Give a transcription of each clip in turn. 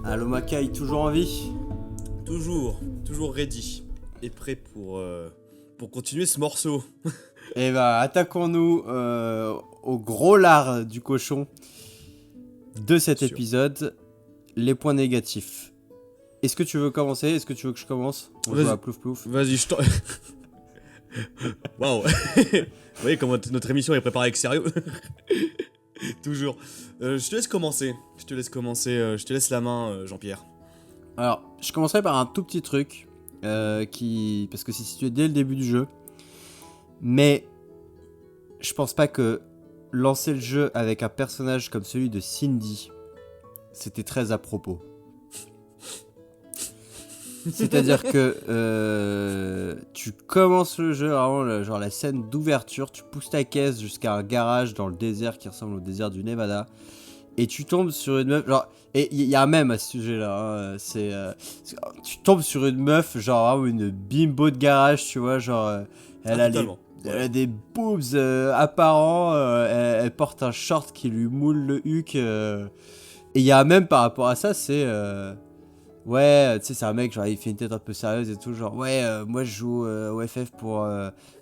Allo Makai, toujours en vie? Toujours ready et prêt pour continuer ce morceau. Eh bah, attaquons-nous au gros lard du cochon de cet Sûr. épisode, les points négatifs. Est-ce que tu veux commencer? Est-ce que tu veux que je commence? On Vas-y. joue à plouf plouf. Vas-y, je t'en... Waouh. Vous voyez comment notre émission est préparée avec sérieux. Toujours. Je te laisse commencer. Je te laisse la main, Jean-Pierre. Alors, je commencerai par un tout petit truc parce que c'est situé dès le début du jeu. Mais je pense pas que lancer le jeu avec un personnage comme celui de Cindy, c'était très à propos. C'est-à-dire que tu commences le jeu, vraiment, genre la scène d'ouverture, tu pousses ta caisse jusqu'à un garage dans le désert qui ressemble au désert du Nevada, et tu tombes sur une meuf, genre, et il y a un mème à ce sujet-là, tu tombes sur une meuf, genre vraiment une bimbo de garage, tu vois, genre, elle a Totalement. elle a des boobs apparents, elle porte un short qui lui moule le huc, et il y a un mème par rapport à ça, c'est... Ouais, tu sais, c'est un mec, genre, il fait une tête un peu sérieuse et tout, genre, ouais, moi je joue au FF pour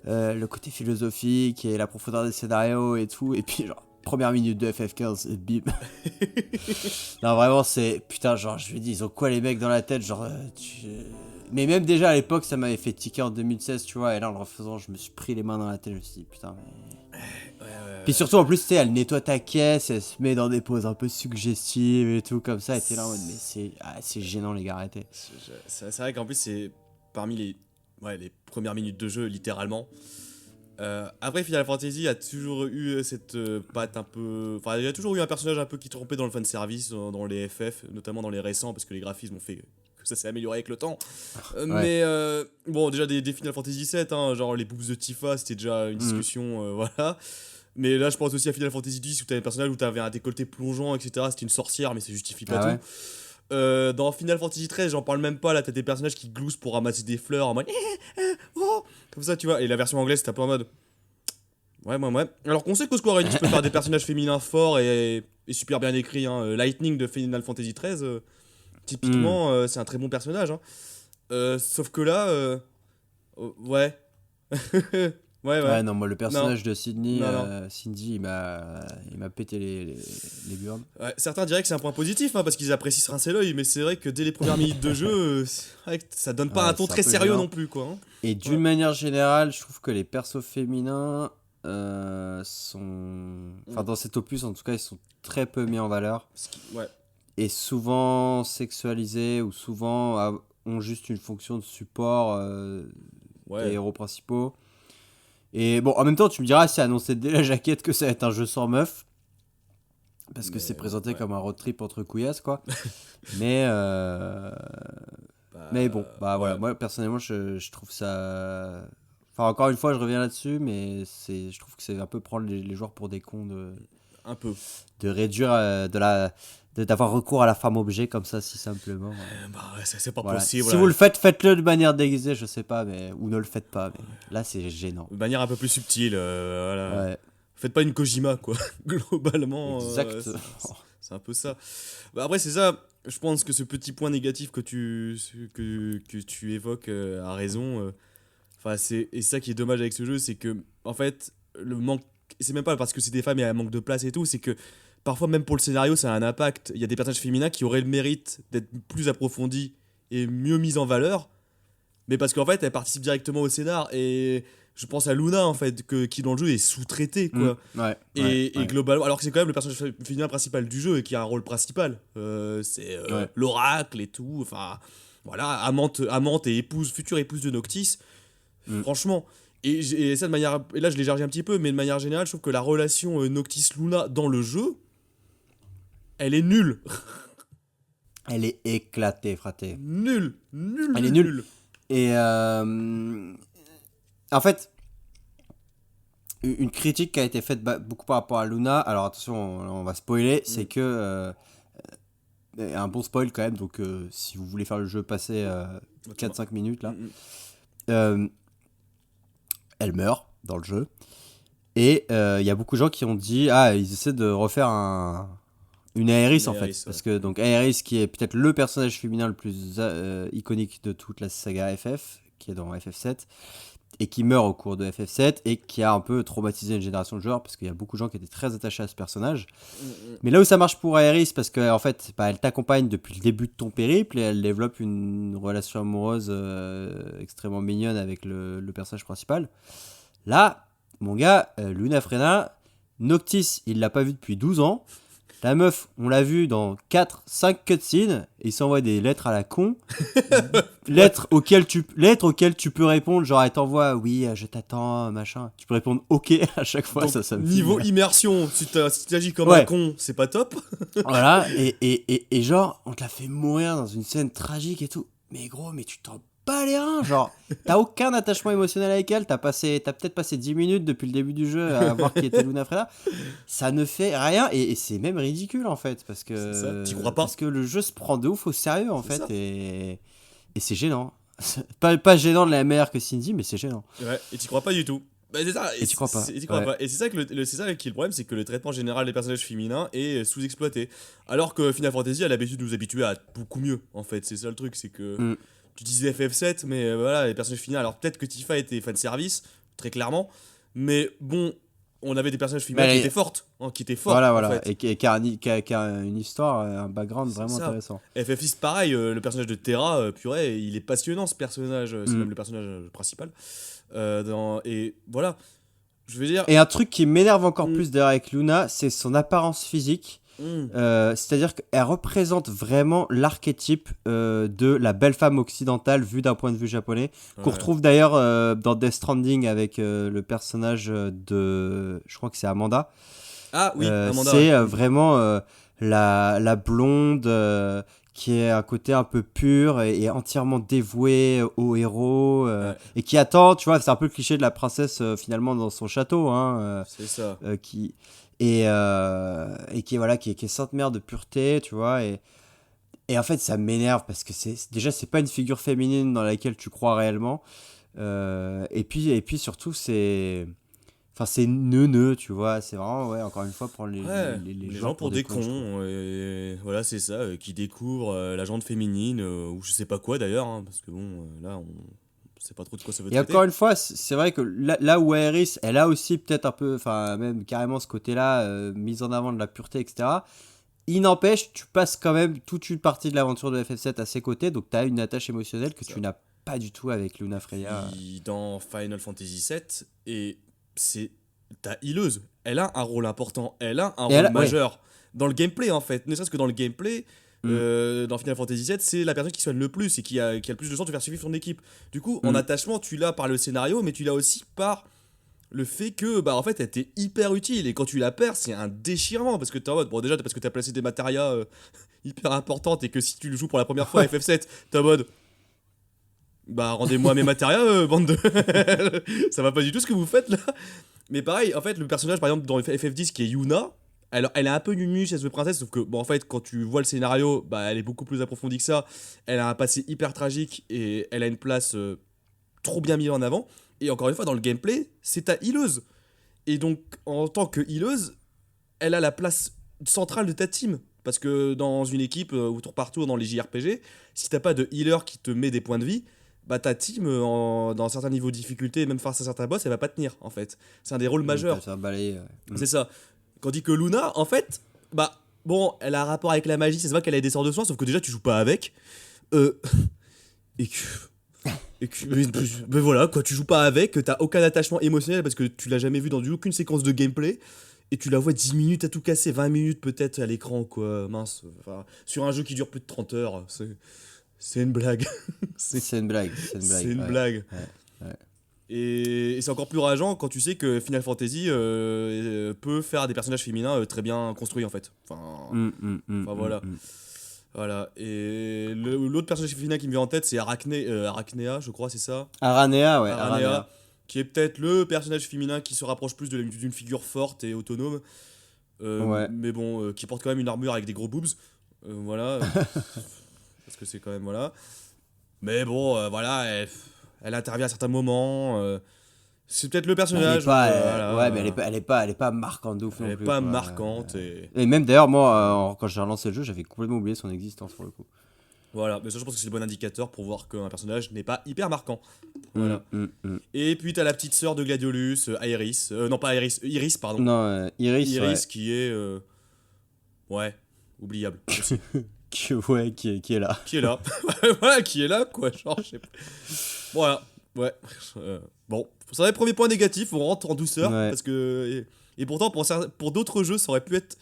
le côté philosophique et la profondeur des scénarios et tout, et puis, genre, première minute de FF15, et bim. Non, vraiment, c'est, putain, genre, je lui dis, ils ont quoi les mecs dans la tête, genre, mais même déjà à l'époque, ça m'avait fait tiquer en 2016, tu vois, et là, en le refaisant, je me suis pris les mains dans la tête, je me suis dit, putain, mais... Puis surtout, en plus, tu sais, elle nettoie ta caisse, elle se met dans des poses un peu suggestives et tout, comme ça, et t'es là en mode, mais c'est gênant, les gars, arrêtez. C'est vrai qu'en plus, c'est parmi les premières minutes de jeu, littéralement. Après, Final Fantasy a toujours eu cette patte un peu... Enfin, il y a toujours eu un personnage un peu qui trompait dans le fanservice, dans les FF, notamment dans les récents, parce que les graphismes ont fait que ça s'est amélioré avec le temps. Ouais. Mais, bon, déjà, des Final Fantasy 7, hein, genre les boobs de Tifa, c'était déjà une discussion, voilà. Mais là, je pense aussi à Final Fantasy X, où t'avais un personnage où t'avais un décolleté plongeant, etc. C'était une sorcière, mais ça justifie pas Ah tout. ouais. Dans Final Fantasy XIII, j'en parle même pas, là, t'as des personnages qui gloussent pour ramasser des fleurs en mode... oh, comme ça, tu vois. Et la version anglaise, c'était un peu en mode... Ouais. Alors qu'on sait que Square Enix peut faire des personnages féminins forts et super bien écrits. Hein. Lightning de Final Fantasy XIII, typiquement, c'est un très bon personnage. Hein. Sauf que là, ouais. Ouais. Ouais, non, moi, le Non. personnage de Cindy, Non. il m'a pété les burnes. Ouais, certains diraient que c'est un point positif, hein, parce qu'ils apprécient se rincer l'œil, mais c'est vrai que dès les premières minutes de jeu, c'est vrai que ça donne pas Ouais, un ton c'est un très peu sérieux gênant. non plus, quoi. Hein. Et d'une manière générale, je trouve que les persos féminins sont... Enfin, dans cet opus, en tout cas, ils sont très peu mis en valeur. Ouais. Et souvent sexualisés, ou souvent ont juste une fonction de support des héros principaux. Et bon, en même temps, tu me diras, c'est annoncé dès la jaquette que ça va être un jeu sans meuf. Parce que c'est présenté comme un road trip entre couillasses, quoi. mais bon, voilà. Moi, personnellement, je trouve ça... Enfin, encore une fois, je reviens là-dessus, mais je trouve que c'est un peu prendre les joueurs pour des cons Un peu. de réduire d'avoir recours à la femme objet comme ça, si simplement. C'est pas Voilà. possible. Si vous le faites, faites-le de manière déguisée, je sais pas, ou ne le faites pas. Mais là, c'est gênant. De manière un peu plus subtile, voilà. Ouais. Faites pas une Kojima, quoi. Globalement, Exact. c'est un peu ça. Après, c'est ça. Je pense que ce petit point négatif que tu évoques a raison. Enfin, et ça qui est dommage avec ce jeu, c'est que, en fait, le manque. C'est même pas parce que c'est des femmes et un manque de place et tout, c'est que parfois, même pour le scénario, ça a un impact. Il y a des personnages féminins qui auraient le mérite d'être plus approfondis et mieux mis en valeur, mais parce qu'en fait, elles participent directement au scénar. Et je pense à Luna, en fait, qui dans le jeu est sous-traitée, quoi. Et globalement, alors que c'est quand même le personnage féminin principal du jeu et qui a un rôle principal. C'est l'oracle et tout. Enfin, voilà, amante et future épouse de Noctis. Franchement. Et ça de manière. Et là, je l'ai chargé un petit peu, mais de manière générale, je trouve que la relation Noctis-Luna dans le jeu, elle est nulle. Elle est éclatée, fraté. Nulle. Elle est nulle. Et en fait, une critique qui a été faite beaucoup par rapport à Luna, alors attention, on va spoiler, c'est que un bon spoil quand même, donc si vous voulez faire le jeu passer 4-5 minutes là, elle meurt dans le jeu. Et il y a beaucoup de gens qui ont dit, ils essaient de refaire un Une Aerys Une en fait, Aerys, parce ouais. que donc Aerys qui est peut-être le personnage féminin le plus iconique de toute la saga FF, qui est dans FF7, et qui meurt au cours de FF7, et qui a un peu traumatisé une génération de joueurs, parce qu'il y a beaucoup de gens qui étaient très attachés à ce personnage. Mm, Mais là où ça marche pour Aerys, parce qu'en en fait, bah, elle t'accompagne depuis le début de ton périple, et elle développe une relation amoureuse extrêmement mignonne avec le personnage principal. Là, mon gars, Lunafrena, Noctis, il l'a pas vu depuis 12 ans. La meuf, on l'a vu dans 4-5 cutscenes, et il s'envoie des lettres à la con. Ouais. Lettres auxquelles tu peux répondre, genre elle t'envoie oui, je t'attends, machin. Tu peux répondre ok à chaque fois, Donc, ça me niveau finit. immersion, si t'agis comme un Ouais, con, c'est pas top. voilà, et genre, on te l'a fait mourir dans une scène tragique et tout. Mais gros, mais tu t'en bats les reins, genre, t'as aucun attachement émotionnel avec elle, t'as peut-être passé 10 minutes depuis le début du jeu à voir qui était Luna Freda. Ça ne fait rien, et c'est même ridicule en fait, C'est ça. T'y parce crois pas. que le jeu se prend de ouf au sérieux en C'est fait, ça. et c'est gênant. Pas gênant de la meilleure que Cindy, mais c'est gênant. Ouais, et t'y crois pas du tout. Bah, c'est ça, Et tu crois pas. et t'y crois Ouais. pas. Et c'est ça, c'est ça qui est le problème, c'est que le traitement général des personnages féminins est sous-exploité. Alors que Final Fantasy a l'habitude de nous habituer à beaucoup mieux, en fait. C'est ça le truc, c'est que Mm. tu disais FF7, mais voilà, les personnages féminins. Alors peut-être que Tifa était fanservice, très clairement, mais bon, on avait des personnages Mais féminins qui étaient fortes, hein, qui étaient forts, voilà, en voilà. fait. Et qui a une histoire, un background C'est vraiment ça. intéressant. FF6, pareil, le personnage de Terra, purée, il est passionnant ce personnage, c'est Mm. même le personnage principal. Et voilà, je veux dire. Et un truc qui m'énerve encore Mm, plus d'ailleurs avec Luna, c'est son apparence physique. mm, C'est-à-dire qu'elle représente vraiment l'archétype de la belle femme occidentale vue d'un point de vue japonais, qu'on ouais. retrouve d'ailleurs dans Death Stranding avec le personnage de... Je crois que c'est Amanda. Ah oui, Amanda, ouais. C'est Mm. vraiment la blonde qui est un côté un peu pur et entièrement dévouée au héros Ouais, et qui attend, tu vois, c'est un peu le cliché de la princesse finalement dans son château, hein, c'est ça. qui et qui est voilà qui est sainte mère de pureté, tu vois, et en fait ça m'énerve parce que c'est pas une figure féminine dans laquelle tu crois réellement, et puis surtout c'est neuneux, tu vois, c'est vraiment, ouais, encore une fois, prendre les, Ouais, les, les les gens gens pour pour des des cons, je trouve. cons, et voilà, c'est ça, qui découvrent la jante féminine, ou je sais pas quoi d'ailleurs, hein, parce que bon, là, on sait pas trop de quoi ça veut Et encore traiter. une fois, c'est vrai que là où Aerys, elle a aussi peut-être un peu, enfin, même carrément ce côté-là, mise en avant de la pureté, etc. Il n'empêche, tu passes quand même toute une partie de l'aventure de FF7 à ses côtés, donc tu as une attache émotionnelle que C'est tu ça. n'as pas du tout avec Luna Et Freya. puis, dans Final Fantasy VII, et c'est ta healeuse, elle a un rôle important, elle a un Et rôle ouais. majeur dans le gameplay en fait, ne serait-ce que dans le gameplay. Mm, Dans Final Fantasy VII, c'est la personne qui soigne le plus et qui a le plus de chances de faire suivre son équipe. Du coup, en mm. attachement, tu l'as par le scénario, mais tu l'as aussi par le fait que, bah, en fait, elle était hyper utile. Et quand tu la perds, c'est un déchirement. Parce que t'es en mode, bon, déjà, parce que t'as placé des matérias hyper importantes et que si tu le joues pour la première fois à Ouais. FF7, t'es en mode, bah, rendez-moi mes matérias, bande de. Ça va pas du tout ce que vous faites là. Mais pareil, en fait, le personnage, par exemple, dans FF10 qui est Yuna, elle est un peu nunuche, elle se veut princesse, sauf que, bon, en fait, quand tu vois le scénario, bah, elle est beaucoup plus approfondie que ça. Elle a un passé hyper tragique et elle a une place trop bien mise en avant. Et encore une fois, dans le gameplay, c'est ta healeuse. Et donc, en tant que healeuse, elle a la place centrale de ta team. Parce que dans une équipe ou tour par tour dans les JRPG, si t'as pas de healer qui te met des points de vie, bah ta team, dans certains niveaux de difficulté, même face à certains boss, elle va pas tenir en fait. C'est un des rôles T'as majeurs. fait un balai. Mm. C'est ça. Quand que Luna, en fait, bah bon, elle a un rapport avec la magie, ça se voit qu'elle a des sorts de soins, sauf que déjà tu joues pas avec. Euh, et que. Mais voilà, quoi, tu joues pas avec, t'as aucun attachement émotionnel parce que tu l'as jamais vu dans aucune séquence de gameplay. Et tu la vois 10 minutes à tout casser, 20 minutes peut-être à l'écran, quoi, mince. Enfin, sur un jeu qui dure plus de 30 heures, c'est une blague. c'est C'est une blague, c'est une c'est blague. une Ouais, blague. ouais. Et c'est encore plus rageant quand tu sais que Final Fantasy peut faire des personnages féminins très bien construits en fait. Mm, mm, mm, Enfin mm, voilà. mm. Voilà. Et l'autre personnage féminin qui me vient en tête, c'est Arachnéa, je crois, c'est ça. Aranea, ouais, Aranea, Aranea. qui est peut-être le personnage féminin qui se rapproche plus d'une figure forte et autonome. Ouais. Mais bon, qui porte quand même une armure avec des gros boobs. Voilà. Parce que c'est quand même. Voilà. Mais bon, voilà, elle intervient à certains moments. C'est peut-être le Mais elle est personnage. pas, Voilà, ouais, mais elle est pas marquante de ouf elle non est plus, pas quoi. marquante. Et même d'ailleurs, moi, quand j'ai relancé le jeu, j'avais complètement oublié son existence pour le coup. Voilà, mais ça, je pense que c'est le bon indicateur pour voir qu'un personnage n'est pas hyper marquant. Hum, Voilà. hum, hum. Et puis t'as la petite sœur de Gladiolus, Aerys. Non, pas Aerys, Iris, pardon. Non, Iris, ouais. Iris qui est. Ouais, oubliable aussi. Ouais, qui est là. Qui est là. Voilà, qui est là, quoi. Genre, je sais pas. Voilà, ouais. Bon, ça va être le premier point négatif, on rentre en douceur. Ouais. Parce que. Et pourtant, pour d'autres jeux, ça aurait pu être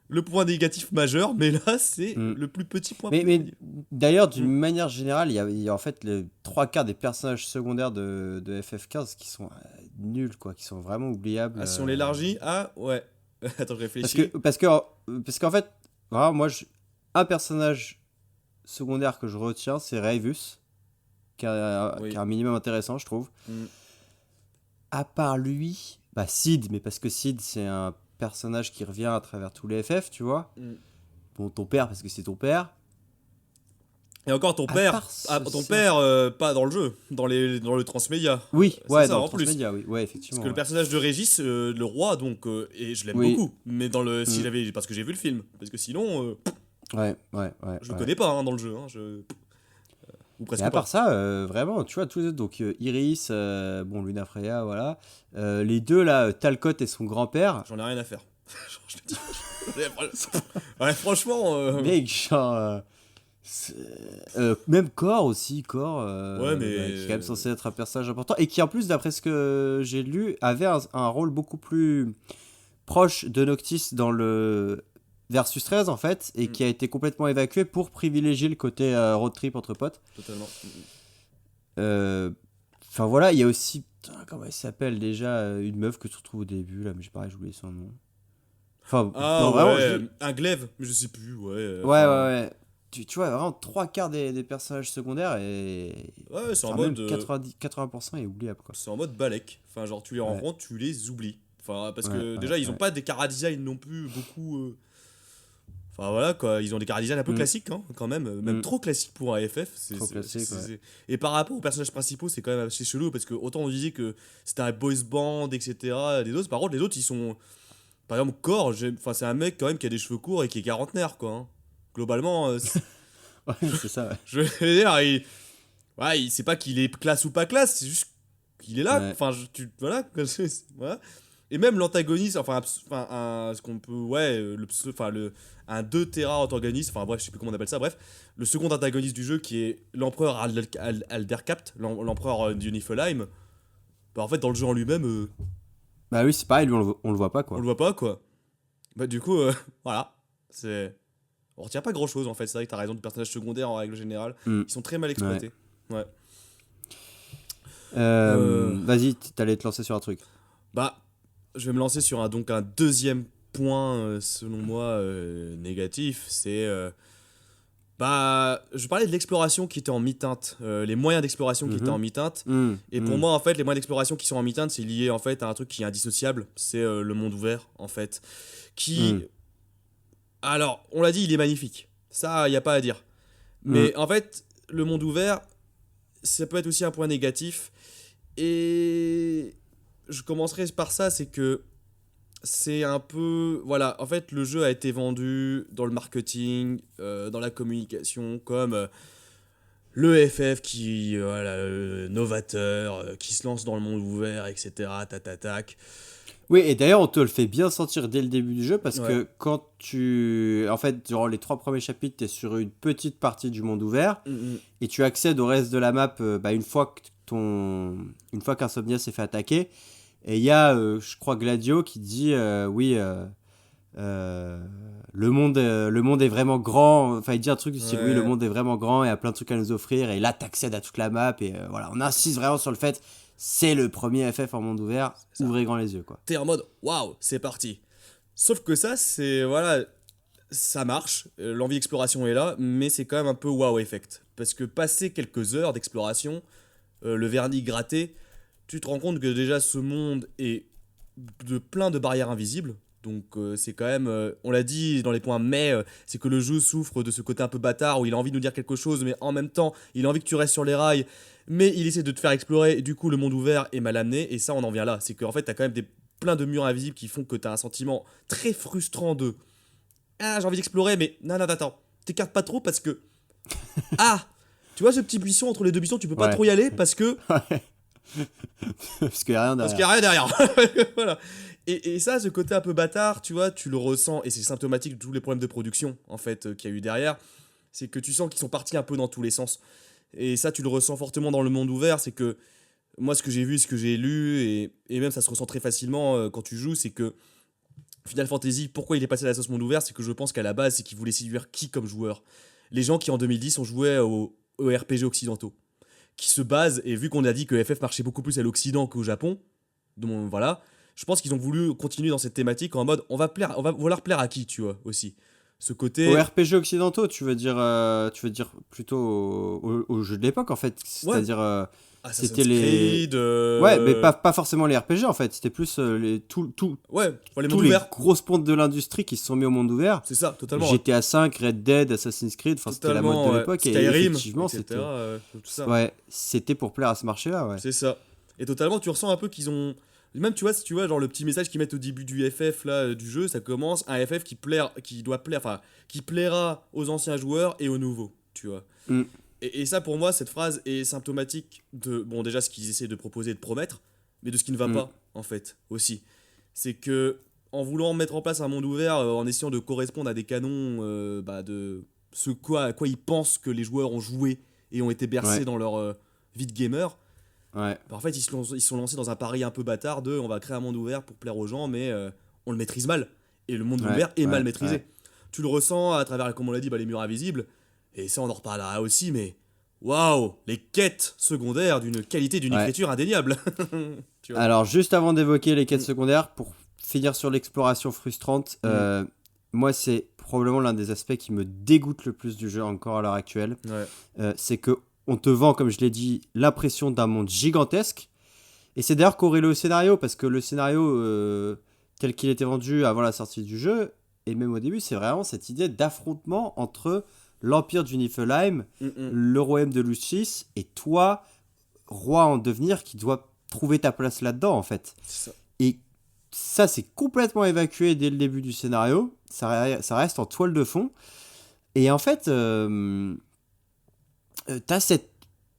le point négatif majeur, mais là, c'est Hum. le plus petit point Mais positif. d'ailleurs, d'une Mm. manière générale, il y a en fait les trois quarts des personnages secondaires de FF15 qui sont nuls, quoi, qui sont vraiment oubliables. Ah, si on l'élargit, ah, ouais. Attends, je Parce que, réfléchis. parce qu'en fait, vraiment, moi, un personnage secondaire que je retiens, c'est Ravus, qui Oui. est un minimum intéressant, je trouve. Mm. À part lui, bah Sid, mais parce que Sid, c'est un personnage qui revient à travers tous les FF, tu vois. Mm. Bon, ton père, parce que c'est ton père. Et encore, ton À père, part ton ça- père, pas dans le jeu, dans le transmédia. Oui, C'est ouais, ça, dans le en plus. transmédia, oui, ouais, Parce effectivement. que le Ouais. personnage de Régis, le roi, donc, et je l'aime Oui. beaucoup, mais dans le, si Mm. j'avais, parce que j'ai vu le film, parce que sinon, Ouais. je le Ouais. connais pas hein, dans le jeu, ou Et presque à pas. part ça, vraiment, tu vois, tous les autres, donc Iris, bon, Luna Freya, voilà. Les deux, là, Talcott et son grand-père, J'en ai rien à faire. Genre, je te dis. Ouais, franchement. mec, genre. Même Cor aussi, Cor, Ouais, mais. bah, qui est quand même censé être un personnage important, et qui en plus, d'après ce que j'ai lu, avait un rôle beaucoup plus proche de Noctis dans le Versus 13 en fait, et Mm. qui a été complètement évacué pour privilégier le côté road trip entre potes. Totalement. Enfin voilà, il y a aussi, putain, comment elle s'appelle déjà, une meuf que tu retrouves au début là, mais j'ai pareil, j'ai oublié son nom. Enfin, Ah non, vraiment, ouais, un glaive, mais je sais plus, ouais. ouais, ouais, ouais. Tu vois, vraiment, trois quarts des personnages secondaires et. Ouais, c'est en Enfin, même mode. 80% est oubliable, quoi. C'est en mode balèque. Enfin, genre, tu les Ouais. rencontres, tu les oublies. Enfin, parce que Ouais, déjà, ils ont ouais. pas des chara-design non plus beaucoup. Enfin, voilà, quoi. Ils ont des chara-design un peu Mm. classiques, hein, quand même. Même Mm. trop classiques pour un FF. Trop classique, ouais. Et par rapport aux personnages principaux, c'est quand même assez chelou. Parce que autant on disait que c'était un boys band, etc. Les autres, par contre, les autres, ils sont. Par exemple, Core, enfin, c'est un mec quand même qui a des cheveux courts et qui est quarantenaire, quoi. Hein. Globalement, Ouais, c'est ça, ouais. je veux dire, ouais, il sait pas qu'il est classe ou pas classe, c'est juste qu'il est là. Ouais. Enfin, voilà, voilà. Et même l'antagoniste, ce qu'on peut, ouais, un 2 Terra antagoniste, enfin bref, je sais plus comment on appelle ça, bref, le second antagoniste du jeu qui est l'empereur Aldercapt, l'empereur du Niflheim, bah en fait dans le jeu en lui-même, Bah oui, c'est pareil, lui, on le voit pas, on quoi. le voit pas quoi. Bah du coup, voilà, on retient pas grand-chose en fait. C'est vrai que t'as raison, du personnage secondaire en règle générale, Mm. ils sont très mal exploités. Ouais. Vas-y, t'allais te lancer sur un truc. Bah, je vais me lancer sur un deuxième point, selon moi, négatif. C'est. Bah, je parlais de l'exploration qui était en mi-teinte, les moyens d'exploration qui étaient en mi-teinte. Et pour moi, en fait, les moyens d'exploration qui sont en mi-teinte, c'est lié en fait à un truc qui est indissociable. C'est le monde ouvert, en fait. Qui. Alors, on l'a dit, il est magnifique. Ça, il n'y a pas à dire. Mais en fait, le monde ouvert, ça peut être aussi un point négatif. Et je commencerai par ça, c'est que c'est un peu... Voilà, en fait, le jeu a été vendu dans le marketing, dans la communication, comme le FF qui, voilà, novateur, qui se lance dans le monde ouvert, etc. Tatatac. Oui, et d'ailleurs, on te le fait bien sentir dès le début du jeu parce Ouais. que quand tu. En fait, durant les 3 premiers chapitres, tu es sur une petite partie du monde ouvert et tu accèdes au reste de la map bah, une fois qu'Insomnia s'est fait attaquer. Et il y a, je crois, Gladio qui dit oui, le monde est vraiment grand. Enfin, il dit un truc du style oui, le Ouais. monde est vraiment grand et a plein de trucs à nous offrir. Et là, tu accèdes à toute la map et voilà, on insiste vraiment sur le fait. C'est le premier FF en monde ouvert. ça. Ouvrez grand les yeux, quoi. T'es en mode waouh, c'est parti. Sauf que ça, c'est voilà, ça marche, l'envie d'exploration est là, mais c'est quand même un peu wow effect. Parce que passer quelques heures d'exploration, le vernis gratté, tu te rends compte que déjà ce monde est de plein de barrières invisibles. Donc c'est quand même, on l'a dit dans les points mais, c'est que le jeu souffre de ce côté un peu bâtard où il a envie de nous dire quelque chose, mais en même temps, il a envie que tu restes sur les rails, mais il essaie de te faire explorer, et du coup le monde ouvert est mal amené, et ça on en vient là. C'est qu'en fait, t'as quand même plein de murs invisibles qui font que t'as un sentiment très frustrant de ah, j'ai envie d'explorer, mais non, non, attends, t'écartes pas trop parce que ah, tu vois ce petit buisson entre les deux buissons, tu peux pas Ouais. trop y aller parce que Parce qu'il y a rien parce derrière. qu'il y a rien derrière. Voilà. Et ça, ce côté un peu bâtard, tu vois, tu le ressens, et c'est symptomatique de tous les problèmes de production, en fait, qu'il y a eu derrière. C'est que tu sens qu'ils sont partis un peu dans tous les sens. Et ça, tu le ressens fortement dans le monde ouvert, c'est que moi, ce que j'ai vu, ce que j'ai lu, et même ça se ressent très facilement quand tu joues, c'est que Final Fantasy, pourquoi il est passé à la sauce monde ouvert, c'est que je pense qu'à la base, c'est qu'il voulait séduire qui comme joueur. Les gens qui, en 2010, ont joué aux RPG occidentaux, qui se basent, et vu qu'on a dit que FF marchait beaucoup plus à l'Occident qu'au Japon, donc voilà, je pense qu'ils ont voulu continuer dans cette thématique en mode on va vouloir plaire à qui, tu vois, aussi. Ce Aux côté, RPG occidentaux, tu veux dire plutôt aux jeux de l'époque en fait. ouais, C'est-à-dire, c'était Assassin's les. Creed, Ouais, mais pas forcément les RPG en fait. C'était plus ouais, enfin, les tous mondes les ouverts, grosses pontes de l'industrie qui se sont mis au monde ouvert. c'est ça, totalement, ouais. GTA V, Red Dead, Assassin's Creed, enfin c'était la mode de Totalement, ouais. l'époque et Skyrim, effectivement etc., c'était. tout ça. Ouais, c'était pour plaire à ce marché-là, ouais. C'est ça. Et totalement, tu ressens un peu qu'ils ont. Même, tu vois, si tu vois, genre le petit message qu'ils mettent au début du FF, là, du jeu, ça commence un FF qui doit plaire, enfin, qui plaira aux anciens joueurs et aux nouveaux, tu vois. Mm, Et ça, pour moi, cette phrase est symptomatique de, bon, déjà, ce qu'ils essaient de proposer et de promettre, mais de ce qui ne va mm. pas, en fait, aussi. C'est que, en voulant mettre en place un monde ouvert, en essayant de correspondre à des canons de à quoi ils pensent que les joueurs ont joué et ont été bercés Ouais, dans leur vie de gamer, ouais, bah, en fait, ils se sont lancés dans un pari un peu bâtard de on va créer un monde ouvert pour plaire aux gens, mais on le maîtrise mal. Et le monde ouais, ouvert est mal ouais, maîtrisé. ouais. Tu le ressens à travers, comme on l'a dit, les murs invisibles. Et ça, on en reparlera aussi, mais waouh, les quêtes secondaires d'une qualité d'une Ouais. écriture indéniable. Tu vois. Alors, juste avant d'évoquer les quêtes Mm. secondaires, pour finir sur l'exploration frustrante, Mm. moi, c'est probablement l'un des aspects qui me dégoûte le plus du jeu encore à l'heure actuelle. Ouais. C'est que on te vend, comme je l'ai dit, l'impression d'un monde gigantesque. Et c'est d'ailleurs corrélé au scénario, parce que le scénario tel qu'il était vendu avant la sortie du jeu, et même au début, c'est vraiment cette idée d'affrontement entre l'Empire du Niflheim, Mm, mm. le royaume de Lucis, et toi, roi en devenir, qui doit trouver ta place là-dedans, en fait. C'est ça. Et ça, c'est complètement évacué dès le début du scénario. Ça reste en toile de fond. Et en fait, t'as cette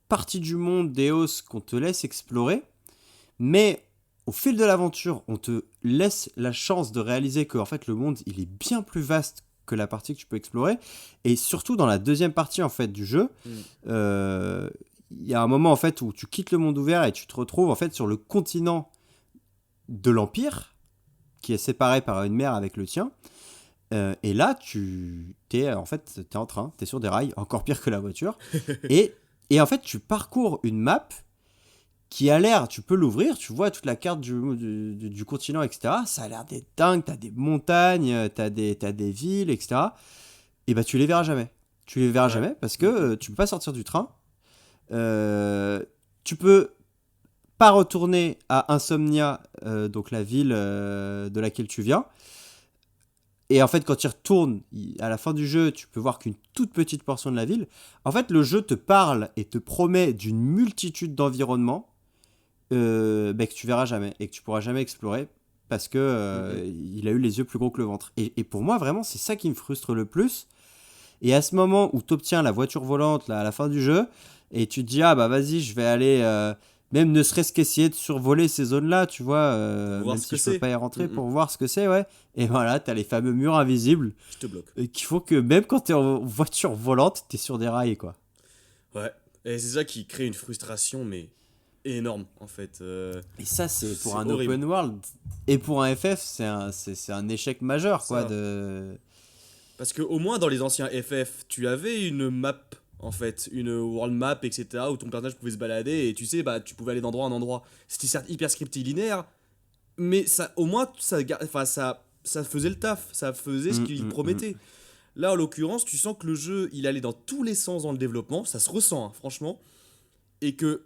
partie du monde d'Eos qu'on te laisse explorer, mais au fil de l'aventure, on te laisse la chance de réaliser que en fait, le monde, il est bien plus vaste que la partie que tu peux explorer. Et surtout, dans la deuxième partie en fait, du jeu, Mm. euh, il y a un moment en fait, où tu quittes le monde ouvert et tu te retrouves en fait, sur le continent de l'Empire, qui est séparé par une mer avec le tien. Et là, tu t'es en train, t'es sur des rails, encore pire que la voiture. Et, et en fait, tu parcours une map qui a l'air, tu peux l'ouvrir, tu vois toute la carte du continent, etc. Ça a l'air d'être dingue, t'as des montagnes, t'as des villes, etc. Et bah, tu les verras jamais. Tu les verras Ouais. jamais parce que tu peux pas sortir du train. Tu peux pas retourner à Insomnia, donc la ville de laquelle tu viens. Et en fait, quand tu y retournes, à la fin du jeu, tu peux voir qu'une toute petite portion de la ville. En fait, le jeu te parle et te promet d'une multitude d'environnements que tu verras jamais et que tu pourras jamais explorer parce que Mm, mm. il a eu les yeux plus gros que le ventre. Et pour moi, vraiment, c'est ça qui me frustre le plus. Et à ce moment où tu obtiens la voiture volante là, à la fin du jeu, et tu te dis, ah bah vas-y, je vais aller, même ne serait-ce qu'essayer de survoler ces zones-là, tu vois, Pour voir même ce si que je peux c'est. pas y Mm, rentrer mm. pour voir ce que c'est, ouais. Et voilà, t'as les fameux murs invisibles Je te bloque. qui font que même quand t'es en voiture volante, t'es sur des rails, quoi. Ouais. Et c'est ça qui crée une frustration, mais énorme, en fait. Et ça, c'est pour C'est un horrible. open world et pour un FF, c'est un échec majeur, quoi. Ça. Parce que au moins dans les anciens FF, tu avais une map, en fait, une world map, etc., où ton personnage pouvait se balader et tu sais, bah, tu pouvais aller d'endroit en endroit. C'était certes hyper scripté linéaire, mais ça, au moins, enfin, ça faisait le taf, ça faisait ce qu'il Mm. promettait. Là, en l'occurrence, tu sens que le jeu, il allait dans tous les sens dans le développement, ça se ressent, hein, franchement, et que,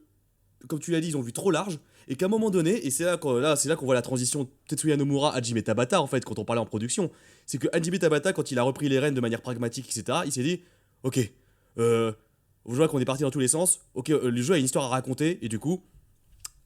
comme tu l'as dit, ils ont vu trop large. et qu'à un moment donné, et c'est là qu'on voit la transition Tetsuya Nomura, Hajime Tabata, en fait, quand on parlait en production, c'est que Hajime Tabata, quand il a repris les rênes de manière pragmatique, etc., il s'est dit, ok, je vois qu'on est parti dans tous les sens, ok, le jeu a une histoire à raconter, et du coup,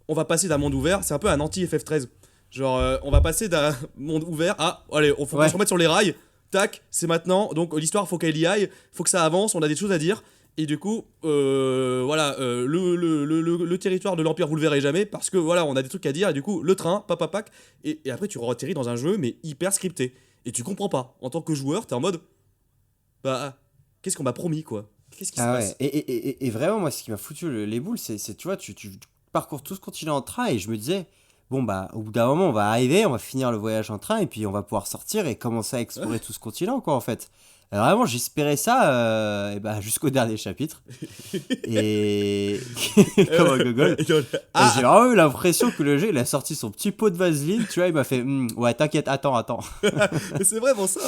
on va passer d'un monde ouvert, c'est un peu un anti-FF13. Genre, on va passer d'un monde ouvert à, allez, faut qu'on se remette sur les rails, tac, c'est maintenant, donc l'histoire, faut qu'elle y aille, faut que ça avance, on a des choses à dire, et du coup, voilà, le territoire de l'Empire vous le verrez jamais, parce que voilà, on a des trucs à dire, et du coup, le train, papapac, et après tu atterris dans un jeu, mais hyper scripté, et tu comprends pas. En tant que joueur, t'es en mode, bah, qu'est-ce qu'on m'a promis, quoi? Qu'est-ce qui se passe? Et vraiment, moi, ce qui m'a foutu les boules, c'est tu vois, tu parcours tout ce continent en train, et je me disais, bon, bah, au bout d'un moment, on va arriver, on va finir le voyage en train, et puis on va pouvoir sortir et commencer à explorer tout ce continent, quoi, en fait. Vraiment, j'espérais ça et bah, jusqu'au dernier chapitre. Et comme un gogol. Et j'ai vraiment eu l'impression que le jeu, il a sorti son petit pot de vaseline, tu vois, il m'a fait ouais, t'inquiète, attends. C'est vraiment ça.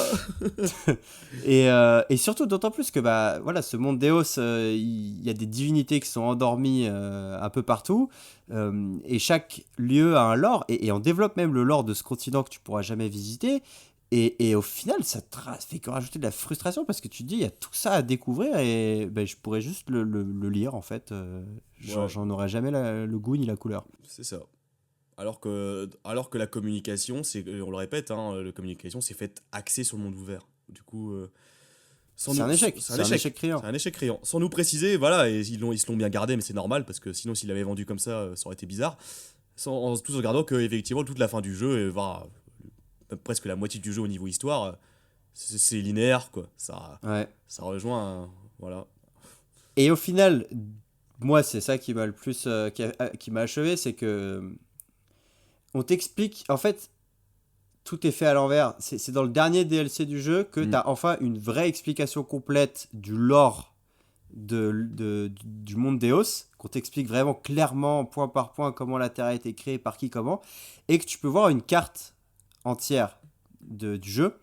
Et surtout, d'autant plus que bah, voilà, ce monde d'Eos, il y a des divinités qui sont endormies un peu partout. Et chaque lieu a un lore. Et on développe même le lore de ce continent que tu pourras jamais visiter. Et au final, ça te fait que rajouter de la frustration parce que tu te dis, il y a tout ça à découvrir et ben, je pourrais juste le lire en fait. J'en aurais jamais le goût ni la couleur. C'est ça. Alors que la communication, on le répète, hein, la communication, c'est fait axée sur le monde ouvert. Du coup, c'est un échec. C'est un échec criant. C'est un échec criant. Sans nous préciser, voilà, et ils se l'ont bien gardé, mais c'est normal parce que sinon, s'ils l'avaient vendu comme ça aurait été bizarre. Tout en regardant que effectivement toute la fin du jeu va presque la moitié du jeu au niveau histoire, c'est linéaire quoi. Ça rejoint voilà. Et au final, moi c'est ça qui m'a le plus qui m'a achevé, c'est que on t'explique en fait tout est fait à l'envers. C'est dans le dernier DLC du jeu que t'as enfin une vraie explication complète du lore du monde d'Eos, qu'on t'explique vraiment clairement point par point comment la Terre a été créée, par qui, comment, et que tu peux voir une carte entière du jeu.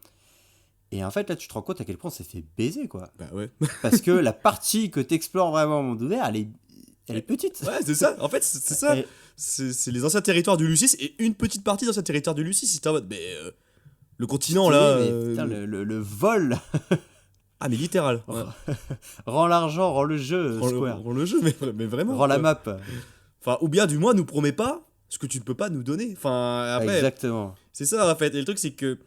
Et en fait, là, tu te rends compte à quel point on s'est fait baiser, quoi. Bah ouais. Parce que la partie que t'explores vraiment au monde ouvert, elle est petite. Ouais, c'est ça. En fait, c'est ça. C'est les anciens territoires du Lucis et une petite partie des anciens territoires du Lucis. C'était en mode, mais le continent, là... Putain, le vol. Ah, mais littéral. Ouais. Rends l'argent, rends le jeu, Square. Rends le jeu, mais vraiment. Rends la map. Enfin, ou bien, du moins, nous promets pas ce que tu ne peux pas nous donner. Enfin, après... Exactement. C'est ça, en fait. Et le truc, c'est que...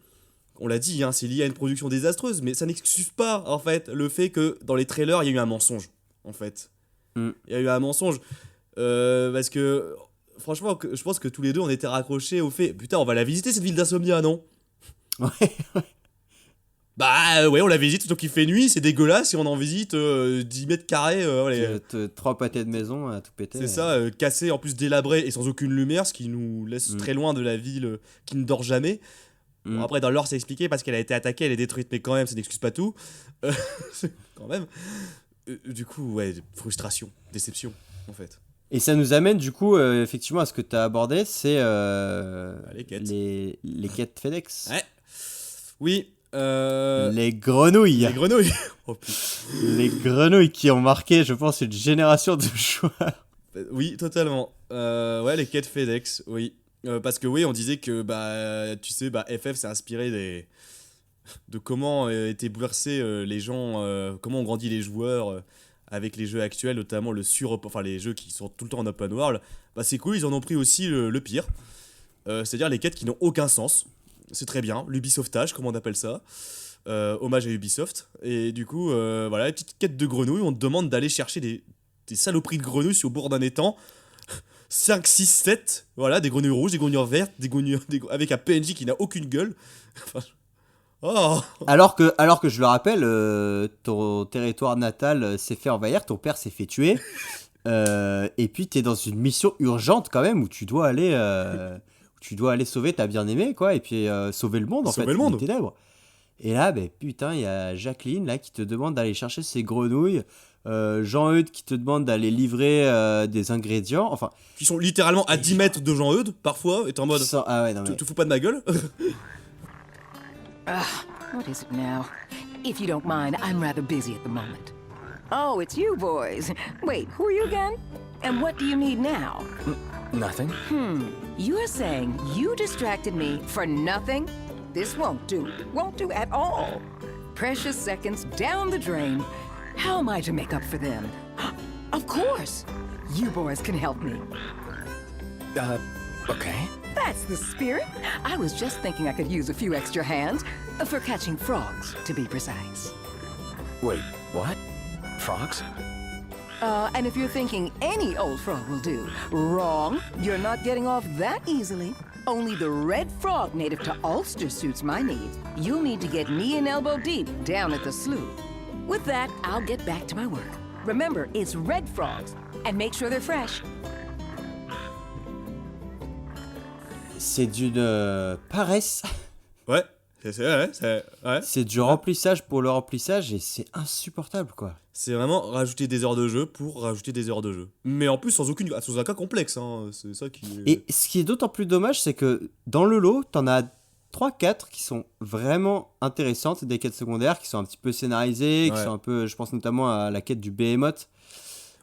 On l'a dit, hein, c'est lié à une production désastreuse, mais ça n'excuse pas, en fait, le fait que dans les trailers, il y a eu un mensonge, en fait. Il y a eu un mensonge. Parce que, franchement, je pense que tous les deux, on était raccrochés au fait... Putain, on va la visiter, cette ville d'Insomnia, non ? Ouais. Bah ouais, on la visite, sauf qu'il fait nuit, c'est dégueulasse, et on en visite 10 mètres carrés. 3 pâtés de maison à tout péter. C'est ça, cassé, en plus délabré et sans aucune lumière, ce qui nous laisse très loin de la ville qui ne dort jamais. Bon, après, dans l'or, c'est expliqué parce qu'elle a été attaquée, elle est détruite, mais quand même, ça n'excuse pas tout. Quand même. Du coup, ouais, frustration, déception, en fait. Et ça nous amène, du coup, effectivement, à ce que tu as abordé, c'est les quêtes. Les quêtes FedEx. Ouais. Oui. Les grenouilles. Les grenouilles. Oh, les grenouilles qui ont marqué, je pense, une génération de joueurs. Oui, totalement. Ouais, les quêtes FedEx, oui. Parce que oui, on disait que tu sais, FF s'est inspiré de comment étaient bouleversés les gens, comment ont grandi les joueurs avec les jeux actuels, notamment les jeux qui sont tout le temps en open world. C'est cool, ils en ont pris aussi le pire, c'est-à-dire les quêtes qui n'ont aucun sens. C'est très bien, l'Ubisoftage, comme on appelle ça. Hommage à Ubisoft. Et du coup, voilà, les petites quêtes de grenouilles, on te demande d'aller chercher des saloperies de grenouilles sur le bord d'un étang. 5, 6, 7, voilà, des grenouilles rouges, des grenouilles vertes, avec un PNJ qui n'a aucune gueule. Oh. Alors que je le rappelle, ton territoire natal s'est fait envahir, ton père s'est fait tuer, et puis t'es dans une mission urgente quand même où tu dois aller sauver ta bien-aimée, quoi, et puis sauver le monde, en fait, des ténèbres. Et là, putain, il y a Jacqueline là qui te demande d'aller chercher ses grenouilles. Jean-Eudes qui te demande d'aller livrer des ingrédients, enfin... Qui sont littéralement à 10 mètres de Jean-Eudes, parfois, et en mode... Ah ouais, non, mais... Tu fous pas de ma gueule. What is it now? If you don't mind, I'm rather busy at the moment. Oh, it's you boys. Wait, who are you again? And what do you need now? Nothing. You're saying you distracted me for nothing? This won't do. Won't do at all. Precious seconds down the drain. How am I to make up for them? Of course. You boys can help me. Okay. That's the spirit. I was just thinking I could use a few extra hands for catching frogs, to be precise. Wait, what? Frogs? And if you're thinking any old frog will do, wrong. You're not getting off that easily. Only the red frog native to Ulster suits my needs. You'll need to get knee and elbow deep down at the slough. With that, I'll get back to my work. Remember, it's red frogs. And make sure they're fresh. C'est d'une paresse. Ouais, ouais. C'est du remplissage pour le remplissage et c'est insupportable, quoi. C'est vraiment rajouter des heures de jeu pour rajouter des heures de jeu. Mais en plus, sans un cas complexe, hein. C'est ça qui... Et ce qui est d'autant plus dommage, c'est que dans le lot, t'en as 3-4 qui sont vraiment intéressantes, des quêtes secondaires qui sont un petit peu scénarisées, qui Ouais. sont un peu, je pense notamment à la quête du Behemoth,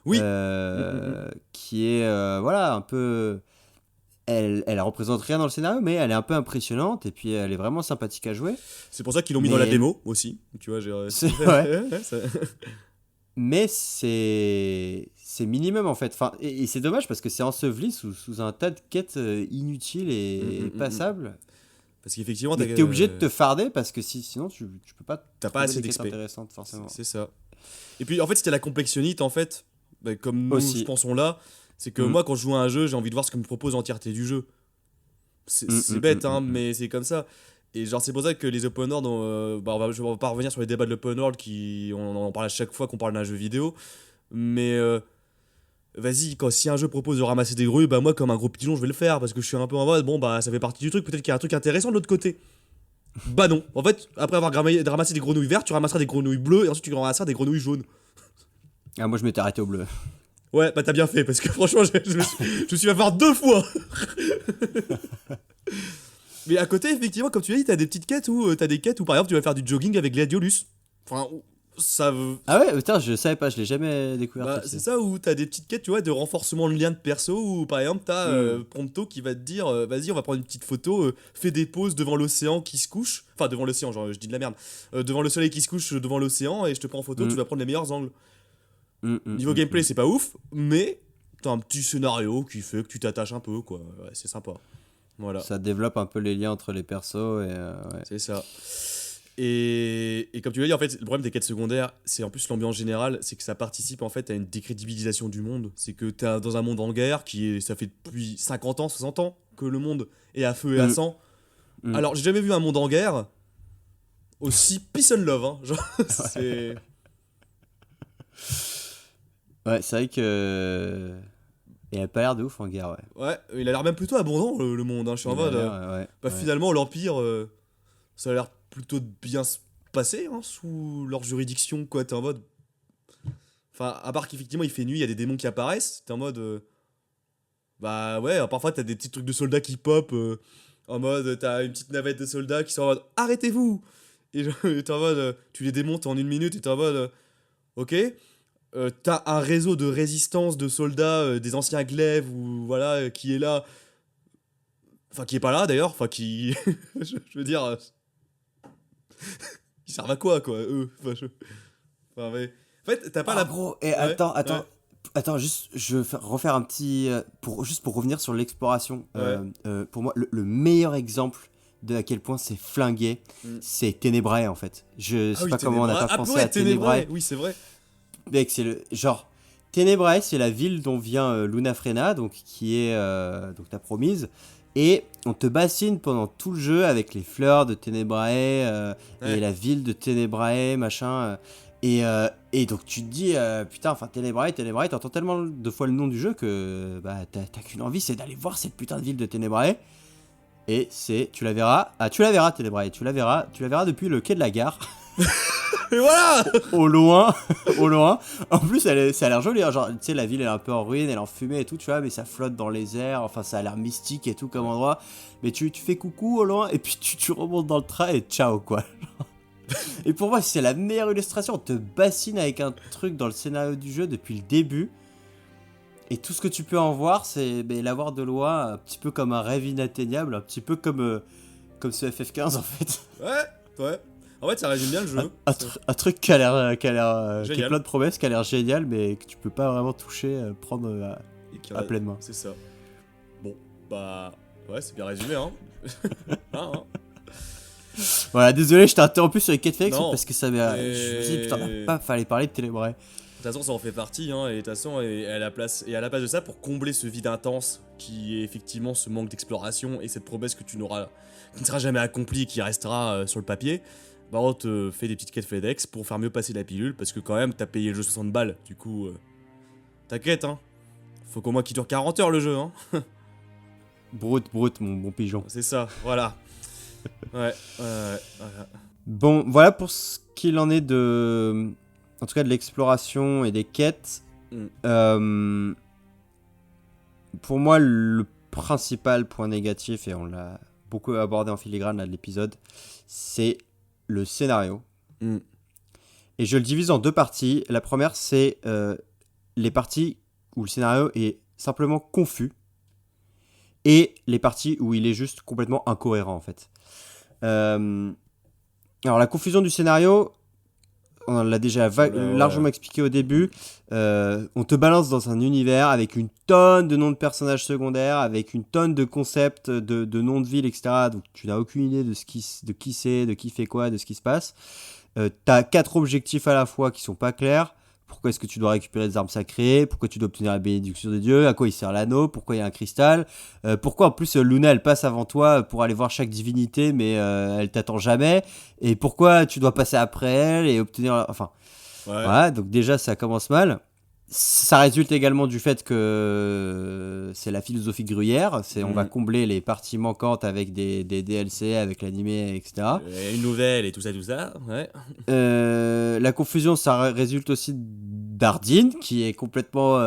Oui. qui est, voilà, un peu... Elle représente rien dans le scénario, mais elle est un peu impressionnante et puis elle est vraiment sympathique à jouer. C'est pour ça qu'ils l'ont mis Mais- dans la démo aussi. Tu vois, j'ai... C'est vrai. ça- Mais c'est minimum en fait. Enfin, et c'est dommage parce que c'est enseveli sous un tas de quêtes inutiles et passables. Parce qu'effectivement, Mais t'es obligé de te farder parce que sinon tu peux pas T'as trouver pas assez des quêtes d'XP. intéressantes forcément. C'est ça. Et puis en fait, c'était la complexionnite en fait, bah, comme nous Aussi. je pense on l'a, c'est que moi quand je joue à un jeu, j'ai envie de voir ce que me propose l'entièreté du jeu. C'est bête hein, mais c'est comme ça. Et genre c'est pour ça que les open world, je vais pas revenir sur les débats de l'open world on en parle à chaque fois qu'on parle d'un jeu vidéo, mais vas-y, si un jeu propose de ramasser des grues, bah moi comme un gros pilon je vais le faire parce que je suis un peu en mode bon bah ça fait partie du truc, peut-être qu'il y a un truc intéressant de l'autre côté. Bah non, en fait après avoir ramassé des grenouilles vertes, tu ramasseras des grenouilles bleues et ensuite tu ramasseras des grenouilles jaunes. Ah, moi je m'étais arrêté au bleu. Ouais, bah t'as bien fait, parce que franchement, je me suis fait avoir 2 fois. Mais à côté, effectivement, comme tu l'as dit, t'as des petites quêtes où t'as des quêtes où par exemple tu vas faire du jogging avec Gladiolus. Enfin, ça veut. Ah ouais, putain, je savais pas, je l'ai jamais découvert. Bah, c'est ça où t'as des petites quêtes, tu vois, de renforcement de lien de perso où par exemple t'as Prompto qui va te dire vas-y, on va prendre une petite photo, fais des poses devant l'océan qui se couche. Enfin, devant l'océan, genre je dis de la merde. Devant le soleil qui se couche devant l'océan et je te prends en photo, tu vas prendre les meilleurs angles. Niveau gameplay, c'est pas ouf, mais t'as un petit scénario qui fait que tu t'attaches un peu, quoi. Ouais, c'est sympa. Voilà, Ça développe un peu les liens entre les persos et ouais. c'est ça. Et comme tu l'as dit, en fait, le problème des quêtes secondaires, c'est en plus l'ambiance générale, c'est que ça participe en fait à une décrédibilisation du monde. C'est que t'es dans un monde en guerre ça fait depuis 50 ans, 60 ans que le monde est à feu et à sang. Alors, j'ai jamais vu un monde en guerre aussi peace and love, hein. Genre, c'est... Ouais, c'est vrai que. Et elle a pas l'air de ouf en guerre, ouais. Ouais, il a l'air même plutôt abondant le monde, hein. Je suis en mode... ouais. Finalement, l'Empire, ça a l'air plutôt de bien se passer hein, sous leur juridiction, quoi. T'es en mode. Enfin, à part qu'effectivement, il fait nuit, il y a des démons qui apparaissent, t'es en mode. Bah ouais, parfois t'as des petits trucs de soldats qui pop, en mode t'as une petite navette de soldats qui sont en mode arrêtez-vous! Et genre, t'es en mode. Tu les démontes en 1 minute et t'es en mode. Ok. T'as un réseau de résistance de soldats, des anciens glaives, ou voilà, qui est là. Enfin, qui est pas là d'ailleurs, enfin, qui. je veux dire. Ils servent à quoi, eux enfin, mais. En fait, t'as pas la. Gros, et Ouais, attends, juste, je vais refaire un petit. Juste pour revenir sur l'exploration. Pour moi, le meilleur exemple de à quel point c'est flingué, c'est Ténébrae en fait. Je sais pas comment on n'a pas pensé à Ténébrae. Oui, c'est vrai. Mec, c'est le genre Ténébrae, c'est la ville dont vient Lunafrena, donc qui est donc ta promise, et on te bassine pendant tout le jeu avec les fleurs de Ténébrae et la ville de Ténébrae, machin. Et donc tu te dis putain, enfin Ténébrae, t'entends tellement de fois le nom du jeu que bah t'as qu'une envie, c'est d'aller voir cette putain de ville de Ténébrae. Et tu la verras Ténébrae, tu la verras depuis le quai de la gare. Et voilà. au loin. En plus, ça a l'air joli. Hein. Genre, tu sais, la ville elle est un peu en ruine, elle est en fumée et tout, tu vois, mais ça flotte dans les airs. Enfin, ça a l'air mystique et tout comme endroit. Mais tu fais coucou au loin et puis tu remontes dans le train et ciao, quoi. Et pour moi, c'est la meilleure illustration. On te bassine avec un truc dans le scénario du jeu depuis le début. Et tout ce que tu peux en voir, c'est l'avoir de loi un petit peu comme un rêve inatteignable, un petit peu comme ce FF15 en fait. Ouais. En fait, ça résume bien le jeu. Un truc qui a qui est Génial. plein de promesses, qui a l'air génial, mais que tu peux pas vraiment toucher, prendre Et qui à pleine main. C'est ça. Bon, bah. Ouais, c'est bien résumé, hein. Hein. Voilà, désolé, je t'ai interrompu sur les quêtes fake Non. parce que ça m'a. Et- Je me suis dit, putain, pas fallait parler de Télébrae. De toute façon, ça en fait partie, hein, et de toute façon, et à la place de ça, pour combler ce vide intense qui est effectivement ce manque d'exploration et cette promesse que qui ne sera jamais accomplie, qui restera sur le papier, bah on te fait des petites quêtes FedEx pour faire mieux passer la pilule, parce que quand même, t'as payé le jeu 60 balles, du coup, t'inquiète, hein. Faut qu'au moins qu'il dure 40 heures le jeu, hein. Brut, mon pigeon. C'est ça, voilà. Ouais. Bon, voilà pour ce qu'il en est de. En tout cas, de l'exploration et des quêtes. Pour moi, le principal point négatif, et on l'a beaucoup abordé en filigrane là, de l'épisode, c'est le scénario. Mm. Et je le divise en deux parties. La première, c'est les parties où le scénario est simplement confus, et les parties où il est juste complètement incohérent, en fait. Alors, la confusion du scénario, on l'a déjà largement expliqué au début. On te balance dans un univers avec une tonne de noms de personnages secondaires, avec une tonne de concepts, de noms de villes, etc. Donc tu n'as aucune idée de qui c'est, de qui fait quoi, de ce qui se passe. T'as 4 objectifs à la fois qui sont pas clairs. Pourquoi est-ce que tu dois récupérer des armes sacrées? Pourquoi tu dois obtenir la bénédiction des dieux? À quoi il sert l'anneau? Pourquoi il y a un cristal? Pourquoi en plus Luna elle passe avant toi pour aller voir chaque divinité mais elle t'attend jamais? Et pourquoi tu dois passer après elle et obtenir... Enfin, Ouais. voilà, donc déjà ça commence mal. Ça résulte également du fait que c'est la philosophie Gruyère. On va combler les parties manquantes avec des DLC, avec l'animé, etc. Une nouvelle et tout ça, ouais. La confusion, ça résulte aussi d'Ardine, qui est complètement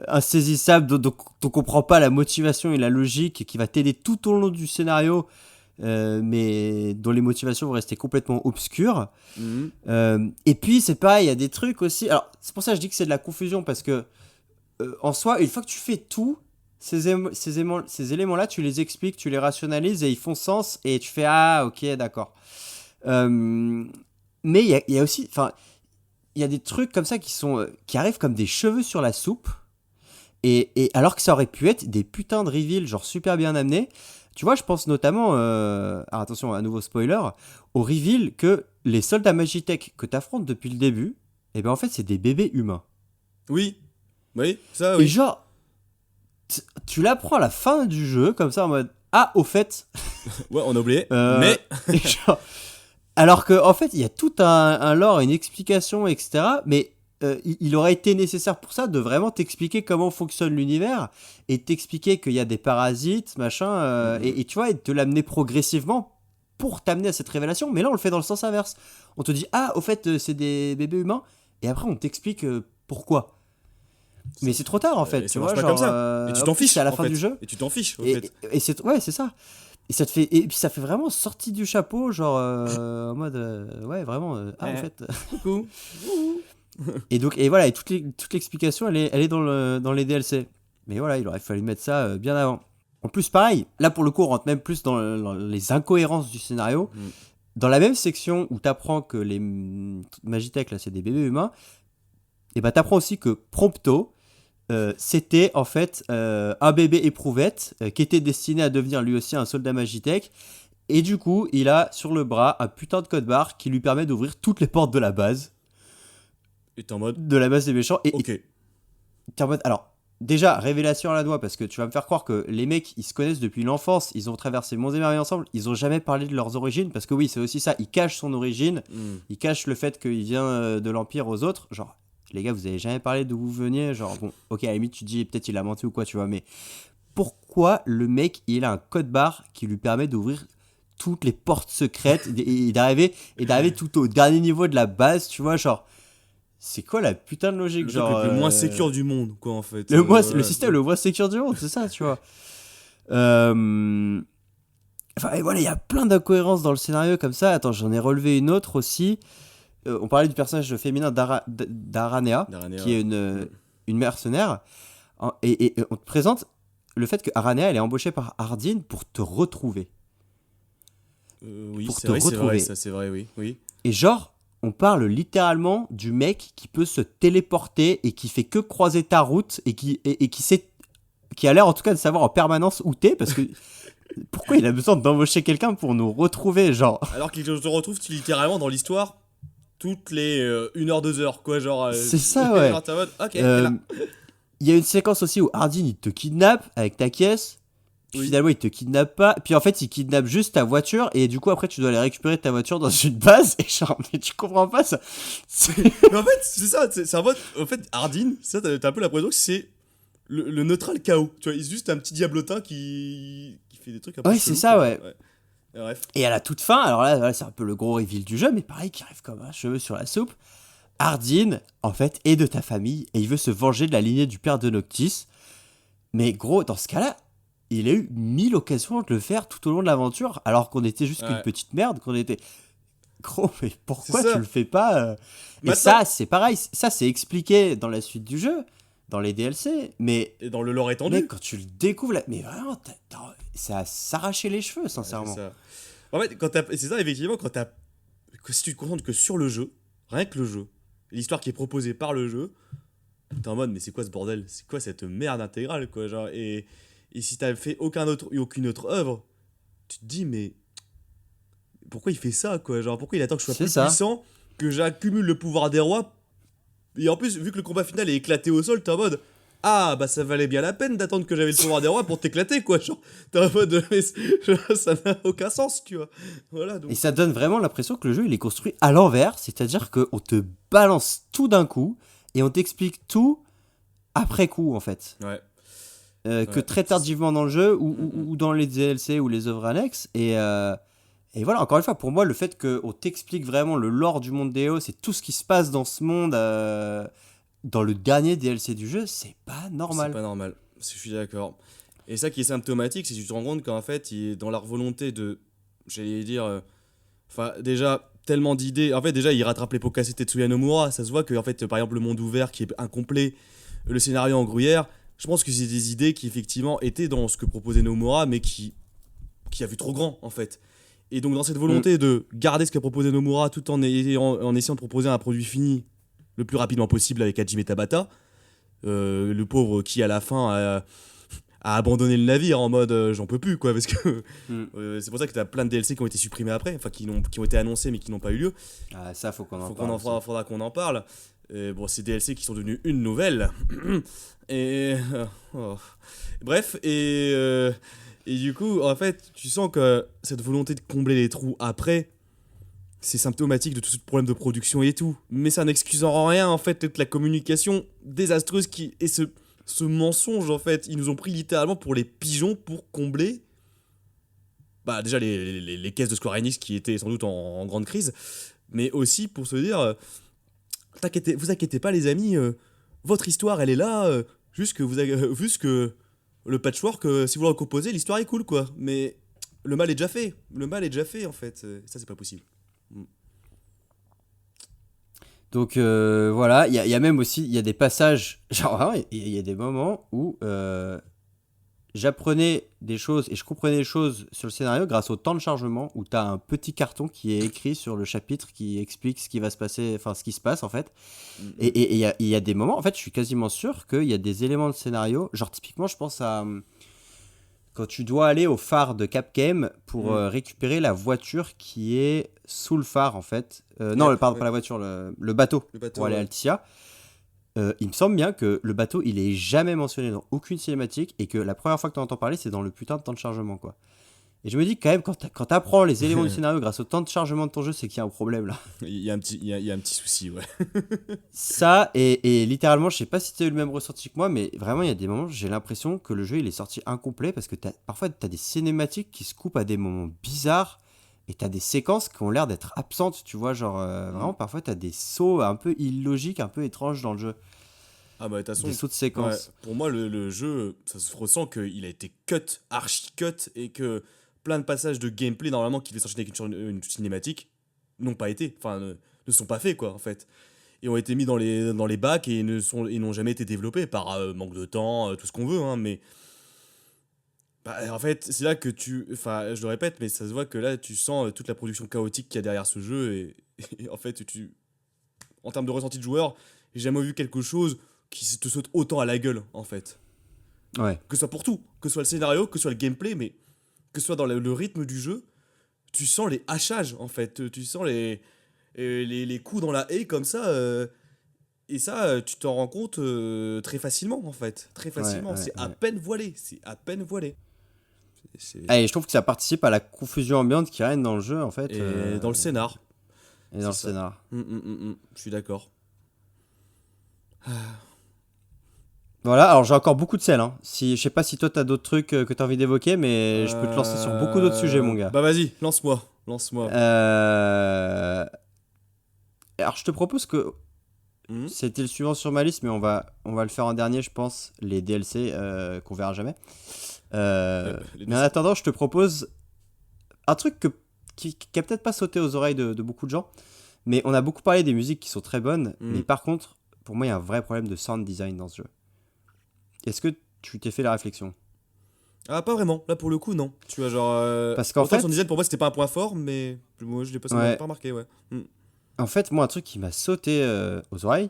insaisissable, donc on comprend pas la motivation et la logique, et qui va t'aider tout au long du scénario, mais dont les motivations vont rester complètement obscures. Et puis c'est pareil, il y a des trucs aussi. Alors c'est pour ça que je dis que c'est de la confusion, parce que en soi, une fois que tu fais tout, ces éléments-là, tu les expliques, tu les rationalises et ils font sens, et tu fais ah ok d'accord. Mais il y a aussi, enfin, il y a des trucs comme ça qui arrivent comme des cheveux sur la soupe, et alors que ça aurait pu être des putains de reveals genre super bien amenés. Tu vois, je pense notamment, alors attention, à nouveau spoiler, au reveal que les soldats Magitech que t'affrontes depuis le début, et ben en fait c'est des bébés humains. Oui, ça Et oui. genre, tu l'apprends à la fin du jeu comme ça en mode ah au fait. Ouais, on a oublié, mais... et genre, alors que en fait il y a tout un lore, une explication, etc. Mais il aurait été nécessaire pour ça de vraiment t'expliquer comment fonctionne l'univers et t'expliquer qu'il y a des parasites, machin, et tu vois, et te l'amener progressivement pour t'amener à cette révélation. Mais là, on le fait dans le sens inverse. On te dit, ah, au fait, c'est des bébés humains, et après, on t'explique pourquoi. Mais c'est trop tard, en fait. Et Tu ça vois, marche pas genre, comme ça. Et tu t'en en plus, fiches, c'est à la en fin fait. du jeu. Et tu t'en fiches, en fait. Et c'est, ouais, c'est ça. Et ça te fait, et puis ça fait vraiment sortie du chapeau, genre en mode, ouais, vraiment, ah, en fait. Coucou. Et donc, et voilà, et toute l'explication, elle est dans les DLC. Mais voilà, il aurait fallu mettre ça bien avant. En plus, pareil, là pour le coup, on rentre même plus dans les incohérences du scénario. Dans la même section où t'apprends que les Magitech, là, c'est des bébés humains, et bah t'apprends aussi que Prompto, c'était en fait un bébé éprouvette qui était destiné à devenir lui aussi un soldat Magitech. Et du coup, il a sur le bras un putain de code barre qui lui permet d'ouvrir toutes les portes de la base. Et t'es en mode... De la base des méchants. Et Ok. t'es en mode, alors, déjà, révélation à la noix, parce que tu vas me faire croire que les mecs, ils se connaissent depuis l'enfance, ils ont traversé monts et merveilles ensemble, ils ont jamais parlé de leurs origines, parce que oui, c'est aussi ça, ils cachent son origine, ils cachent le fait qu'il vient de l'Empire aux autres, genre, les gars, vous avez jamais parlé d'où vous veniez, genre, bon, ok, à la limite, tu te dis, peut-être il a menti ou quoi, tu vois, mais pourquoi le mec, il a un code barre qui lui permet d'ouvrir toutes les portes secrètes, et d'arriver tout au dernier niveau de la base, tu vois, genre... C'est quoi la putain de logique, Le genre truc le moins sécure du monde, quoi, en fait. le système le moins sécure du monde, c'est ça, tu vois. Enfin, et voilà, il y a plein d'incohérences dans le scénario comme ça. Attends, j'en ai relevé une autre aussi. On parlait du personnage féminin d'Aranea, D'Aranea, qui est une une mercenaire, et on te présente le fait que Aranea, elle est embauchée par Hardin pour te retrouver. Oui, Pour c'est te vrai, c'est vrai, retrouver. ça c'est vrai, oui. Oui. Et genre, on parle littéralement du mec qui peut se téléporter et qui fait que croiser ta route et qui a l'air en tout cas de savoir en permanence où t'es, parce que pourquoi il a besoin d'embaucher quelqu'un pour nous retrouver, genre. Alors qu'il te retrouve littéralement dans l'histoire toutes les 1 heure, 2 heures, quoi, genre. C'est ça, ouais. Genre, t'es en mode, ok, elle est là. Il y a une séquence aussi où Hardin il te kidnappe avec ta caisse. Puis Oui. finalement il te kidnappe pas. Puis en fait il kidnappe juste ta voiture. Et du coup après tu dois aller récupérer ta voiture dans une base. Et genre mais tu comprends pas ça. Mais en fait, c'est ça, c'est un mode. En fait, Hardin, ça, t'as un peu l'impression que c'est le neutral chaos. Tu vois, il est juste un petit diablotin qui fait des trucs un peu. Ouais, c'est chelous, ça, quoi. ouais. Et bref. Et à la toute fin, alors là c'est un peu le gros reveal du jeu. Mais pareil qui arrive comme un cheveu sur la soupe. Hardin en fait est de ta famille. Et il veut se venger de la lignée du père de Noctis. Mais gros dans ce cas-là, il a eu 1000 occasions de le faire tout au long de l'aventure, alors qu'on était juste qu'une Ouais. petite merde, qu'on était... Gros, mais pourquoi C'est ça. tu le fais pas Et Maintenant- ça, c'est pareil, ça c'est expliqué dans la suite du jeu, dans les DLC, mais Et dans le lore étendu. mec, quand tu le découvres, là, mais vraiment, ça a s'arraché les cheveux, Ouais, sincèrement. c'est ça. En fait, c'est ça, effectivement, si tu te concentres que sur le jeu, rien que le jeu, l'histoire qui est proposée par le jeu, t'es en mode, mais c'est quoi ce bordel? C'est quoi cette merde intégrale, quoi, genre, et si t'as fait aucune autre œuvre, tu te dis, mais pourquoi il fait ça, quoi, genre, pourquoi il attend que je sois C'est plus ça. puissant, que j'accumule le pouvoir des rois, et en plus, vu que le combat final est éclaté au sol, t'es en mode, ah, bah ça valait bien la peine d'attendre que j'avais le pouvoir des rois pour t'éclater, quoi, genre, t'es en mode, mais genre, ça n'a aucun sens, tu vois, voilà, donc... Et ça donne vraiment l'impression que le jeu, il est construit à l'envers, c'est-à-dire qu'on te balance tout d'un coup, et on t'explique tout après coup, en fait. Ouais. Que Ouais. très tardivement dans le jeu ou dans les DLC ou les œuvres annexes. Et voilà, encore une fois, pour moi, le fait qu'on t'explique vraiment le lore du monde d'EO, c'est tout ce qui se passe dans ce monde dans le dernier DLC du jeu, c'est pas normal. C'est pas normal, je suis d'accord. Et ça qui est symptomatique, c'est que tu te rends compte qu'en fait, il est dans leur volonté de, j'allais dire, enfin déjà tellement d'idées. En fait, déjà, il rattrape les pots cassés de Tetsuya Nomura. Ça se voit que, en fait, par exemple, le monde ouvert qui est incomplet, le scénario en gruyère. Je pense que c'est des idées qui effectivement étaient dans ce que proposait Nomura, mais qui a vu trop grand en fait. Et donc dans cette volonté de garder ce qu'a proposé Nomura tout en essayant de proposer un produit fini le plus rapidement possible avec Hajime Tabata, le pauvre qui à la fin a abandonné le navire en mode j'en peux plus quoi, parce que c'est pour ça que t'as plein de DLC qui ont été supprimés après, enfin qui ont été annoncés mais qui n'ont pas eu lieu. Ah, ça, faut qu'on en Faut parle. qu'on aussi. faudra qu'on en parle. Bon, ces DLC qui sont devenus une nouvelle. Et. Oh. Bref, et du coup, en fait, tu sens que cette volonté de combler les trous après, c'est symptomatique de tout ce problème de production et tout. Mais ça n'excuse en rien, en fait, toute la communication désastreuse et ce mensonge, en fait. Ils nous ont pris littéralement pour les pigeons pour combler. Bah, déjà, les caisses de Square Enix qui étaient sans doute en grande crise. Mais aussi pour se dire. Vous inquiétez pas les amis, votre histoire elle est là, juste que le patchwork, si vous le recomposez, l'histoire est cool quoi. Mais le mal est déjà fait, en fait, ça c'est pas possible. Donc voilà, il y a même aussi, il y a des passages, genre vraiment, il y a des moments où j'apprenais des choses et je comprenais des choses sur le scénario grâce au temps de chargement, où tu as un petit carton qui est écrit sur le chapitre qui explique ce qui va se passer, enfin ce qui se passe en fait. Et il y a des moments, en fait je suis quasiment sûr qu'il y a des éléments de scénario, genre typiquement je pense à quand tu dois aller au phare de Capcom pour récupérer la voiture qui est sous le phare en fait. Non, pardon, pas la voiture, le bateau, pour aller à Altia. Il me semble bien que le bateau, il est jamais mentionné dans aucune cinématique et que la première fois que tu entends parler, c'est dans le putain de temps de chargement, quoi. Et je me dis que quand même, quand t'apprends les éléments du scénario grâce au temps de chargement de ton jeu, c'est qu'il y a un problème là. Il y a un petit souci, ouais. Ça, et littéralement, je sais pas si tu as eu le même ressenti que moi, mais vraiment, il y a des moments, j'ai l'impression que le jeu, il est sorti incomplet parce que parfois, tu as des cinématiques qui se coupent à des moments bizarres et tu as des séquences qui ont l'air d'être absentes, tu vois, genre vraiment, parfois, tu as des sauts un peu illogiques, un peu étranges dans le jeu. Ah bah de toute façon, Des sauts de séquences. ouais, pour moi le jeu, ça se ressent qu'il a été archi cut, et que plein de passages de gameplay normalement qui devaient s'enchaîner avec une cinématique n'ont pas été, enfin ne sont pas faits quoi en fait. et ont été mis dans les bacs et n'ont jamais été développés par manque de temps, tout ce qu'on veut, hein, mais bah, en fait, c'est là que enfin, je le répète, mais ça se voit que là, tu sens toute la production chaotique qu'il y a derrière ce jeu et en fait, en termes de ressenti de joueur, j'ai jamais vu quelque chose qui te saute autant à la gueule, en fait. Ouais. Que ce soit pour tout, que ce soit le scénario, que ce soit le gameplay, mais que ce soit dans le rythme du jeu, tu sens les hachages, en fait. Tu sens les coups dans la haie comme ça. Et ça, tu t'en rends compte très facilement, en fait. Très facilement. Ouais, c'est ouais. à peine voilé. C'est à peine voilé. Et je trouve que ça participe à la confusion ambiante qui règne dans le jeu, en fait. Et dans le scénar. Et dans le c'est ça. scénar. Je suis d'accord. Voilà, alors j'ai encore beaucoup de sel. Hein. Je sais pas si toi t'as d'autres trucs que t'as envie d'évoquer, mais je peux te lancer sur beaucoup d'autres sujets, mon gars. Bah vas-y, lance-moi. Alors je te propose que Mhm. c'était le suivant sur ma liste, mais on va le faire en dernier, je pense, les DLC qu'on verra jamais. Mais en attendant, je te propose un truc qui a peut-être pas sauté aux oreilles de beaucoup de gens, mais on a beaucoup parlé des musiques qui sont très bonnes, mais par contre, pour moi, il y a un vrai problème de sound design dans ce jeu. Est-ce que tu t'es fait la réflexion ? Ah, pas vraiment. Là, pour le coup, non. Tu vois, genre. Parce qu'en autant fait- son design, pour moi, c'était pas un point fort, mais moi, je l'ai pas, ça m'a Ouais. pas remarqué, ouais. En fait, moi, un truc qui m'a sauté aux oreilles,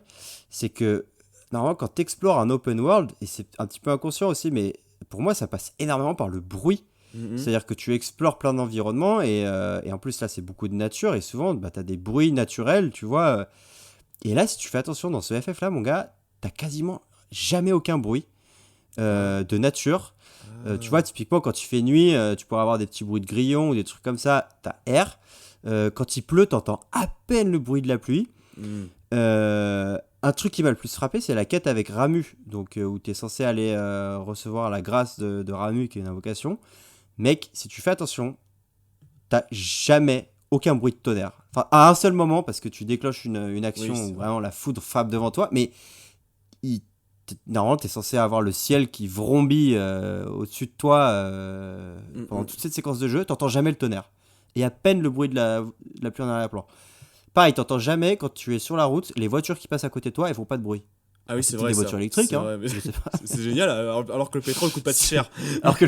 c'est que normalement, quand tu explores un open world, et c'est un petit peu inconscient aussi, mais pour moi, ça passe énormément par le bruit. Mhm. C'est-à-dire que tu explores plein d'environnements, et en plus, là, c'est beaucoup de nature, et souvent, bah, tu as des bruits naturels, tu vois. Et là, si tu fais attention dans ce FF-là, mon gars, t'as quasiment jamais aucun bruit de nature. Tu vois, typiquement, quand il fait nuit, tu pourras avoir des petits bruits de grillons ou des trucs comme ça, t'as air. Quand il pleut, t'entends à peine le bruit de la pluie. Mhm. Un truc qui m'a le plus frappé, c'est la quête avec Ramuh, donc où t'es censé aller recevoir la grâce de Ramuh, qui est une invocation. Mec, si tu fais attention, t'as jamais aucun bruit de tonnerre. Enfin, à un seul moment, parce que tu déclenches une action Oui, c'est où vrai. vraiment la foudre frappe devant toi, mais normalement, t'es censé avoir le ciel qui vrombit au-dessus de toi pendant toute cette séquence de jeu, t'entends jamais le tonnerre. Et à peine le bruit de la pluie en arrière-plan. Pareil, t'entends jamais quand tu es sur la route, les voitures qui passent à côté de toi, elles font pas de bruit. Ah oui, c'est C'est vrai. des ça. voitures électriques, C'est hein. vrai, mais Je sais pas. c'est génial, alors que le pétrole coûte pas si cher. Alors que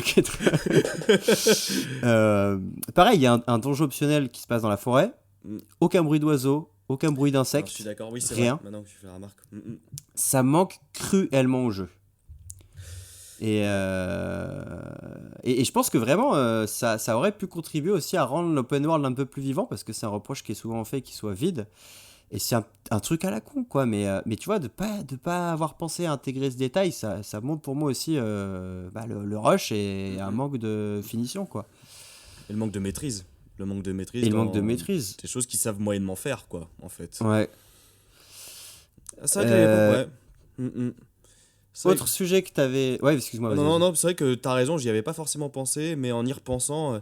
pareil, il y a un donjon optionnel qui se passe dans la forêt. Mm. Aucun bruit d'oiseaux, aucun bruit Alors, je d'insectes. suis d'accord, oui, c'est rien. vrai. Maintenant que tu fais la remarque. Ça manque cruellement au jeu. Et je pense que vraiment, ça aurait pu contribuer aussi à rendre l'open world un peu plus vivant, parce que c'est un reproche qui est souvent fait qu'il soit vide. Et c'est un truc à la con, quoi. Mais tu vois, de pas avoir pensé à intégrer ce détail, ça montre pour moi aussi le rush et un manque de finition, quoi. Et le manque de maîtrise. Le manque de maîtrise. Et le manque dans de maîtrise. Des choses qu'ils savent moyennement faire, quoi, en fait. Ouais. C'est vrai qu'à l'époque, ouais. C'est vrai Autre sujet que t'avais... Ouais, excuse-moi. Non, vas-y, non, vas-y. non, c'est vrai que t'as raison, j'y avais pas forcément pensé, mais en y repensant,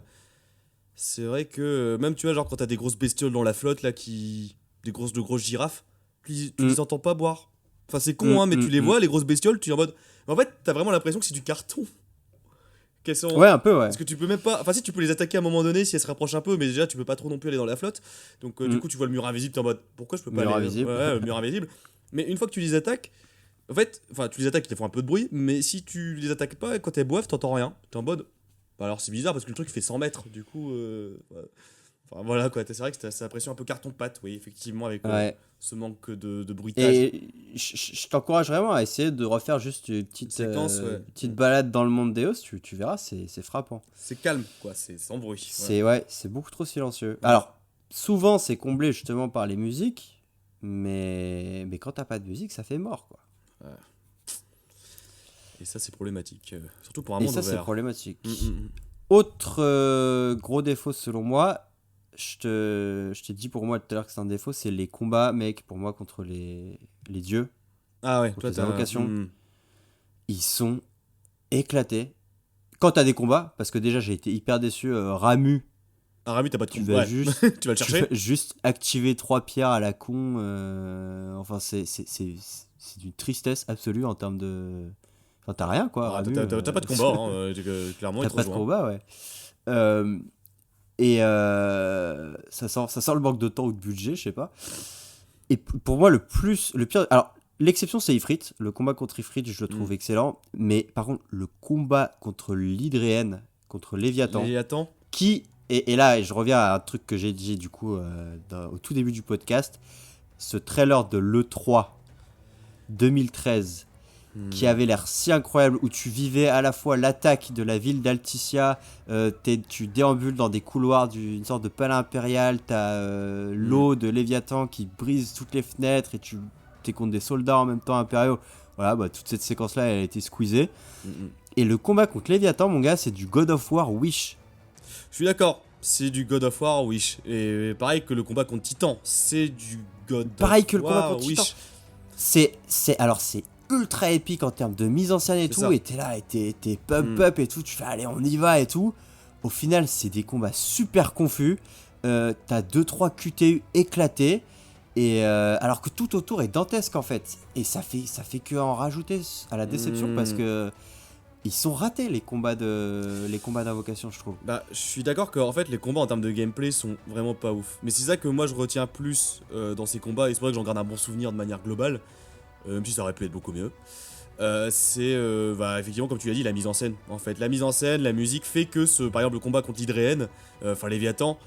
c'est vrai que même tu vois, genre quand t'as des grosses bestioles dans la flotte, là, de grosses girafes, tu les entends pas boire. Enfin, c'est con, hein, mais tu les vois, les grosses bestioles, tu es en mode. Mais en fait, t'as vraiment l'impression que c'est du carton. Qu'elles sont. Ouais, un peu, ouais. Parce que tu peux même pas. Enfin, si tu peux les attaquer à un moment donné si elles se rapprochent un peu, mais déjà tu peux pas trop non plus aller dans la flotte. Donc, du coup, tu vois le mur invisible, t'es en mode. Pourquoi je peux pas Mur aller. invisible. Ouais, le mur invisible. Mais une fois que tu les attaques, en fait, enfin, tu les attaques, ils te font un peu de bruit, mais si tu les attaques pas, quand elles boivent, t'entends rien. T'es en mode. Bah, alors c'est bizarre parce que le truc fait 100 mètres, du coup. Ouais. Enfin, voilà quoi, c'est vrai que c'est l'impression un peu carton-pâte, oui, effectivement, avec Ouais. ce manque de bruitage. Et je t'encourage vraiment à essayer de refaire juste une petite, Séquence, ouais. petite balade dans le monde d'Eos, tu verras, c'est frappant. C'est calme, quoi, c'est sans bruit. C'est beaucoup trop silencieux. Alors, souvent c'est comblé justement par les musiques, mais quand t'as pas de musique, ça fait mort, quoi. Et ça, c'est problématique, surtout pour un Et monde ça, c'est ouvert. problématique. Mm. Autre gros défaut selon moi, je t'ai dit pour moi tout à l'heure que c'est un défaut, c'est les combats, mec, pour moi, contre les dieux. Ah ouais, Contre toi les t'as invocations. Mm. Ils sont éclatés. Quand t'as des combats, parce que déjà j'ai été hyper déçu, Ramu, Ah, Rami, t'as pas de tu combo. vas Ouais. juste, Tu vas le tu chercher. vas juste activer 3 pierres à la con. Enfin, c'est d'une tristesse absolue en termes de. Enfin, t'as rien quoi. Ah, Ramu, t'as pas de combat, hein, clairement, il T'as te pas de rejoint. combat, ouais. Ça sent le manque de temps ou de budget, je sais pas. Et pour moi, le pire. Alors, l'exception, c'est Ifrit. Le combat contre Ifrit, je le trouve excellent. Mais par contre, le combat contre l'Hydréenne, contre Léviathan, Et attends. qui. Et là, je reviens à un truc que j'ai dit du coup au tout début du podcast. Ce trailer de l'E3 2013 qui avait l'air si incroyable, où tu vivais à la fois l'attaque de la ville d'Alticia, tu déambules dans des couloirs d'une sorte de palais impérial, t'as l'eau de Léviathan qui brise toutes les fenêtres et tu t'es contre des soldats en même temps impériaux. Voilà, bah, toute cette séquence-là, elle a été squeezée. Et le combat contre Léviathan, mon gars, c'est du God of War Wish. Je suis d'accord, c'est du God of War Wish. Et pareil que le combat contre Titan, c'est du God Pareil of que le combat War contre Titan. Wish. C'est ultra épique en termes de mise en scène et C'est tout, ça. et t'es là, et t'es pump up et tout, tu fais allez on y va et tout. Au final c'est des combats super confus, t'as 2-3 QTU éclatés, et alors que tout autour est dantesque en fait, et ça fait que en rajouter à la déception parce que ils sont ratés les combats d'invocation, je trouve. Bah, je suis d'accord que en fait les combats en termes de gameplay sont vraiment pas ouf. Mais c'est ça que moi je retiens plus dans ces combats, et c'est pour ça que j'en garde un bon souvenir de manière globale, même si ça aurait pu être beaucoup mieux. C'est bah, effectivement, comme tu l'as dit, la mise en scène. En fait, la mise en scène, la musique fait que par exemple le combat contre l'Hydréenne, enfin Léviathan,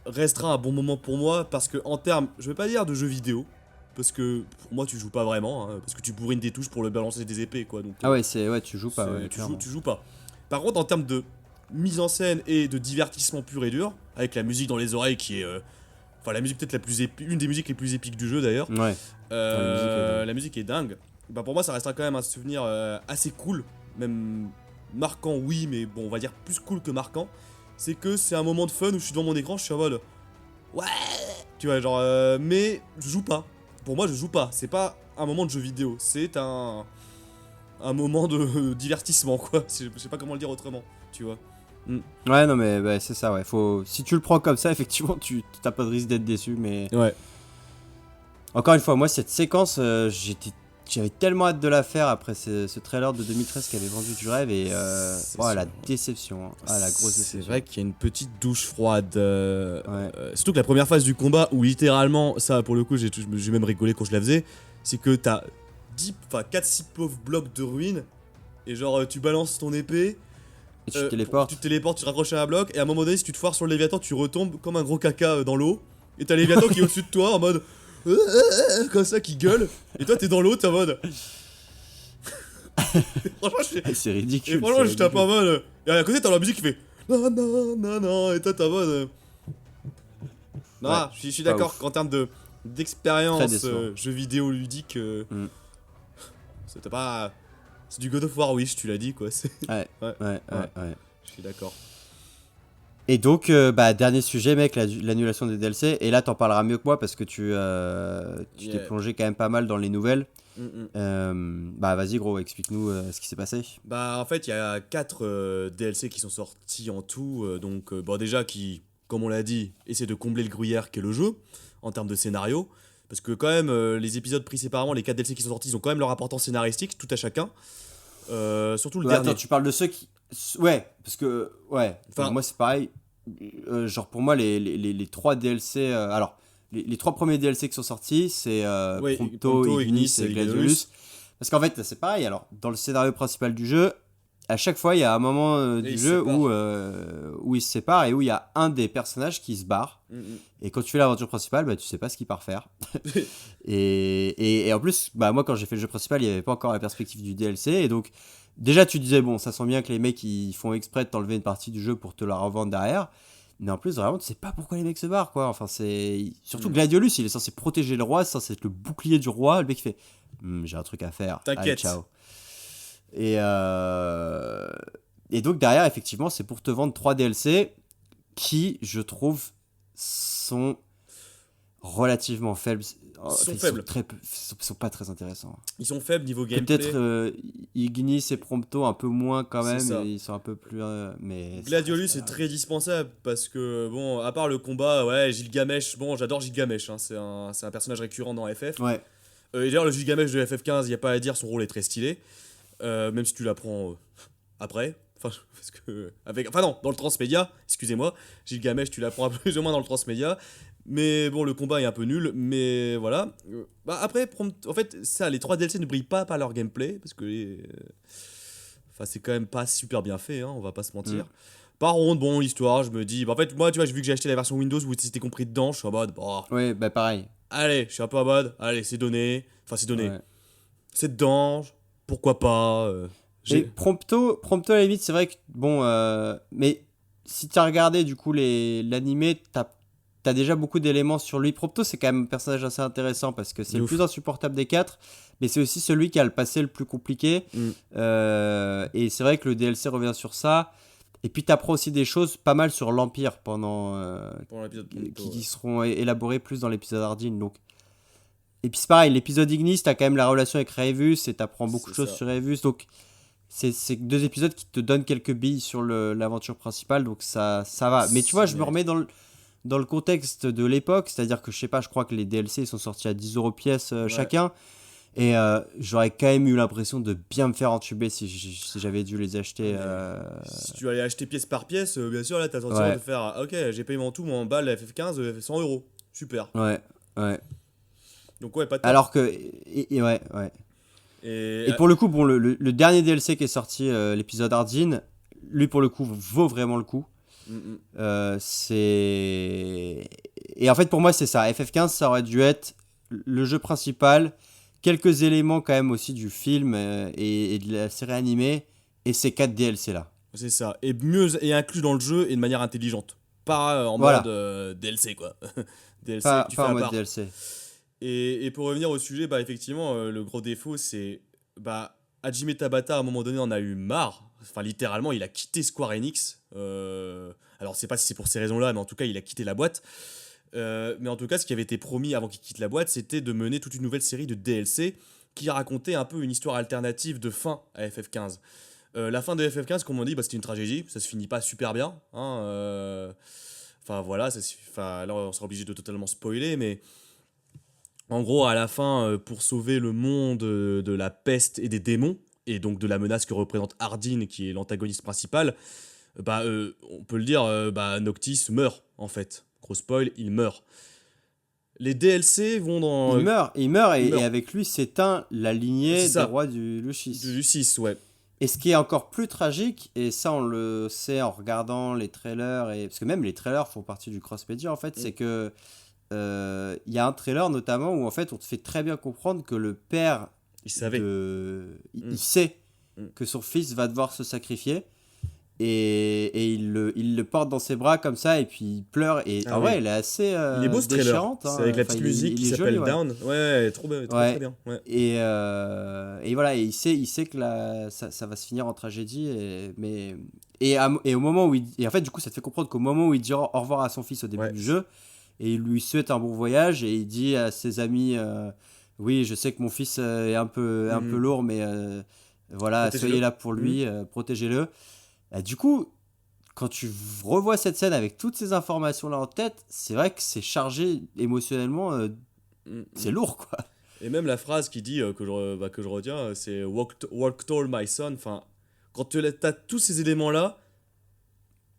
restera un bon moment pour moi, parce que en termes, je vais pas dire de jeux vidéo, parce que pour moi tu joues pas vraiment, hein, parce que tu bourrines des touches pour le balancer des épées quoi. Donc, Ah ouais, tu joues pas, ouais, tu joues pas. Par contre, en termes de mise en scène et de divertissement pur et dur, avec la musique dans les oreilles qui est, enfin la musique peut-être la plus épique, une des musiques les plus épiques du jeu d'ailleurs. Ouais. La musique est dingue. Bah pour moi ça restera quand même un souvenir assez cool, même marquant oui, mais bon on va dire plus cool que marquant. C'est que c'est un moment de fun où je suis devant mon écran, je suis en mode ouais, tu vois genre mais je joue pas. Pour moi je joue pas, c'est pas un moment de jeu vidéo, c'est un moment de divertissement quoi. Je sais pas comment le dire autrement, tu vois. Ouais, non, mais bah, c'est ça, ouais. Si tu le prends comme ça, effectivement, t'as pas de risque d'être déçu, mais. Ouais. Encore une fois, moi, cette séquence, j'avais tellement hâte de la faire après ce trailer de 2013 qui avait vendu du rêve, et C'est la sûr. déception. Hein. Ah, la grosse C'est déception. vrai qu'il y a une petite douche froide. Ouais. Surtout que la première phase du combat, où littéralement, ça pour le coup, j'ai même rigolé quand je la faisais, c'est que t'as 4-6 pauvres blocs de ruines, et genre tu balances ton épée, Et tu téléportes. tu te téléportes, tu te raccroches à un bloc, et à un moment donné, si tu te foires sur le Léviathan, tu retombes comme un gros caca dans l'eau, et t'as Léviathan qui est au-dessus de toi en mode comme ça, qui gueule, et toi t'es dans l'eau, t'es en mode. Franchement, C'est ridicule. et franchement, c'est je tape ridicule. en mode. Et à côté, t'as la musique qui fait. Non, non, non, non. Et toi, t'es en mode. Non, Ouais, je suis pas d'accord ouf. qu'en termes Très d'expérience décevant. jeu vidéo ludique, c'était pas. C'est du God of War Wish, tu l'as dit quoi. Ouais, Ouais, ouais. je suis d'accord. Et donc, dernier sujet, mec, l'annulation des DLC. Et là, t'en parleras mieux que moi parce que tu t'es Yeah. plongé quand même pas mal dans les nouvelles. Mm. Bah, vas-y, gros, explique-nous ce qui s'est passé. Bah, en fait, il y a 4 DLC qui sont sortis en tout. Donc, bon, déjà, qui, comme on l'a dit, essaient de combler le gruyère qu'est le jeu en termes de scénario. Parce que, quand même, les épisodes pris séparément, les 4 DLC qui sont sortis, ils ont quand même leur importance scénaristique, tout à chacun. Surtout le dernier. Attends, tu parles de ceux qui. Ouais, parce que. Ouais, Enfin- moi, c'est pareil. Genre, pour moi, les 3 DLC. Alors, les 3 premiers DLC qui sont sortis, c'est Ouais, Prompto, Ignis et Gladiolus. Parce qu'en fait, c'est pareil. Alors, dans le scénario principal du jeu, à chaque fois, il y a un moment Et du ils jeu se où ils se séparent et où il y a un des personnages qui se barre. Mm. Et quand tu fais l'aventure principale, bah, tu sais pas ce qu'il part faire. et en plus, bah, moi, quand j'ai fait le jeu principal, il n'y avait pas encore la perspective du DLC. Et donc, déjà, tu disais, bon, ça sent bien que les mecs, ils font exprès de t'enlever une partie du jeu pour te la revendre derrière. Mais en plus, vraiment, tu sais pas pourquoi les mecs se barrent, quoi. Enfin, c'est. Surtout Gladiolus, il est censé protéger le roi, c'est censé être le bouclier du roi. Le mec, il fait, j'ai un truc à faire. Allez, T'inquiète. ciao. Et donc, derrière, effectivement, c'est pour te vendre 3 DLC qui, je trouve, sont relativement faibles. Ils faibles. sont pas très intéressants. Ils sont faibles niveau gameplay. Peut-être Ignis et Prompto un peu moins quand C'est même, ça. et ils sont un peu plus. Mais Gladiolus ça est reste, très dispensable parce que, bon, à part le combat, ouais, Gilgamesh, bon, j'adore Gilgamesh, hein, c'est un personnage récurrent dans FF. Ouais, Et d'ailleurs, le Gilgamesh de FF15, il n'y a pas à dire, son rôle est très stylé. Même si tu l'apprends après. Enfin, parce que. Enfin, non, dans le transmédia, excusez-moi. Gilgamesh, tu l'apprends plus ou moins dans le transmédia. Mais bon, le combat est un peu nul, mais voilà. Bah après, en fait, ça, les 3 DLC ne brillent pas par leur gameplay, parce que enfin, c'est quand même pas super bien fait, hein, on va pas se mentir. Par contre, bon, l'histoire, je me dis... Bah, en fait, moi, tu vois, vu que j'ai acheté la version Windows où c'était compris dedans, je suis en mode... Bah, Ouais, bah pareil. allez, je suis un peu en mode... Allez, c'est donné. Enfin, c'est donné. Ouais. C'est dedans, pourquoi pas Et Prompto, à la limite, c'est vrai que bon, mais si tu as regardé du coup l'animé, t'as déjà beaucoup d'éléments sur lui. Prompto, c'est quand même un personnage assez intéressant parce que c'est De le ouf. plus insupportable des 4, mais c'est aussi celui qui a le passé le plus compliqué. Mm. Et c'est vrai que le DLC revient sur ça. Et puis t'apprends aussi des choses pas mal sur l'Empire pendant Pour l'épisode qui seront élaborées plus dans l'épisode Ardyn. Donc. Et puis c'est pareil, l'épisode Ignis, t'as quand même la relation avec Revus et t'apprends beaucoup de C'est choses ça. sur Revus. Donc c'est 2 épisodes qui te donnent quelques billes sur l'aventure principale, donc ça va. Mais tu vois, je me remets dans le contexte de l'époque, c'est-à-dire que je sais pas, je crois que les DLC ils sont sortis à 10€ pièce chacun. Et j'aurais quand même eu l'impression de bien me faire entuber si j'avais dû les acheter. Si tu allais acheter pièce par pièce, bien sûr, là, t'as le sentiment de faire ah, ok, j'ai payé mon tout, mon balle, la FF15, 100€. Super. Ouais. Donc, ouais, pas de tort. Alors que. Ouais. Et pour le coup, bon, le dernier DLC qui est sorti, l'épisode Ardyn, lui pour le coup vaut vraiment le coup. C'est. Et en fait, pour moi, c'est ça. FF15, ça aurait dû être le jeu principal, quelques éléments quand même aussi du film et de la série animée, et ces 4 DLC là. C'est ça. Et mieux et inclus dans le jeu et de manière intelligente. Pas en Voilà. mode DLC, quoi. DLC, Pas tu fais en à mode part. DLC. Et pour revenir au sujet, bah effectivement, le gros défaut, c'est bah Hajime Tabata à un moment donné en a eu marre. Enfin, littéralement, il a quitté Square Enix. Alors, je sais pas si c'est pour ces raisons-là, mais en tout cas, il a quitté la boîte. Mais en tout cas, ce qui avait été promis avant qu'il quitte la boîte, c'était de mener toute une nouvelle série de DLC qui racontait un peu une histoire alternative de fin à FF15. La fin de FF15, comme on dit, bah, c'était une tragédie. Ça se finit pas super bien. Hein, Enfin, voilà, là, on sera obligé de totalement spoiler, mais en gros, à la fin, pour sauver le monde de la peste et des démons, et donc de la menace que représente Ardyn, qui est l'antagoniste principal, bah, on peut le dire, bah, Noctis meurt, en fait. Gros spoil, il meurt. Les DLC vont dans... Il meurt il meurt. et avec lui s'éteint la lignée C'est des ça. rois du Lucis. Du 6, ouais. Et ce qui est encore plus tragique, et ça on le sait en regardant les trailers, parce que même les trailers font partie du cross-media en fait, c'est que il y a un trailer notamment où en fait on te fait très bien comprendre que le père Il savait. il sait que son fils va devoir se sacrifier et il le porte dans ses bras comme ça et puis il pleure et Ah ouais oui. elle est assez Il est beau ce trailer. déchirante, hein. C'est avec la Enfin, petite il est- musique il qui est s'appelle joli, ouais. Down. Ouais, trop bien, très bien. Ouais. Et voilà, et il sait que ça va se finir en tragédie. Et au moment où et en fait, du coup, ça te fait comprendre qu'au moment où il dit au revoir à son fils au début Ouais. du jeu, et il lui souhaite un bon voyage, et il dit à ses amis oui, je sais que mon fils est un peu lourd, mais voilà, Protégez-le. soyez là pour lui, protégez-le. Du coup, quand tu revois cette scène avec toutes ces informations-là en tête, c'est vrai que c'est chargé émotionnellement, c'est lourd, quoi. Et même la phrase qui dit que je retiens, c'est walk toward my son. Enfin, quand tu as tous ces éléments-là,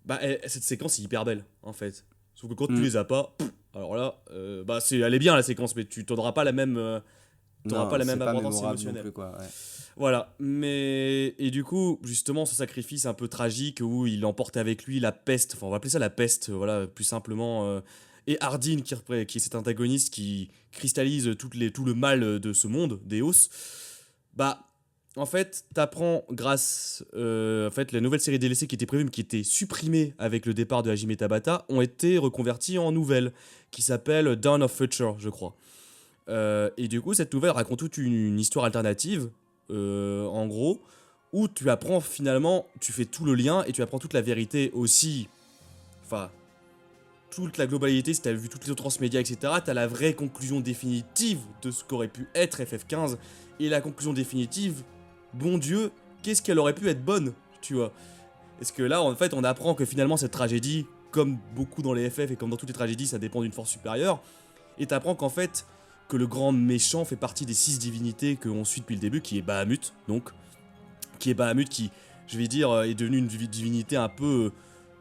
bah, cette séquence est hyper belle, en fait. Sauf que quand tu les as pas, alors là, bah, elle est bien la séquence, mais tu n'auras pas la même, Non, pas la c'est même pas importance mémorable non émotionnelle. plus, quoi, ouais. Voilà, et du coup, justement, ce sacrifice un peu tragique où il emporte avec lui la peste, enfin on va appeler ça la peste, voilà, plus simplement, et Ardyn qui est cet antagoniste qui cristallise tout le mal de ce monde, d'Eos, bah, en fait, t'apprends grâce, en fait, la nouvelle série DLC qui était prévue mais qui était supprimée avec le départ de Hajime Tabata, ont été reconverties en nouvelle, qui s'appelle Dawn of Future, je crois. Et du coup, cette nouvelle raconte toute une histoire alternative, en gros, où tu apprends finalement, tu fais tout le lien et tu apprends toute la vérité aussi. Enfin, toute la globalité, si tu as vu toutes les autres transmédias, etc., tu as la vraie conclusion définitive de ce qu'aurait pu être FF15. Et la conclusion définitive, bon Dieu, qu'est-ce qu'elle aurait pu être bonne, tu vois. Est-ce que là, en fait, on apprend que finalement, cette tragédie, comme beaucoup dans les FF et comme dans toutes les tragédies, ça dépend d'une force supérieure. Et tu apprends qu'en fait, que le grand méchant fait partie des 6 divinités qu'on suit depuis le début, qui est Bahamut, donc. Qui est Bahamut, qui, je vais dire, est devenu une divinité un peu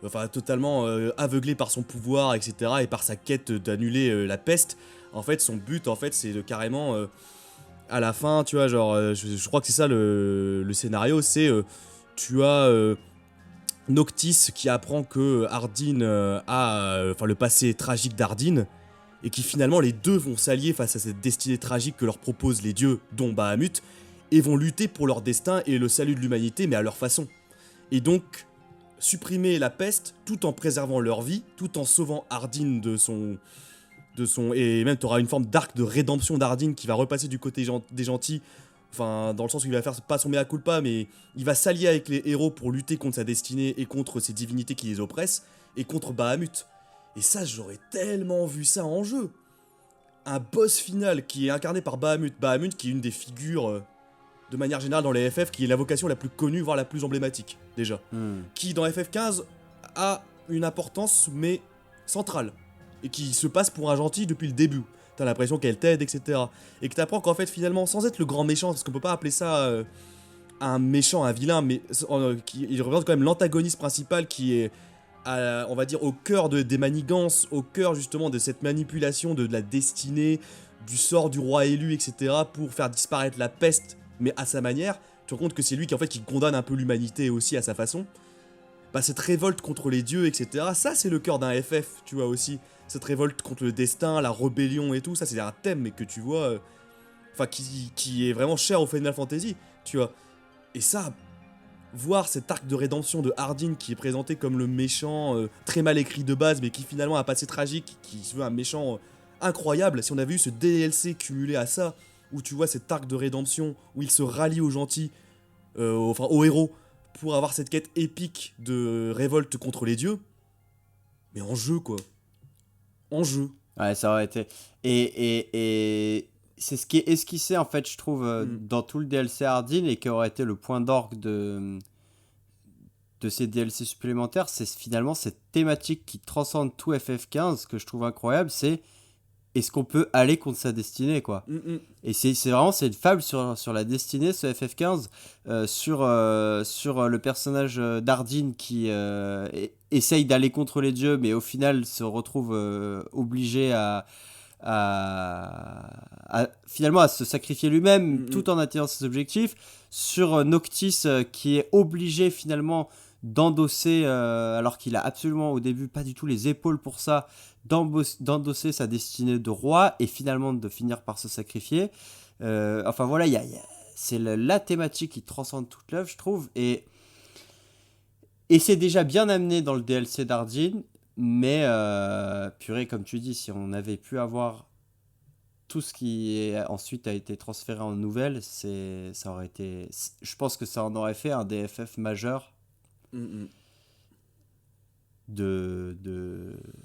enfin totalement aveuglé par son pouvoir, etc., et par sa quête d'annuler la peste. En fait, son but, en fait, c'est de carrément, à la fin, tu vois, genre, je crois que c'est ça le scénario, c'est, tu as Noctis qui apprend que Ardyn enfin, le passé tragique d'Ardyn, et qui finalement, les deux vont s'allier face à cette destinée tragique que leur proposent les dieux, dont Bahamut, et vont lutter pour leur destin et le salut de l'humanité, mais à leur façon. Et donc, supprimer la peste tout en préservant leur vie, tout en sauvant Ardyn de son... Et même, tu auras une forme d'arc de rédemption d'Ardyn qui va repasser du côté des gentils, enfin, dans le sens où il va faire pas son mea culpa, mais il va s'allier avec les héros pour lutter contre sa destinée et contre ces divinités qui les oppressent, et contre Bahamut. Et ça, j'aurais tellement vu ça en jeu. Un boss final qui est incarné par Bahamut. Bahamut qui est une des figures, de manière générale dans les FF, qui est la vocation la plus connue, voire la plus emblématique, déjà. Qui, dans FF15, a une importance, mais centrale. Et qui se passe pour un gentil depuis le début. T'as l'impression qu'elle t'aide, etc. Et que t'apprends qu'en fait, finalement, sans être le grand méchant, parce qu'on peut pas appeler ça un méchant, un vilain, mais il représente quand même l'antagoniste principal qui est, on va dire, au cœur des manigances, au cœur justement de cette manipulation de la destinée, du sort du roi élu, etc. pour faire disparaître la peste, mais à sa manière. Tu te rends compte que c'est lui qui condamne un peu l'humanité aussi à sa façon. Bah, cette révolte contre les dieux, etc. Ça, c'est le cœur d'un FF, tu vois aussi. Cette révolte contre le destin, la rébellion et tout, ça c'est un thème mais que tu vois, enfin qui est vraiment cher au Final Fantasy, tu vois. Et ça, voir cet arc de rédemption de Ardyn qui est présenté comme le méchant très mal écrit de base, mais qui finalement a un passé tragique, qui se veut un méchant incroyable. Si on avait eu ce DLC cumulé à ça, où tu vois cet arc de rédemption, où il se rallie aux gentils, enfin aux héros, pour avoir cette quête épique de révolte contre les dieux, mais en jeu quoi. En jeu. Ouais, ça aurait été. Et c'est ce qui est esquissé, en fait, je trouve, dans tout le DLC Ardyn et qui aurait été le point d'orgue de ces DLC supplémentaires. C'est finalement cette thématique qui transcende tout FF15 que je trouve incroyable. C'est est-ce qu'on peut aller contre sa destinée, quoi. Et c'est vraiment c'est une fable sur la destinée, ce FF15, sur le personnage d'Ardyn qui essaye d'aller contre les dieux, mais au final se retrouve obligé finalement à se sacrifier lui-même tout en atteignant ses objectifs. Sur Noctis qui est obligé finalement d'endosser, alors qu'il a absolument au début pas du tout les épaules pour ça, d'endosser sa destinée de roi et finalement de finir par se sacrifier. Enfin voilà, c'est la thématique qui transcende toute l'œuvre, je trouve, et c'est déjà bien amené dans le DLC d'Ardyn, mais purée, comme tu dis, si on avait pu avoir tout ce qui ensuite a été transféré en nouvelles, ça aurait été, je pense que ça en aurait fait un DFF majeur.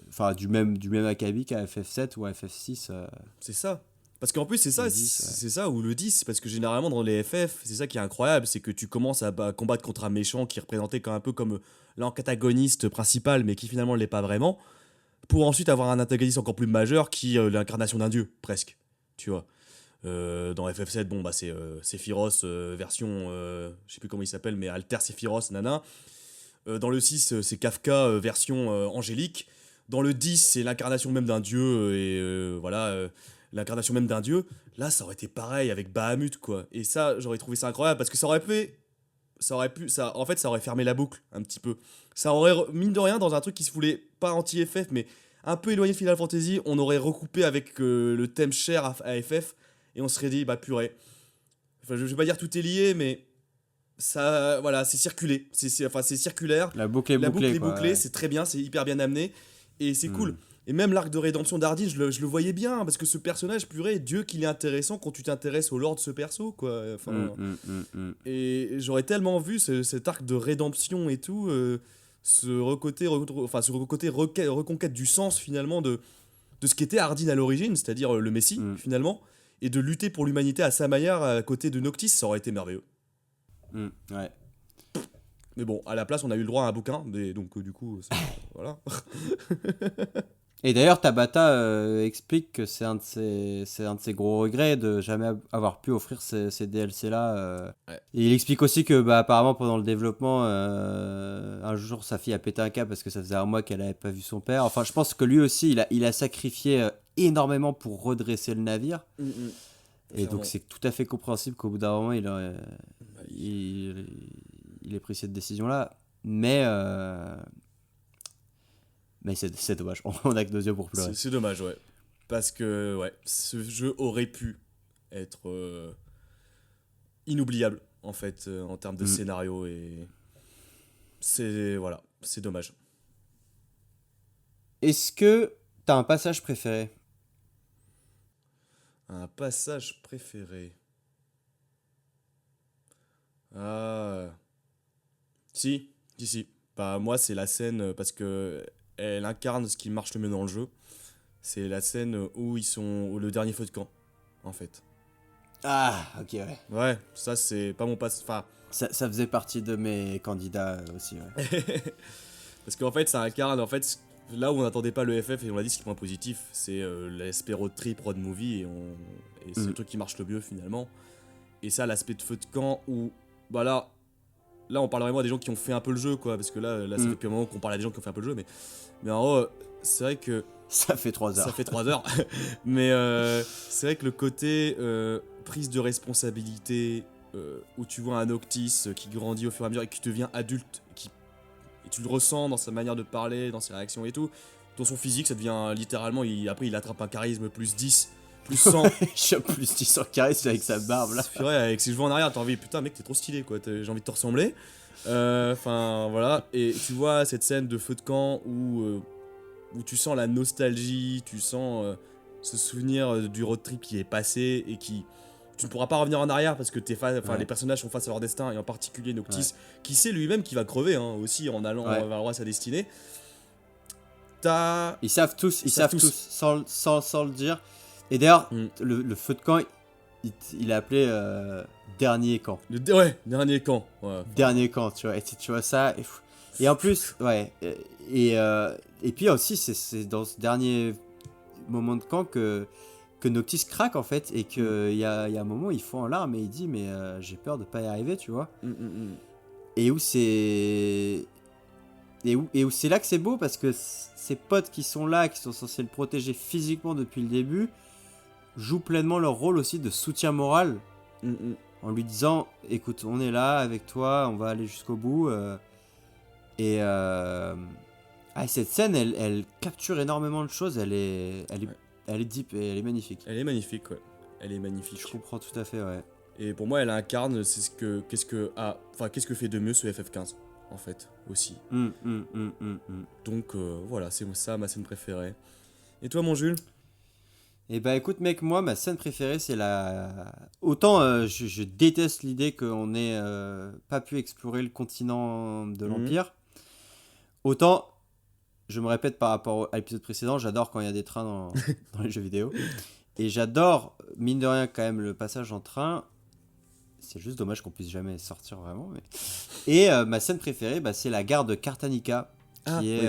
Enfin du même acabit qu'à FF7 ou à FF6. C'est ça. Parce qu'en plus c'est ça, 10, c'est ça, ou le 10, parce que généralement dans les FF, c'est ça qui est incroyable, c'est que tu commences à combattre contre un méchant qui est représenté un peu comme l'antagoniste principal, mais qui finalement ne l'est pas vraiment, pour ensuite avoir un antagoniste encore plus majeur qui est l'incarnation d'un dieu, presque, tu vois. Dans FF7, bon bah c'est Sephiroth version, je sais plus comment il s'appelle, mais Alter Sephiroth, nana. Dans le 6, c'est Kafka version angélique. Dans le 10, c'est l'incarnation même d'un dieu, et voilà, l'incarnation même d'un dieu. Là, ça aurait été pareil avec Bahamut, quoi. Et ça, j'aurais trouvé ça incroyable, parce que ça aurait fermé la boucle, un petit peu. Ça aurait, mine de rien, dans un truc qui se voulait pas anti-FF, mais un peu éloigné de Final Fantasy, on aurait recoupé avec le thème cher à FF, et on se serait dit, bah purée. Enfin, je vais pas dire tout est lié, mais... ça, voilà, c'est circulé, c'est circulaire. La boucle est bouclée, ouais. C'est très bien, c'est hyper bien amené et c'est cool. Et même l'arc de rédemption d'Ardyn, je le voyais bien parce que ce personnage, purée, Dieu qu'il est intéressant quand tu t'intéresses au lore de ce perso, quoi. Enfin, et j'aurais tellement vu cet arc de rédemption et tout, ce côté reconquête du sens finalement de ce qu'était Ardyn à l'origine, c'est-à-dire le Messie finalement, et de lutter pour l'humanité à sa manière à côté de Noctis, ça aurait été merveilleux. Ouais. Mais bon, à la place, on a eu le droit à un bouquin, donc du coup, voilà. Et d'ailleurs, Tabata explique que c'est un de ses gros regrets de jamais avoir pu offrir ces DLC-là. Ouais. Et il explique aussi que, bah, apparemment, pendant le développement, un jour, sa fille a pété un câble parce que ça faisait un mois qu'elle n'avait pas vu son père. Enfin, je pense que lui aussi, il a sacrifié énormément pour redresser le navire. Et Clairement. donc, c'est tout à fait compréhensible qu'au bout d'un moment, Bah oui. il ait pris cette décision-là. Mais c'est dommage. On a que 2 yeux pour pleurer. C'est dommage, ouais. Parce que, ouais, ce jeu aurait pu être inoubliable, en fait, en termes de scénario. Et c'est, voilà, c'est dommage. Est-ce que t'as un passage préféré? Un passage préféré. Ah. Si. Bah, moi, c'est la scène, parce que elle incarne ce qui marche le mieux dans le jeu. C'est la scène où ils sont le dernier feu de camp, en fait. Ah, ok, ouais. Ouais, ça, c'est pas mon passe. Enfin, Ça faisait partie de mes candidats aussi, ouais. parce qu'en fait, ça incarne, en fait, là où on n'attendait pas le FF, et on l'a dit, c'est le point positif, c'est l'aspect road trip, road movie, et c'est le truc qui marche le mieux finalement. Et ça, l'aspect de feu de camp où, bah là, on parle vraiment des gens qui ont fait un peu le jeu, quoi, parce que là ça fait depuis un moment qu'on parle à des gens qui ont fait un peu le jeu, mais en gros, c'est vrai que Ça fait 3 heures. ça fait 3 heures, mais c'est vrai que le côté prise de responsabilité, où tu vois un Noctis qui grandit au fur et à mesure et qui devient adulte, et tu le ressens dans sa manière de parler, dans ses réactions et tout, dans son physique, ça devient littéralement, après il attrape un charisme plus 10, plus 100. Il chope plus 10 sur charisme avec sa barbe, là. C'est vrai, avec ses cheveux en arrière, t'as envie, putain mec, t'es trop stylé quoi, j'ai envie de te ressembler. Enfin voilà, et tu vois cette scène de feu de camp où tu sens la nostalgie, tu sens ce souvenir du road trip qui est passé et qui. Tu ne pourras pas revenir en arrière parce que Ouais. les personnages sont face à leur destin, et en particulier Noctis, qui sait lui-même qu'il va crever aussi en allant vers le roi sa destinée. T'as. Ils savent tous, Ils savent tous. sans le dire. Et d'ailleurs, Mm. le feu de camp, il a appelé dernier camp. Ouais, dernier camp. Ouais. Dernier camp, tu vois. Et tu vois ça. Et en plus, ouais. Et puis aussi, c'est dans ce dernier moment de camp que Noctis craque en fait. Et qu'il y a un moment, il fond en larmes et il dit mais j'ai peur de pas y arriver, tu vois. Et où c'est. Et où c'est là que c'est beau parce que ses potes qui sont là, qui sont censés le protéger physiquement depuis le début, jouent pleinement leur rôle aussi de soutien moral en lui disant écoute, on est là avec toi, on va aller jusqu'au bout. Cette scène, elle capture énormément de choses, elle est deep et elle est magnifique. Elle est magnifique, ouais. Elle est magnifique. Je comprends tout à fait, ouais. Et pour moi, elle incarne qu'est-ce que fait de mieux ce FF15 en fait aussi. Donc voilà, c'est ça ma scène préférée. Et toi, mon Jules? Et bah écoute mec, moi ma scène préférée c'est la... Autant je déteste l'idée qu'on ait pas pu explorer le continent de l'Empire. Autant, je me répète par rapport à l'épisode précédent, j'adore quand il y a des trains dans les jeux vidéo. Et j'adore, mine de rien quand même, le passage en train. C'est juste dommage qu'on puisse jamais sortir vraiment. Et ma scène préférée, bah, c'est la gare de Cartanica, qui est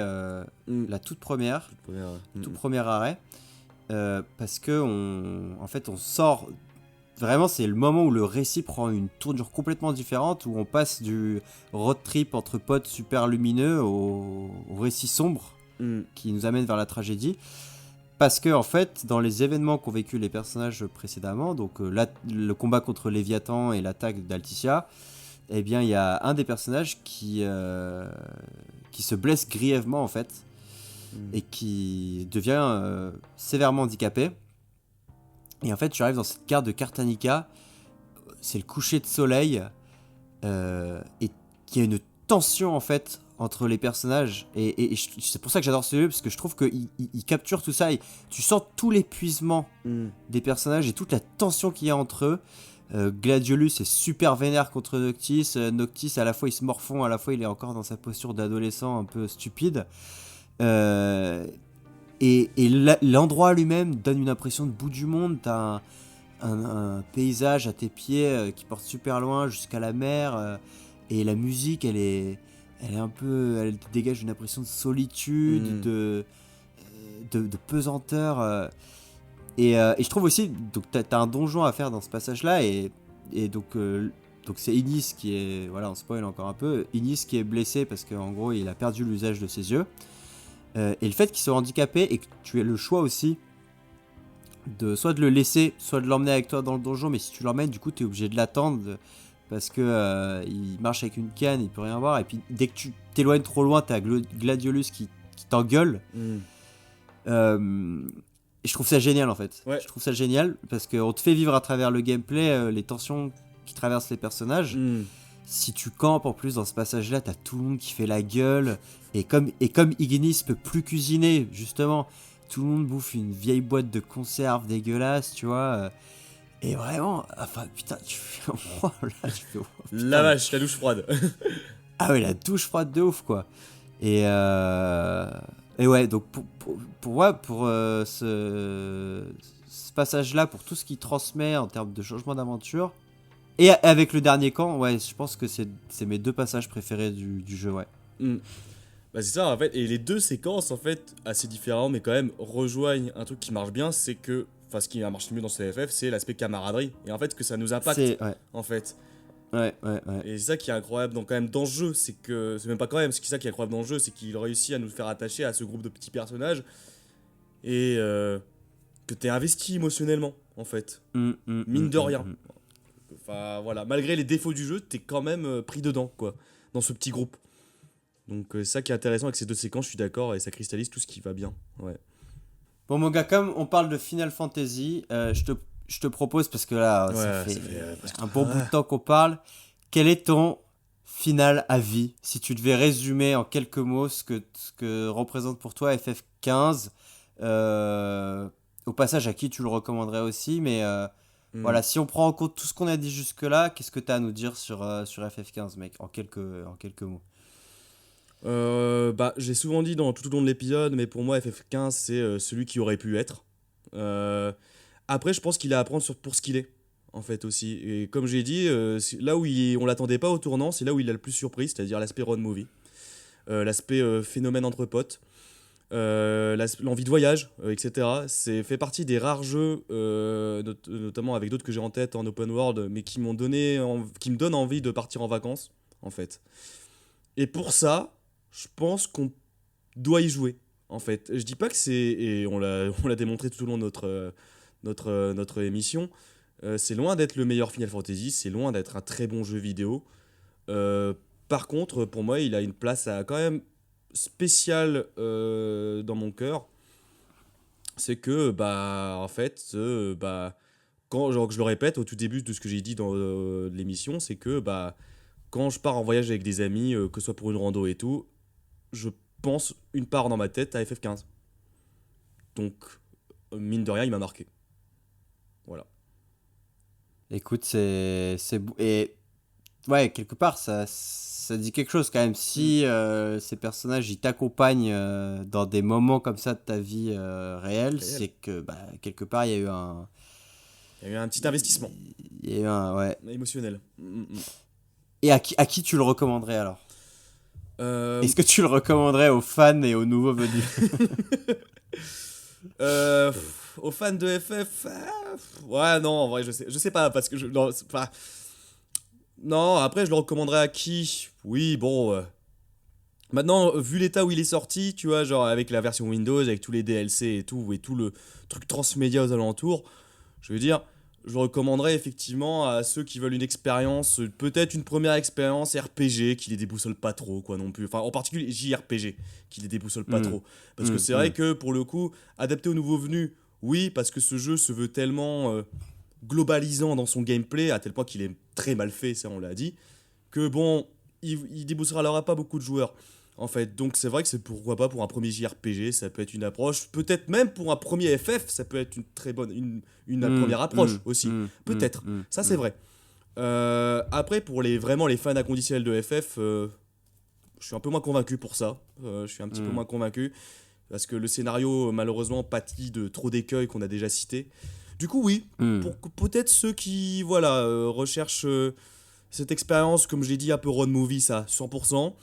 la toute première, tout premier arrêt. Parce que en fait, on sort. Vraiment, c'est le moment où le récit prend une tournure complètement différente, où on passe du road trip entre potes super lumineux au récit sombre qui nous amène vers la tragédie. Parce que, en fait, dans les événements qu'ont vécu les personnages précédemment, donc le combat contre Léviathan et l'attaque d'Alticia, eh bien, il y a un des personnages qui se blesse grièvement, en fait, et qui devient sévèrement handicapé. Et en fait, tu arrives dans cette gare de Cartanica, c'est le coucher de soleil, et qu'il y a une tension, en fait, entre les personnages. Et c'est pour ça que j'adore ce jeu, parce que je trouve qu'il capture tout ça. Et tu sens tout l'épuisement des personnages et toute la tension qu'il y a entre eux. Gladiolus est super vénère contre Noctis. Noctis, à la fois, il se morfond, à la fois, il est encore dans sa posture d'adolescent un peu stupide. Et l'endroit lui-même donne une impression de bout du monde. T'as un paysage à tes pieds qui porte super loin jusqu'à la mer. Et la musique, elle est un peu, elle dégage une impression de solitude, de pesanteur. Et je trouve aussi, donc t'as un donjon à faire dans ce passage-là, et donc c'est Innis qui est, voilà, on spoil encore un peu, Innis qui est blessé parce qu'en gros il a perdu l'usage de ses yeux. Et le fait qu'il soit handicapé et que tu aies le choix aussi soit de le laisser, soit de l'emmener avec toi dans le donjon, mais si tu l'emmènes, du coup t'es obligé de l'attendre parce que il marche avec une canne, il peut rien voir, et puis dès que tu t'éloignes trop loin, t'as Gladiolus qui t'engueule. Et je trouve ça génial en fait. Ouais. Je trouve ça génial parce qu'on te fait vivre à travers le gameplay les tensions qui traversent les personnages. Si tu campes en plus dans ce passage-là, t'as tout le monde qui fait la gueule. Et comme Ignis peut plus cuisiner, justement, tout le monde bouffe une vieille boîte de conserve dégueulasse, tu vois. Et vraiment, enfin putain, tu fais. Oh, là, tu fais, oh, putain, La vache, la douche froide. Ah ouais, la douche froide de ouf, quoi. Et ouais, donc pour moi, pour ce passage-là, pour tout ce qu'il transmet en termes de changement d'aventure, et avec le dernier camp, ouais, je pense que c'est mes 2 passages préférés du jeu, ouais. Bah c'est ça en fait, et les 2 séquences en fait, assez différents mais quand même rejoignent un truc qui marche bien, c'est que, enfin ce qui marche mieux dans CFF, c'est l'aspect camaraderie, et en fait que ça nous impacte, Ouais. en fait. Ouais. Et c'est ça qui est incroyable quand même dans le jeu, c'est que, c'est même pas quand même, c'est ça qui est incroyable dans le jeu, c'est qu'il réussit à nous faire attacher à ce groupe de petits personnages, et que t'es investi émotionnellement, en fait. Mine de rien. Enfin voilà, malgré les défauts du jeu, t'es quand même pris dedans, quoi, dans ce petit groupe. Donc c'est ça qui est intéressant avec ces 2 séquences, je suis d'accord, et ça cristallise tout ce qui va bien. Ouais. Bon, mon gars, comme on parle de Final Fantasy, je te propose, parce que là, ça fait un bon bout de temps qu'on parle, quel est ton final à vie, si tu devais résumer en quelques mots ce que représente pour toi FF15, au passage à qui tu le recommanderais aussi, mais voilà, si on prend en compte tout ce qu'on a dit jusque-là, qu'est-ce que tu as à nous dire sur FF15, mec, en quelques mots? Bah, j'ai souvent dit tout au long de l'épisode, mais pour moi FF15 c'est celui qui aurait pu être. Après je pense qu'il a à prendre pour ce qu'il est, en fait aussi. Et comme j'ai dit, là où on l'attendait pas au tournant, c'est là où il a le plus surpris, c'est-à-dire l'aspect road movie, l'aspect phénomène entre potes, l'envie de voyage, etc. C'est fait partie des rares jeux, notamment avec d'autres que j'ai en tête en open world, mais qui me donnent envie de partir en vacances, en fait. Et pour ça, je pense qu'on doit y jouer, en fait. Je dis pas que c'est, et on l'a démontré tout au long de notre émission, c'est loin d'être le meilleur Final Fantasy, c'est loin d'être un très bon jeu vidéo. Par contre, pour moi, il a une place quand même spéciale dans mon cœur. C'est que, bah, en fait, quand, genre, je le répète au tout début de ce que j'ai dit dans l'émission, c'est que, bah, quand je pars en voyage avec des amis, que ce soit pour une rando et tout, je pense une part dans ma tête à FF15. Donc, mine de rien, il m'a marqué. Voilà. Écoute, c'est et ouais, quelque part ça dit quelque chose quand même. Si ces personnages ils t'accompagnent dans des moments comme ça de ta vie réelle, c'est que bah, quelque part il y a eu un petit investissement. Il y a eu un ouais. Émotionnel. Et à qui tu le recommanderais alors ? Est-ce que tu le recommanderais aux fans et aux nouveaux venus ? Aux fans de FF, ouais, non, en vrai, je sais pas, parce que non, après, je le recommanderais à qui ? Oui, bon, maintenant, vu l'état où il est sorti, tu vois, genre avec la version Windows, avec tous les DLC et tout le truc transmédia aux alentours, je veux dire, je le recommanderais effectivement à ceux qui veulent une expérience, peut-être une première expérience RPG qui les déboussole pas trop, quoi, non plus. Enfin, en particulier JRPG qui les déboussole pas trop. Parce que c'est vrai que, pour le coup, adapté aux nouveaux venus, oui, parce que ce jeu se veut tellement globalisant dans son gameplay, à tel point qu'il est très mal fait, ça on l'a dit, que bon, il déboussolera pas beaucoup de joueurs. En fait, donc c'est vrai que c'est pourquoi pas pour un premier JRPG, ça peut être une approche. Peut-être même pour un premier FF, ça peut être une très bonne, une première approche aussi. Peut-être, ça c'est vrai. Après, pour vraiment les fans inconditionnels de FF, je suis un peu moins convaincu pour ça. Je suis un petit peu moins convaincu parce que le scénario malheureusement pâtit de trop d'écueils qu'on a déjà cités. Du coup, oui, pour peut-être ceux qui recherchent cette expérience, comme je l'ai dit, un peu road movie, ça, 100%.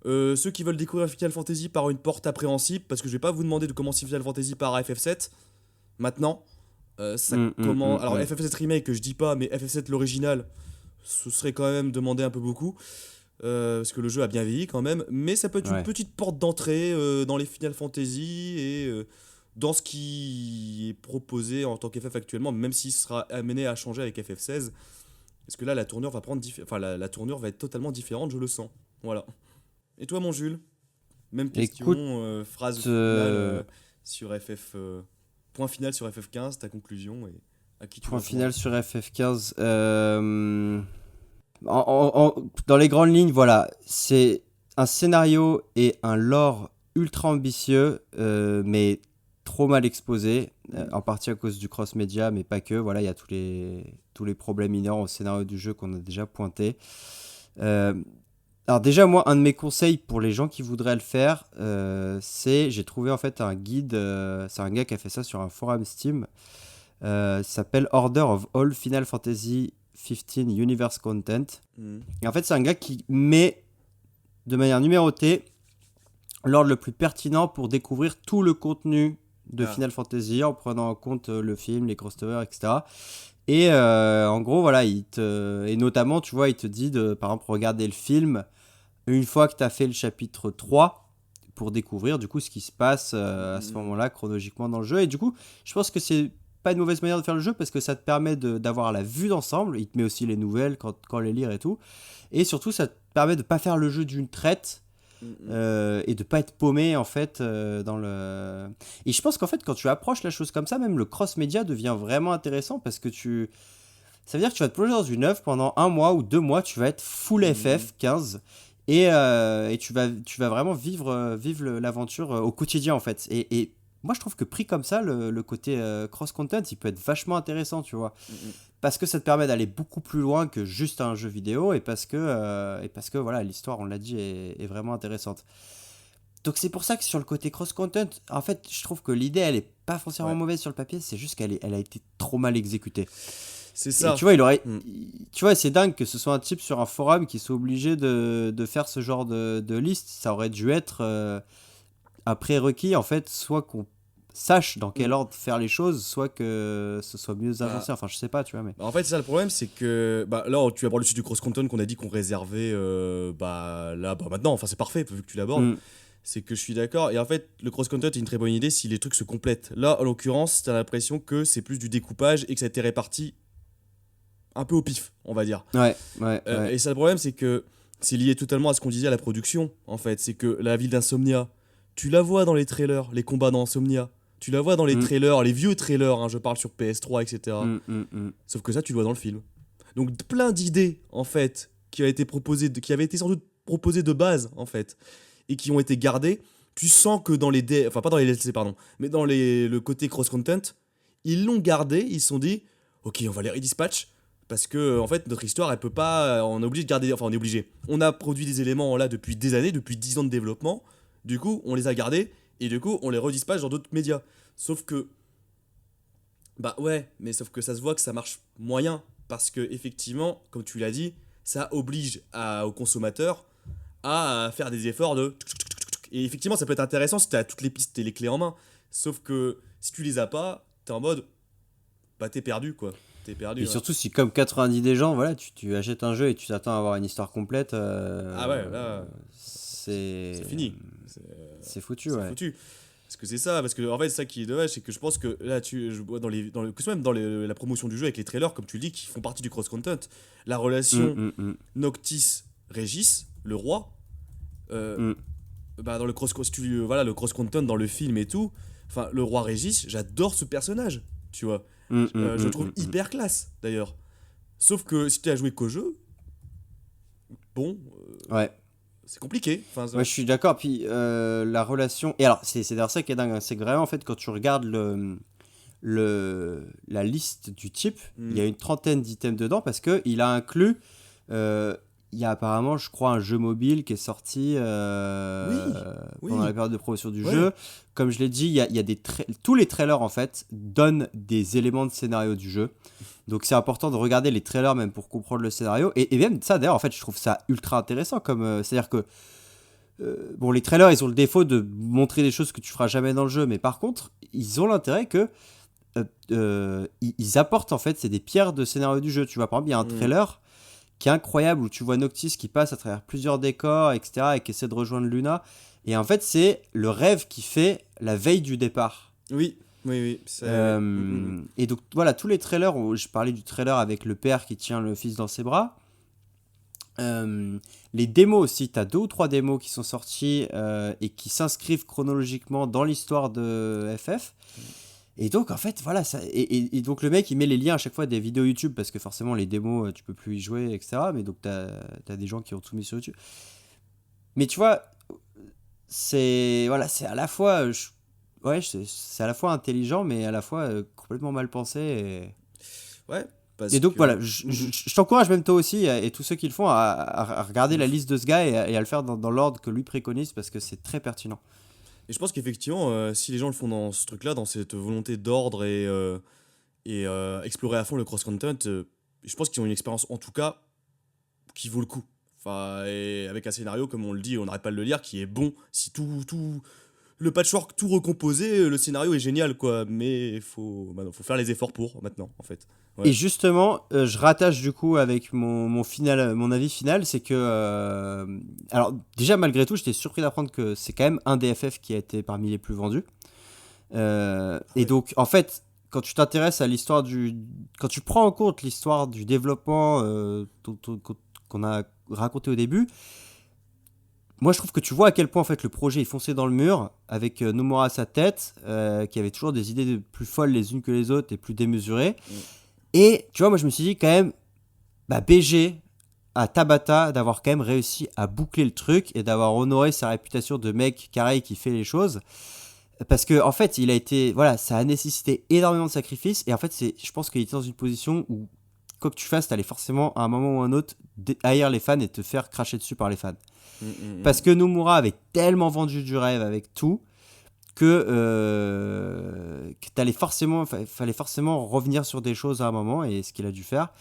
Ceux qui veulent découvrir Final Fantasy par une porte appréhensible, parce que je vais pas vous demander de commencer Final Fantasy par FF7 maintenant. Alors FF7 Remake, je dis pas, mais FF7 l'original, ce serait quand même demander un peu beaucoup. Parce que le jeu a bien vieilli quand même. Mais ça peut être une petite porte d'entrée dans les Final Fantasy et dans ce qui est proposé en tant qu'FF actuellement, même s'il sera amené à changer avec FF16. Parce que là, la tournure va prendre la tournure va être totalement différente, je le sens. Voilà. Et toi, mon Jules? Même question, Écoute, phrase finale sur FF. Point final sur FF15, ta conclusion et à qui tu point réponds. final sur FF15. Dans les grandes lignes, voilà, c'est un scénario et un lore ultra ambitieux, mais trop mal exposé, en partie à cause du cross-média, mais pas que. Voilà, il y a tous les problèmes inhérents au scénario du jeu qu'on a déjà pointé. Alors déjà, moi, un de mes conseils pour les gens qui voudraient le faire, j'ai trouvé en fait un guide, c'est un gars qui a fait ça sur un forum Steam, ça s'appelle Order of All Final Fantasy XV Universe Content. Et en fait, c'est un gars qui met de manière numérotée l'ordre le plus pertinent pour découvrir tout le contenu de Final Fantasy en prenant en compte le film, les crossovers, etc. Et en gros, voilà, et notamment, tu vois, il te dit de, par exemple, regarder le film une fois que tu as fait le chapitre 3 pour découvrir du coup ce qui se passe à ce moment-là chronologiquement dans le jeu. Et du coup, je pense que c'est pas une mauvaise manière de faire le jeu parce que ça te permet d'avoir la vue d'ensemble. Il te met aussi les nouvelles quand les lire et tout. Et surtout, ça te permet de pas faire le jeu d'une traite et de pas être paumé en fait dans le. Et je pense qu'en fait, quand tu approches la chose comme ça, même le cross-média devient vraiment intéressant parce que ça veut dire que tu vas te plonger dans une œuvre pendant 1 mois ou 2 mois, tu vas être full FF15 et tu vas vraiment vivre l'aventure au quotidien en fait. Et moi je trouve que pris comme ça, le côté cross-content, il peut être vachement intéressant, tu vois. Parce que ça te permet d'aller beaucoup plus loin que juste un jeu vidéo et parce que voilà, l'histoire, on l'a dit, est vraiment intéressante. Donc c'est pour ça que sur le côté cross-content, en fait, je trouve que l'idée, elle est pas forcément mauvaise sur le papier, c'est juste qu'elle a été trop mal exécutée. C'est ça. Et tu vois, c'est dingue que ce soit un type sur un forum qui soit obligé de faire ce genre de liste. Ça aurait dû être un prérequis, en fait, soit qu'on sache dans quel ordre faire les choses, soit que ce soit mieux avancé. Enfin, je sais pas, tu vois. Mais... En fait, c'est ça le problème, c'est que là, tu abordes le sujet du cross-content qu'on a dit qu'on réservait maintenant. Enfin, c'est parfait vu que tu l'abordes. C'est que je suis d'accord. Et en fait, le cross-content est une très bonne idée si les trucs se complètent. Là, en l'occurrence, t'as l'impression que c'est plus du découpage et que ça a été réparti un peu au pif, on va dire. Ouais. Et ça, le problème, c'est que c'est lié totalement à ce qu'on disait à la production, en fait. C'est que la ville d'Insomnia, tu la vois dans les trailers, les combats dans Insomnia. Tu la vois dans les trailers, les vieux trailers, hein, je parle sur PS3, etc. Sauf que ça, tu le vois dans le film. Donc, plein d'idées, en fait, qui avaient été sans doute proposées de base, en fait, et qui ont été gardées. Tu sens que dans les enfin, pas dans les DLC, pardon, mais dans le côté cross-content, ils l'ont gardé, ils se sont dit, ok, on va les redispatch, parce que, en fait, notre histoire, elle peut pas, on est obligé de garder, enfin, on est obligé. On a produit des éléments, là, depuis des années, depuis 10 ans de développement, du coup, on les a gardés, et du coup, on les redispatche dans d'autres médias. Sauf que, sauf que ça se voit que ça marche moyen, parce que, effectivement, comme tu l'as dit, ça oblige aux consommateurs à faire des efforts de... Et effectivement, ça peut être intéressant si tu as toutes les pistes et les clés en main. Sauf que si tu les as pas, t'es en mode... t'es perdu, quoi. T'es perdu. Et surtout si, comme 90 des gens, voilà, tu achètes un jeu et tu t'attends à avoir une histoire complète... là... C'est fini. C'est foutu, c'est foutu. Parce que c'est ça, parce que en fait, ça qui est dommage, c'est que je pense que là, je vois la promotion du jeu avec les trailers, comme tu le dis, qui font partie du cross-content, la relation Noctis-Régis, le roi, dans le cross-content dans le film et tout, enfin, le roi Régis, j'adore ce personnage, tu vois. Je le trouve hyper classe, d'ailleurs. Sauf que si tu as joué qu'au jeu, c'est compliqué. Enfin, je suis d'accord. Puis la relation. Et alors, c'est d'ailleurs ça qui est dingue. Hein. C'est que vraiment, en fait, quand tu regardes la liste du type, il y a une trentaine d'items dedans parce qu'il a inclus. Il y a apparemment, je crois, un jeu mobile qui est sorti pendant la période de promotion du jeu. Comme je l'ai dit, il y a tous les trailers, en fait, donnent des éléments de scénario du jeu. Donc, c'est important de regarder les trailers même pour comprendre le scénario. Et même ça, d'ailleurs, en fait, je trouve ça ultra intéressant. C'est-à-dire que bon, les trailers, ils ont le défaut de montrer des choses que tu feras jamais dans le jeu, mais par contre, ils ont l'intérêt que ils apportent, en fait, c'est des pierres de scénario du jeu. Tu vois, par exemple, il y a un trailer qui est incroyable où tu vois Noctis qui passe à travers plusieurs décors, etc., et qui essaie de rejoindre Luna. Et en fait, c'est le rêve qui fait la veille du départ. Oui. Et donc, voilà, tous les trailers, je parlais du trailer avec le père qui tient le fils dans ses bras. Les démos aussi, tu as 2 ou 3 démos qui sont sorties et qui s'inscrivent chronologiquement dans l'histoire de FF. Et donc, en fait, voilà, et donc le mec, il met les liens à chaque fois des vidéos YouTube, parce que forcément, les démos, tu peux plus y jouer, etc. Mais donc, t'as des gens qui ont tout mis sur YouTube. Mais tu vois, c'est à la fois, c'est à la fois intelligent, mais à la fois complètement mal pensé. Ouais. Et donc, voilà, je t'encourage, même toi aussi, et tous ceux qui le font, à regarder la liste de ce gars et à le faire dans l'ordre que lui préconise, parce que c'est très pertinent. Et je pense qu'effectivement, si les gens le font dans ce truc-là, dans cette volonté d'ordre et explorer à fond le cross-content, je pense qu'ils ont une expérience, en tout cas, qui vaut le coup. Enfin, et avec un scénario, comme on le dit, on n'arrête pas de le lire, qui est bon. Si tout le patchwork, tout recomposé, le scénario est génial, quoi. Mais il faut faire les efforts pour, maintenant, en fait. Ouais. Et justement, je rattache du coup avec mon avis final, c'est que... alors déjà, malgré tout, j'étais surpris d'apprendre que c'est quand même un des FF qui a été parmi les plus vendus. Et donc, en fait, quand tu t'intéresses à l'histoire quand tu prends en compte l'histoire du développement qu'on a raconté au début, moi je trouve que tu vois à quel point en fait le projet est foncé dans le mur, avec Nomura à sa tête, qui avait toujours des idées plus folles les unes que les autres et plus démesurées. Et tu vois, moi je me suis dit quand même, BG à Tabata d'avoir quand même réussi à boucler le truc et d'avoir honoré sa réputation de mec carré qui fait les choses. Parce que en fait, il a été, voilà, ça a nécessité énormément de sacrifices. Et en fait, je pense qu'il était dans une position où, quoi que tu fasses, t'allais forcément à un moment ou à un autre haïr les fans et te faire cracher dessus par les fans. Parce que Nomura avait tellement vendu du rêve avec tout que fallait forcément revenir sur des choses à un moment, et ce qu'il a dû faire.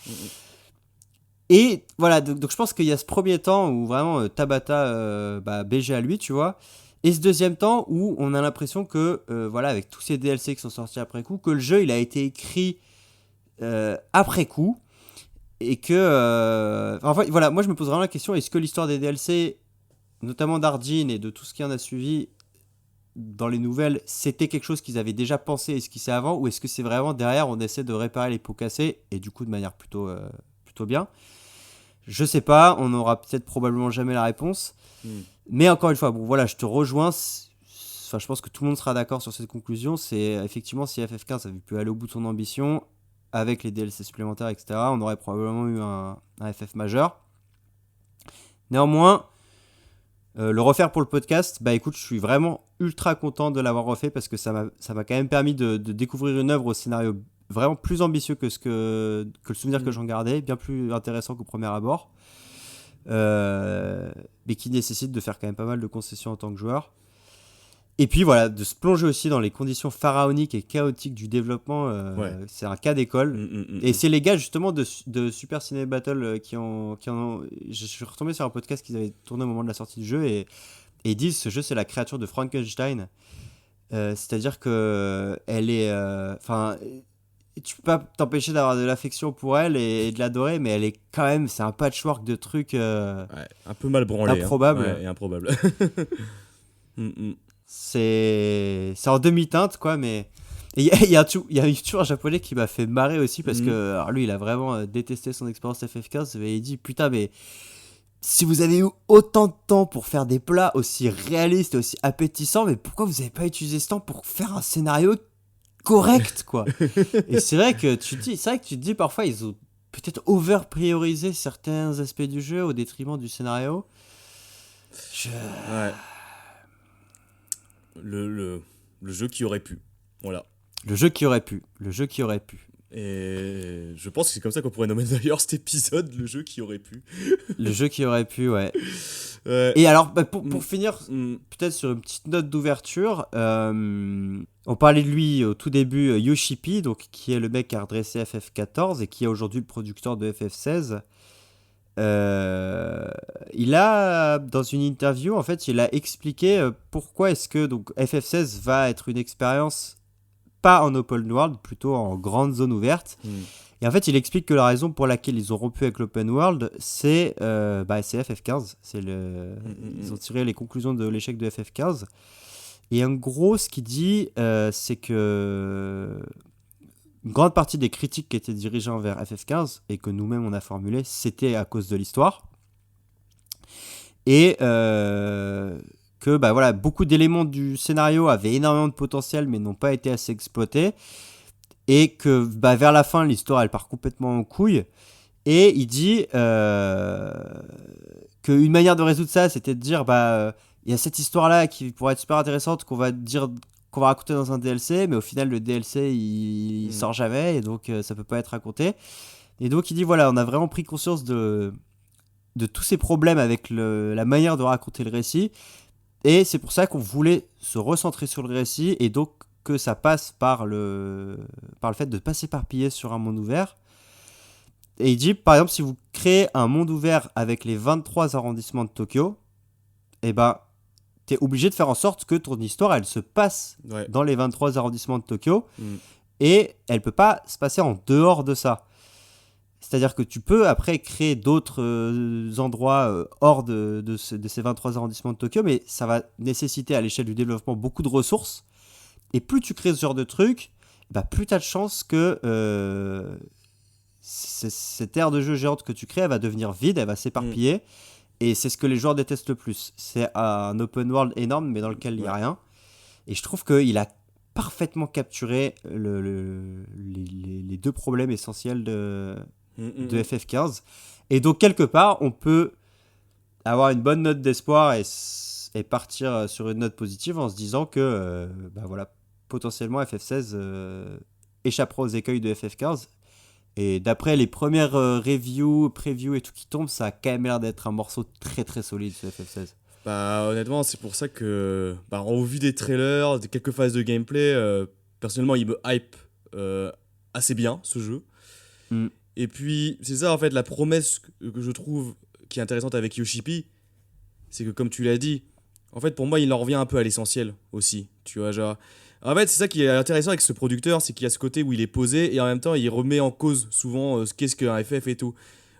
Et voilà, donc je pense qu'il y a ce premier temps où vraiment Tabata BG à lui, tu vois, et ce deuxième temps où on a l'impression que voilà, avec tous ces DLC qui sont sortis après coup, que le jeu il a été écrit après coup, et que enfin voilà, moi je me pose vraiment la question, est-ce que l'histoire des DLC, notamment d'Ardine et de tout ce qui en a suivi dans les nouvelles, c'était quelque chose qu'ils avaient déjà pensé et esquissé avant, ou est-ce que c'est vraiment derrière on essaie de réparer les pots cassés, et du coup de manière plutôt bien. Je sais pas, on aura peut-être probablement jamais la réponse. Mais encore une fois, bon voilà, je te rejoins. Enfin, je pense que tout le monde sera d'accord sur cette conclusion. C'est effectivement, si FF15 avait pu aller au bout de son ambition avec les DLC supplémentaires, etc., on aurait probablement eu un FF majeur. Néanmoins, le refaire pour le podcast, écoute, je suis vraiment ultra content de l'avoir refait, parce que ça m'a quand même permis de découvrir une œuvre au scénario vraiment plus ambitieux que le souvenir que j'en gardais, bien plus intéressant qu'au premier abord, mais qui nécessite de faire quand même pas mal de concessions en tant que joueur. Et puis voilà, de se plonger aussi dans les conditions pharaoniques et chaotiques du développement, c'est un cas d'école. Et c'est les gars justement de Super Ciné Battle qui ont... Je suis retombé sur un podcast qu'ils avaient tourné au moment de la sortie du jeu, et ils disent ce jeu c'est la créature de Frankenstein. C'est-à-dire que elle est... tu peux pas t'empêcher d'avoir de l'affection pour elle et de l'adorer, mais elle est quand même... C'est un patchwork de trucs... un peu mal branlé. Improbable. Et improbable. C'est en demi-teinte, quoi, mais... Il y a un youtubeur japonais qui m'a fait marrer aussi, parce que alors lui, il a vraiment détesté son expérience FF15, et il dit, putain, mais si vous avez eu autant de temps pour faire des plats aussi réalistes et aussi appétissants, mais pourquoi vous avez pas utilisé ce temps pour faire un scénario correct, quoi? Et c'est vrai que tu te dis parfois, ils ont peut-être over-priorisé certains aspects du jeu au détriment du scénario. Ouais. Le jeu qui aurait pu. Voilà. Le jeu qui aurait pu. Et je pense que c'est comme ça qu'on pourrait nommer d'ailleurs cet épisode, le jeu qui aurait pu. Le jeu qui aurait pu, ouais. Et alors, pour finir, peut-être sur une petite note d'ouverture, on parlait de lui au tout début, Yoshi-P, donc, qui est le mec qui a redressé FF14 et qui est aujourd'hui le producteur de FF16. il a, dans une interview, en fait, il a expliqué pourquoi est-ce que donc, FF16 va être une expérience pas en open world, plutôt en grande zone ouverte. Et en fait, il explique que la raison pour laquelle ils ont rompu avec l'open world, c'est FF15. Ils ont tiré les conclusions de l'échec de FF15. Et en gros, ce qu'il dit, c'est que une grande partie des critiques qui étaient dirigées envers FF15, et que nous-mêmes on a formulées, c'était à cause de l'histoire. Et que voilà, beaucoup d'éléments du scénario avaient énormément de potentiel, mais n'ont pas été assez exploités. Et que vers la fin, l'histoire, elle part complètement en couille. Et il dit qu'une manière de résoudre ça, c'était de dire, il y a cette histoire-là qui pourrait être super intéressante, qu'on va raconter dans un DLC, mais au final, le DLC, il sort jamais, et donc ça peut pas être raconté. Et donc, il dit, voilà, on a vraiment pris conscience de tous ces problèmes avec la manière de raconter le récit. Et c'est pour ça qu'on voulait se recentrer sur le récit, et donc que ça passe par le fait de ne pas s'éparpiller sur un monde ouvert. Et il dit, par exemple, si vous créez un monde ouvert avec les 23 arrondissements de Tokyo, t'es obligé de faire en sorte que ton histoire, elle se passe dans les 23 arrondissements de Tokyo, et elle peut pas se passer en dehors de ça. C'est-à-dire que tu peux après créer d'autres endroits hors de ces 23 arrondissements de Tokyo, mais ça va nécessiter à l'échelle du développement beaucoup de ressources. Et plus tu crées ce genre de truc, plus tu as de chances que cette aire de jeu géante que tu crées, elle va devenir vide, elle va s'éparpiller. Et c'est ce que les joueurs détestent le plus. C'est un open world énorme, mais dans lequel il n'y a rien. Et je trouve qu'il a parfaitement capturé les deux problèmes essentiels de FF15. Et donc, quelque part, on peut avoir une bonne note d'espoir et partir sur une note positive en se disant que potentiellement FF16 échappera aux écueils de FF15. Et d'après les premières previews et tout qui tombent, ça a quand même l'air d'être un morceau très très solide ce FF16. Honnêtement, c'est pour ça que au vu des trailers, de quelques phases de gameplay, personnellement il me hype assez bien ce jeu. Et puis c'est ça en fait la promesse que je trouve qui est intéressante avec Yoshi-P, c'est que comme tu l'as dit, en fait pour moi il en revient un peu à l'essentiel aussi, tu vois, genre en fait c'est ça qui est intéressant avec ce producteur, c'est qu'il y a ce côté où il est posé et en même temps il remet en cause souvent qu'est-ce qu'un FF et tout.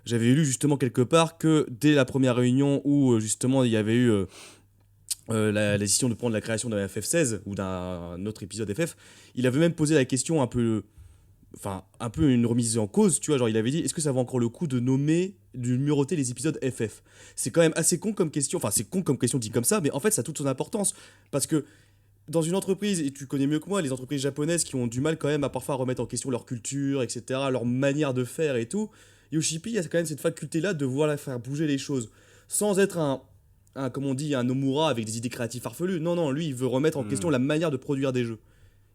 J'avais lu justement quelque part que dès la première réunion où justement il y avait eu la décision de prendre la création d'un FF16 ou d'un autre épisode FF, il avait même posé la question un peu une remise en cause, tu vois, genre il avait dit est-ce que ça vaut encore le coup de numéroter les épisodes FF. C'est quand même assez con comme question, c'est con comme question dit comme ça, mais en fait ça a toute son importance, parce que dans une entreprise, et tu connais mieux que moi, les entreprises japonaises qui ont du mal quand même à parfois remettre en question leur culture, etc., leur manière de faire et tout, Yoshi-P, il y a quand même cette faculté-là de voir faire bouger les choses, sans être comme on dit, un Nomura avec des idées créatives farfelues. Non, lui, il veut remettre en question la manière de produire des jeux,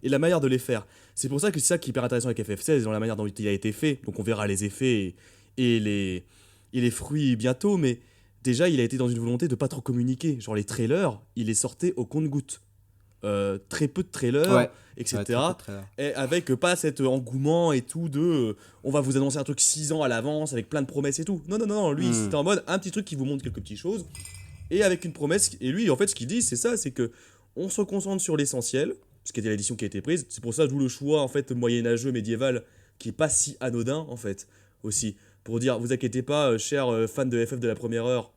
et la manière de les faire. C'est pour ça que c'est ça qui est hyper intéressant avec FF16, dans la manière dont il a été fait, donc on verra les effets et les fruits bientôt, mais déjà, il a été dans une volonté de pas trop communiquer, genre les trailers, il les sortait au compte-gouttes. Très peu de trailers, etc. Et avec pas cet engouement et tout de on va vous annoncer un truc 6 ans à l'avance avec plein de promesses et tout. Non, lui c'était en mode un petit truc qui vous montre quelques petites choses et avec une promesse. Et lui en fait ce qu'il dit c'est ça, c'est que on se concentre sur l'essentiel, ce qui était l'édition qui a été prise. C'est pour ça d'où le choix en fait moyenâgeux médiéval qui est pas si anodin en fait aussi, pour dire vous inquiétez pas chers fans de FF de la première heure.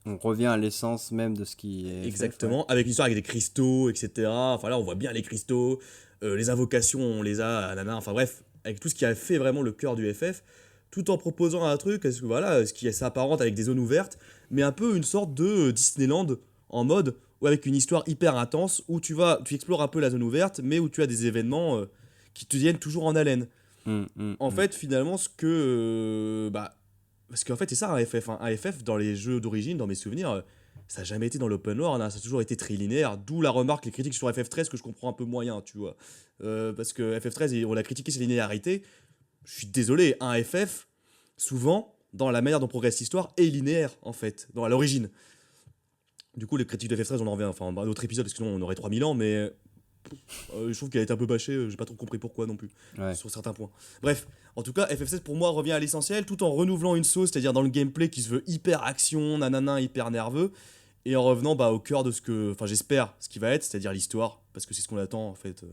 On revient à l'essence même de ce qui est... Exactement, avec une histoire avec des cristaux, etc. Enfin là, on voit bien les cristaux, les invocations, on les a, enfin bref, avec tout ce qui a fait vraiment le cœur du FF, tout en proposant un truc, ce qui s'apparente avec des zones ouvertes, mais un peu une sorte de Disneyland en mode, ou avec une histoire hyper intense, où tu explores un peu la zone ouverte, mais où tu as des événements qui te tiennent toujours en haleine. En fait, finalement, ce que... parce qu'en fait, c'est ça un FF. Un FF, dans les jeux d'origine, dans mes souvenirs, ça n'a jamais été dans l'open world, ça a toujours été très linéaire. D'où la remarque, les critiques sur FF13 que je comprends un peu moyen, tu vois. Parce que FF13, on a critiqué ses linéarités. Je suis désolé, un FF, souvent, dans la manière dont progresse l'histoire, est linéaire, en fait, à l'origine. Du coup, les critiques de FF13, on en revient dans un autre épisode, parce que sinon on aurait 3000 ans, mais je trouve qu'elle a été un peu bâchée, j'ai pas trop compris pourquoi non plus, Ouais. sur certains points. Bref, en tout cas, FF16 pour moi revient à l'essentiel, tout en renouvelant une sauce, c'est-à-dire dans le gameplay qui se veut hyper action, nanana, hyper nerveux, et en revenant au cœur de ce que, enfin j'espère, ce qui va être, c'est-à-dire l'histoire, parce que c'est ce qu'on attend en fait.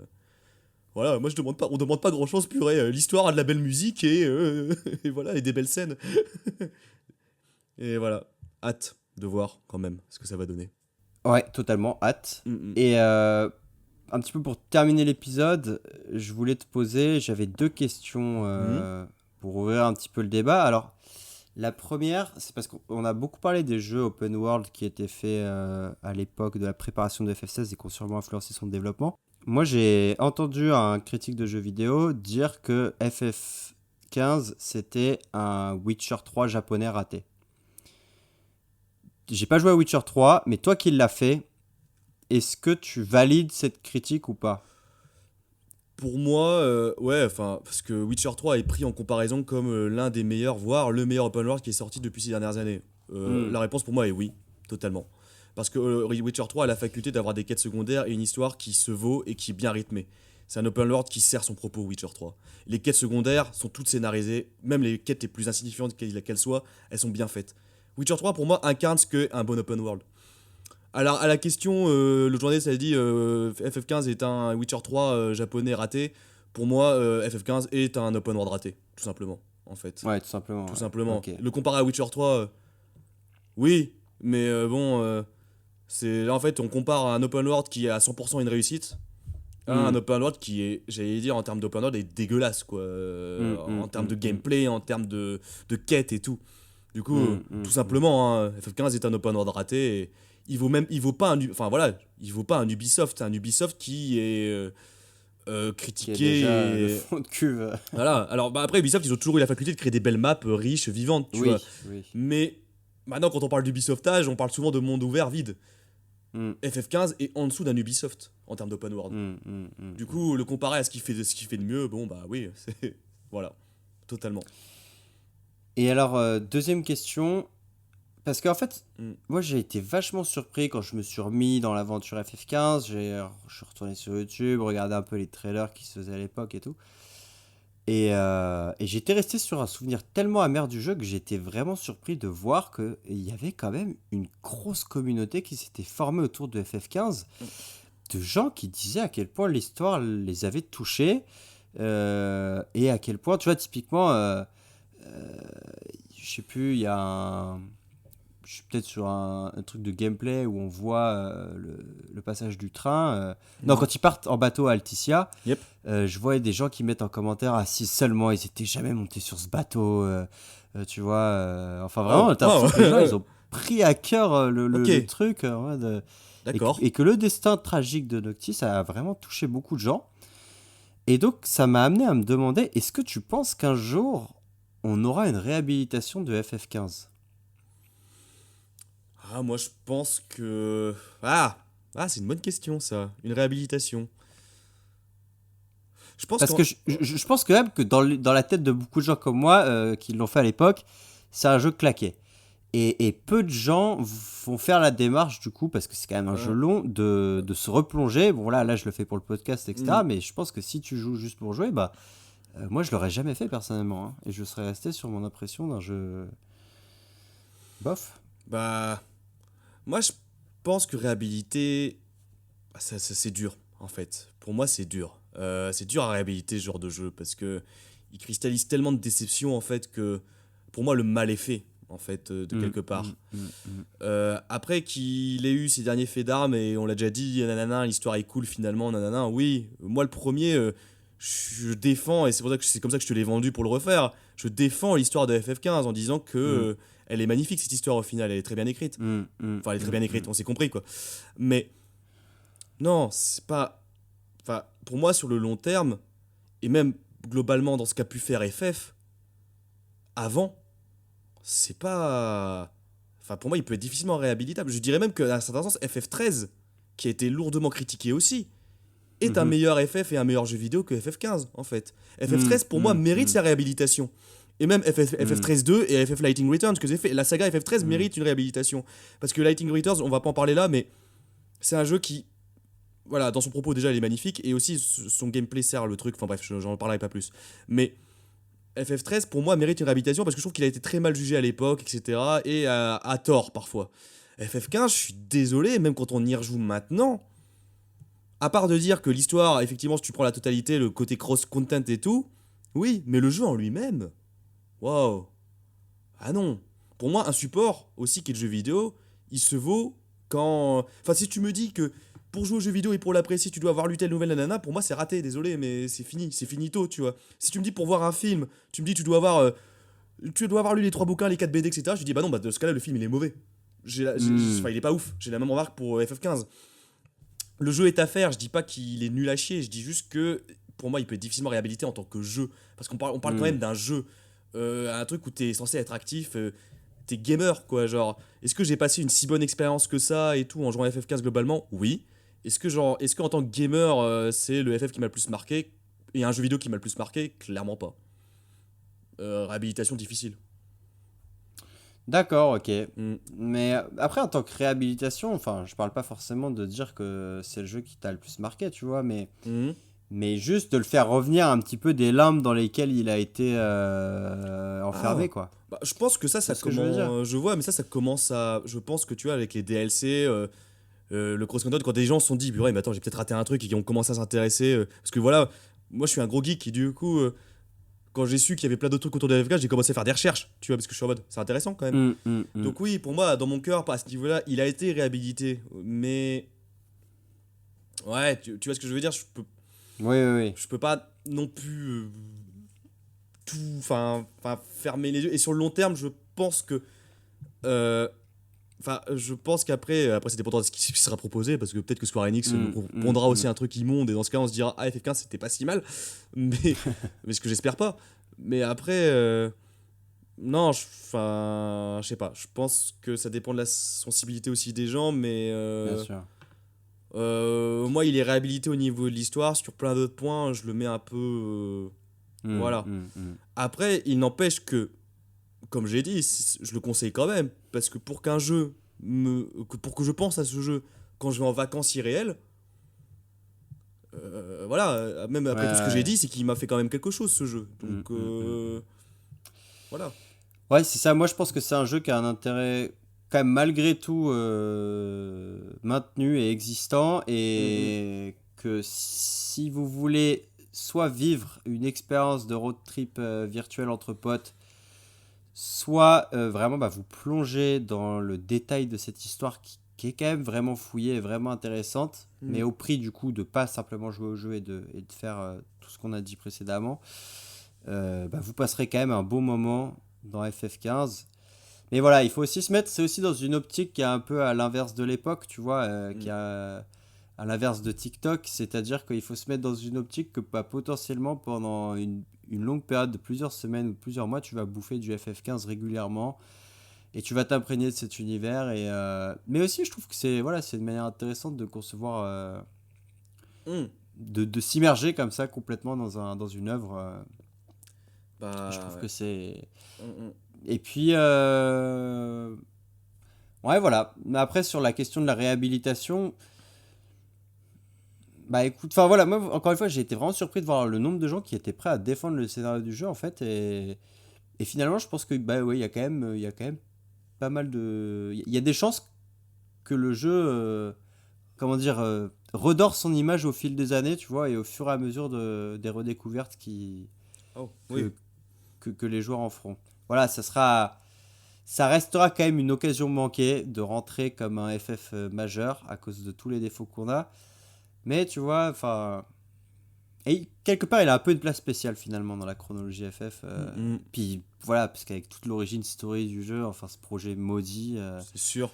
Voilà, moi on demande pas grand-chose, purée, l'histoire a de la belle musique et, et voilà, et des belles scènes. Et voilà, hâte de voir quand même ce que ça va donner. Ouais, totalement, hâte. Mm. Et un petit peu pour terminer l'épisode, je voulais te poser, j'avais 2 questions pour ouvrir un petit peu le débat. Alors, la première, c'est parce qu'on a beaucoup parlé des jeux open world qui étaient faits à l'époque de la préparation de FF16 et qui ont sûrement influencé son développement. Moi, j'ai entendu un critique de jeux vidéo dire que FF15, c'était un Witcher 3 japonais raté. J'ai pas joué à Witcher 3, mais toi qui l'as fait, est-ce que tu valides cette critique ou pas ? Pour moi, ouais, enfin, parce que Witcher 3 est pris en comparaison comme l'un des meilleurs, voire le meilleur open world qui est sorti depuis ces dernières années. La réponse pour moi est oui, totalement. Parce que Witcher 3 a la faculté d'avoir des quêtes secondaires et une histoire qui se vaut et qui est bien rythmée. C'est un open world qui sert son propos, Witcher 3. Les quêtes secondaires sont toutes scénarisées, même les quêtes les plus insignifiantes qu'elles soient, elles sont bien faites. Witcher 3 pour moi incarne ce qu'est un bon open world. Alors à la question, le journaliste a dit FF15 est un Witcher 3 japonais raté. Pour moi, FF15 est un open world raté, tout simplement, en fait. Ouais, tout simplement. Tout simplement. Ok. Le comparer à Witcher 3, oui, mais c'est en fait on compare un open world qui est à 100% une réussite à un open world qui est, j'allais dire en termes d'open world, est dégueulasse quoi, en termes de gameplay, en termes de quête et tout. Du coup, tout simplement, hein, FF15 est un open world raté. Et il vaut pas un Ubisoft. C'est un Ubisoft qui est critiqué. Qui est déjà le et- fond de cuve. Voilà. Alors après, Ubisoft, ils ont toujours eu la faculté de créer des belles maps riches, vivantes, tu vois. Oui. Mais maintenant, quand on parle d'Ubisoftage, on parle souvent de monde ouvert vide. FF15 est en dessous d'un Ubisoft en termes d'open world. Du coup, le comparer à ce qu'il fait de mieux, bon bah oui, c'est voilà, totalement. Et alors, deuxième question, parce qu'en fait, Mm. moi j'ai été vachement surpris quand je me suis remis dans l'aventure FF15, je suis retourné sur YouTube, regardé un peu les trailers qui se faisaient à l'époque et tout. Et j'étais resté sur un souvenir tellement amer du jeu que j'étais vraiment surpris de voir qu'il y avait quand même une grosse communauté qui s'était formée autour de FF15, de gens qui disaient à quel point l'histoire les avait touchés, et à quel point, tu vois, typiquement, je sais plus, il y a je suis peut-être sur un truc de gameplay où on voit le passage du train. Non, quand ils partent en bateau à Alticia, Yep. je voyais des gens qui mettent en commentaire si seulement ils étaient jamais montés sur ce bateau. Tu vois, enfin vraiment, t'as l'impression que les gens ils ont pris à cœur Ok. le truc. En mode, D'accord. et que le destin tragique de Noctis ça a vraiment touché beaucoup de gens. Et donc, ça m'a amené à me demander, est-ce que tu penses qu'un jour, on aura une réhabilitation de FF15 ? Ah, moi je pense que c'est une bonne question ça, une réhabilitation. Je pense Parce qu'en- que je pense quand même que dans la tête de beaucoup de gens comme moi qui l'ont fait à l'époque, c'est un jeu claqué. Et peu de gens vont faire la démarche du coup, parce que c'est quand même un jeu long, de se replonger. Bon là je le fais pour le podcast, etc. Mais je pense que si tu joues juste pour jouer, moi je l'aurais jamais fait personnellement. Hein, et je serais resté sur mon impression d'un jeu bof. Bah, moi je pense que réhabiliter, ça, c'est dur en fait. Pour moi c'est dur. C'est dur à réhabiliter ce genre de jeu parce que il cristallise tellement de déceptions en fait que pour moi le mal est fait en fait de quelque part. Après qu'il ait eu ses derniers faits d'armes et on l'a déjà dit, nanana, l'histoire est cool finalement, nanana, oui, moi le premier, je défends, et c'est pour ça que c'est comme ça que je te l'ai vendu pour le refaire, je défends l'histoire de FF15 en disant que elle est magnifique cette histoire au final, elle est très bien écrite. Enfin, elle est très bien écrite, on s'est compris quoi. Mais non, c'est pas. Enfin, pour moi, sur le long terme, et même globalement dans ce qu'a pu faire FF, avant, c'est pas. Enfin, pour moi, il peut être difficilement réhabilitable. Je dirais même qu'à un certain sens, FF13, qui a été lourdement critiqué aussi, est un meilleur FF et un meilleur jeu vidéo que FF15, en fait. FF13, pour moi, mérite sa réhabilitation. Et même FF13-2 et FF Lightning Returns, que j'ai fait, la saga FF13 mérite une réhabilitation. Parce que Lightning Returns, on va pas en parler là, mais c'est un jeu qui voilà, dans son propos déjà il est magnifique et aussi son gameplay sert le truc, enfin bref, j'en parlerai pas plus. Mais FF13 pour moi mérite une réhabilitation parce que je trouve qu'il a été très mal jugé à l'époque, etc. et à tort parfois. FF15, je suis désolé, même quand on y rejoue maintenant, à part de dire que l'histoire, effectivement, si tu prends la totalité, le côté cross-content et tout, oui, mais le jeu en lui-même, waouh, ah non. Pour moi, un support aussi qui est le jeu vidéo, il se vaut quand... Enfin, si tu me dis que pour jouer au jeu vidéo et pour l'apprécier, tu dois avoir lu telle nouvelle nanana, pour moi, c'est raté, désolé, mais c'est fini, c'est finito, tu vois. Si tu me dis pour voir un film, tu me dis tu dois avoir lu les 3 bouquins, les 4 BD, etc., je dis bah non, bah dans ce cas-là, le film, il est mauvais. Enfin, il est pas ouf. J'ai la même remarque pour FF15. Le jeu est à faire, je dis pas qu'il est nul à chier, je dis juste que pour moi il peut être difficilement réhabilité en tant que jeu. Parce on parle quand même d'un jeu, un truc où t'es censé être actif, t'es gamer quoi. Genre, est-ce que j'ai passé une si bonne expérience que ça et tout en jouant à FF15 globalement? Oui. Est-ce que en tant que gamer c'est le FF qui m'a le plus marqué et un jeu vidéo qui m'a le plus marqué? Clairement pas. Réhabilitation difficile. D'accord, ok. Mm. Mais après, en tant que réhabilitation, enfin, je parle pas forcément de dire que c'est le jeu qui t'a le plus marqué, tu vois, Mhm. mais juste de le faire revenir un petit peu des limbes dans lesquelles il a été enfermé, Ah. quoi. Bah, je pense que ça C'est ce que je veux dire. commence. Je vois, mais ça commence à. Je pense que tu vois, avec les DLC, le cross-content, quand des gens se sont dit, purée, mais attends, j'ai peut-être raté un truc et qui ont commencé à s'intéresser. Parce que voilà, moi je suis un gros geek et du coup, quand j'ai su qu'il y avait plein d'autres trucs autour de FF4, j'ai commencé à faire des recherches, tu vois, parce que je suis en mode, c'est intéressant quand même. Mm. Donc oui, pour moi, dans mon cœur, à ce niveau-là, il a été réhabilité. Mais. Ouais, tu vois ce que je veux dire, Oui, oui, oui. je peux pas non plus tout. Enfin, fermer les yeux. Et sur le long terme, je pense que. Je pense qu'après ça dépendra de ce qui sera proposé, parce que peut-être que Square Enix nous pondra aussi un truc immonde, et dans ce cas, on se dira, ah, FF15, c'était pas si mal, mais, mais ce que j'espère pas. Mais après, non, je sais pas, je pense que ça dépend de la sensibilité aussi des gens, mais Bien sûr. moi, il est réhabilité au niveau de l'histoire, sur plein d'autres points, je le mets un peu. Voilà. Mm. Après, il n'empêche que, comme j'ai dit, je le conseille quand même. Parce que pour pour que je pense à ce jeu quand je vais en vacances irréelles, voilà, même après tout ce que j'ai Ouais. dit, c'est qu'il m'a fait quand même quelque chose ce jeu. Donc, voilà. Ouais, c'est ça. Moi, je pense que c'est un jeu qui a un intérêt, quand même, malgré tout, maintenu et existant. Et que si vous voulez soit vivre une expérience de road trip virtuelle entre potes, soit vraiment vous plonger dans le détail de cette histoire qui est quand même vraiment fouillée et vraiment intéressante, mais au prix du coup de pas simplement jouer au jeu et de faire tout ce qu'on a dit précédemment, vous passerez quand même un beau moment dans FF15. Mais voilà, il faut aussi se mettre, c'est aussi dans une optique qui est un peu à l'inverse de l'époque, tu vois, qui est à l'inverse de TikTok, c'est-à-dire qu'il faut se mettre dans une optique que potentiellement pendant une longue période de plusieurs semaines ou plusieurs mois, tu vas bouffer du FF15 régulièrement et tu vas t'imprégner de cet univers. Mais aussi, je trouve que c'est une manière intéressante de concevoir, Mm. de s'immerger comme ça complètement dans une œuvre. Je trouve Ouais. que c'est... Mm. Et puis, ouais, voilà. Mais après, sur la question de la réhabilitation, écoute, enfin voilà, moi, encore une fois, j'ai été vraiment surpris de voir le nombre de gens qui étaient prêts à défendre le scénario du jeu, en fait. Et finalement, je pense que, ouais, il y a quand même pas mal de. Il y a des chances que le jeu, comment dire, redore son image au fil des années, tu vois, et au fur et à mesure des redécouvertes Oh, oui. que les joueurs en feront. Voilà, ça restera quand même une occasion manquée de rentrer comme un FF majeur à cause de tous les défauts qu'on a. Mais tu vois, enfin. Et quelque part, il a un peu une place spéciale finalement dans la chronologie FF. Mm. Puis voilà, parce qu'avec toute l'origine story du jeu, enfin ce projet maudit, C'est sûr.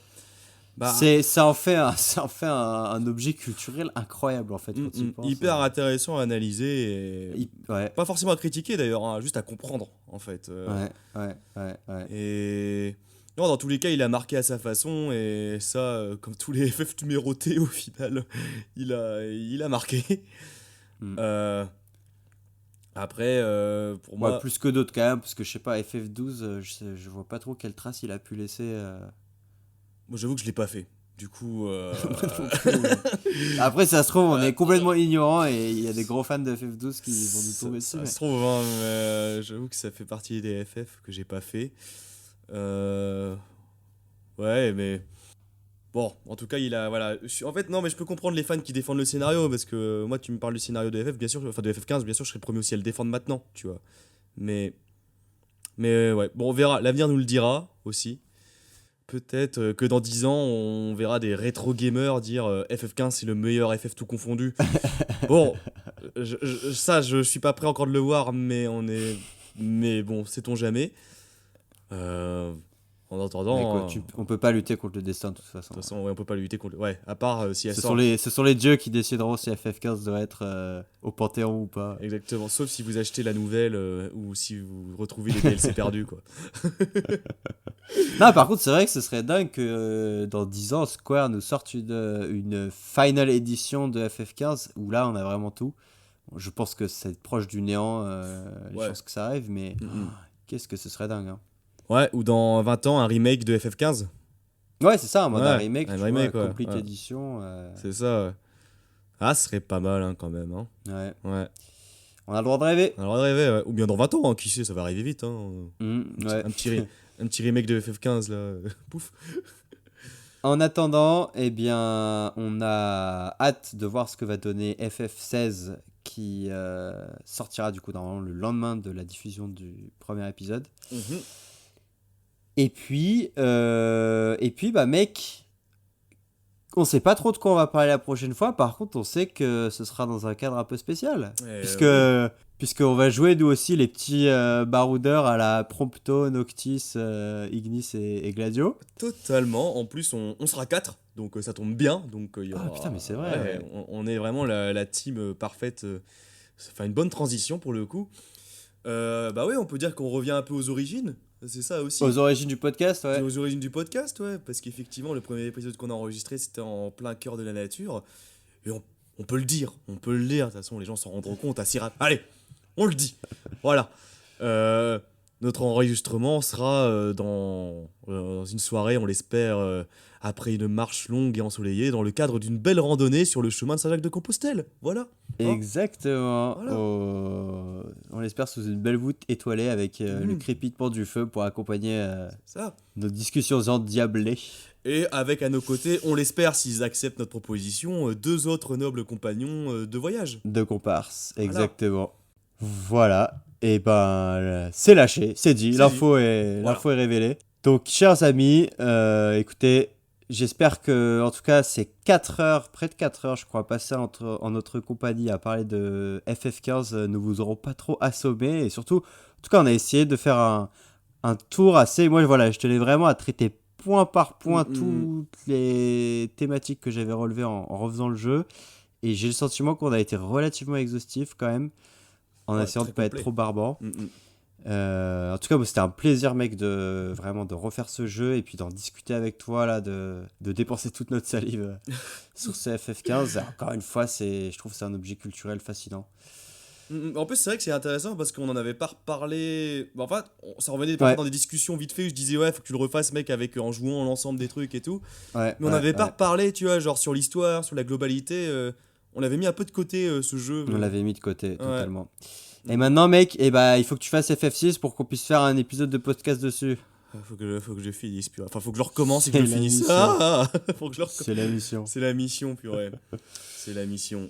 Bah, ça en fait un objet culturel incroyable en fait quand tu y penses. hyper intéressant à analyser et Ouais, pas forcément à critiquer d'ailleurs, hein, juste à comprendre en fait. ouais. Et non, dans tous les cas, il a marqué à sa façon et ça, comme tous les FF numérotés au final, il a marqué. Mm. Après, pour Ouais, moi, plus que d'autres quand même, parce que je sais pas, FF12, je vois pas trop quelle trace il a pu laisser. moi j'avoue que je l'ai pas fait. Du coup, Après, ça se trouve, on est complètement ignorants et il y a des gros fans de FF12 qui vont nous tomber dessus. ça mais- se trouve, hein, mais j'avoue que ça fait partie des FF que j'ai pas fait. Ouais, mais bon, en tout cas, il a voilà. En fait, non, mais je peux comprendre les fans qui défendent le scénario parce que moi, tu me parles du scénario de FF, bien sûr, enfin de FF15, bien sûr, je serais le premier aussi à le défendre maintenant, tu vois. Mais ouais, bon, on verra. L'avenir nous le dira aussi. Peut-être que dans 10 ans, on verra des rétro gamers dire FF15 c'est le meilleur FF tout confondu. Bon, ça, je suis pas prêt encore de le voir, mais bon, sait-on jamais. En attendant, Mais quoi, on peut pas lutter contre le destin de toute façon. de toute façon, ouais, on peut pas lutter contre. Ouais, à part si elle Ce sort. sont les dieux qui décideront si FF15 doit être au Panthéon ou pas. Exactement, sauf si vous achetez la nouvelle ou si vous retrouvez les DLC perdus, quoi. Non, par contre, c'est vrai que ce serait dingue que dans 10 ans, Square nous sorte une final edition de FF15 où là, on a vraiment tout. Je pense que c'est proche du néant, les Ouais. chances que ça arrive, mais Mhm. qu'est-ce que ce serait dingue. Hein. Ouais, ou dans 20 ans, un remake de FF15. Ouais, c'est ça, en mode Ouais, un remake, un tu remake, vois, ouais, complete ouais. edition. C'est ça, ouais. Ah, ce serait pas mal, hein, quand même. Hein. Ouais. Ouais. On a le droit de rêver. On a le droit de rêver, ouais. Ou bien dans 20 ans, hein, qui sait, ça va arriver vite. Hein. Ouais. Un petit remake de FF15, là. Pouf. En attendant, eh bien, on a hâte de voir ce que va donner FF16 qui sortira du coup normalement le lendemain de la diffusion du premier épisode. Mhm. Et puis, bah mec, on sait pas trop de quoi on va parler la prochaine fois. Par contre, on sait que ce sera dans un cadre un peu spécial, puisqu'on va jouer nous aussi les petits baroudeurs à la Prompto, Noctis, Ignis et Gladio. Totalement. En plus, on sera 4, donc ça tombe bien. Donc, il y aura... putain, mais c'est vrai, ouais. On est vraiment la team parfaite. Ça fait une bonne transition pour le coup. Bah ouais, on peut dire qu'on revient un peu aux origines. C'est ça aussi. Aux origines du podcast, ouais. Aux origines du podcast, ouais. Parce qu'effectivement, le premier épisode qu'on a enregistré, c'était en plein cœur de la nature. Et on peut le dire. On peut le dire. De toute façon, les gens s'en rendront compte assez rapidement. Allez, on le dit. Voilà. Notre enregistrement sera dans une soirée, on l'espère, après une marche longue et ensoleillée, dans le cadre d'une belle randonnée sur le chemin de Saint-Jacques-de-Compostelle. Voilà. Hein. Exactement. Voilà. On l'espère sous une belle voûte étoilée avec le crépitement du feu pour accompagner Ça. nos discussions endiablées. Et avec à nos côtés, on l'espère, s'ils acceptent notre proposition, 2 autres nobles compagnons de voyage. De comparse, Voilà. exactement. Voilà. Et ben, c'est lâché, c'est dit. C'est L'info est révélée. Donc, chers amis, écoutez, j'espère que, en tout cas, ces 4 heures, près de 4 heures, je crois, passées en notre compagnie à parler de FF15 ne vous auront pas trop assommé. Et surtout, en tout cas, on a essayé de faire un tour assez. Moi, voilà, je tenais vraiment à traiter point par point toutes les thématiques que j'avais relevées en refaisant le jeu. Et j'ai le sentiment qu'on a été relativement exhaustif quand même, en essayant de ne pas être trop barbant. En tout cas, c'était un plaisir, mec, de refaire ce jeu et puis d'en discuter avec toi, là, de dépenser toute notre salive sur ce FF15. Encore une fois, je trouve que c'est un objet culturel fascinant. En plus, c'est vrai que c'est intéressant parce qu'on en avait pas reparlé. Bon, enfin, ça revenait dans des discussions vite fait où je disais, ouais, faut que tu le refasses, mec, en jouant l'ensemble des trucs et tout. Mais on n'avait pas reparlé, tu vois, genre sur l'histoire, sur la globalité. On avait mis un peu de côté ce jeu. On l'avait mis de côté, totalement. Et maintenant, mec, il faut que tu fasses FF6 pour qu'on puisse faire un épisode de podcast dessus. Faut que je finisse, puis enfin, faut que je le recommence et que C'est je le la finisse. mission. Faut que je le C'est la mission. C'est la mission, purée. C'est la mission.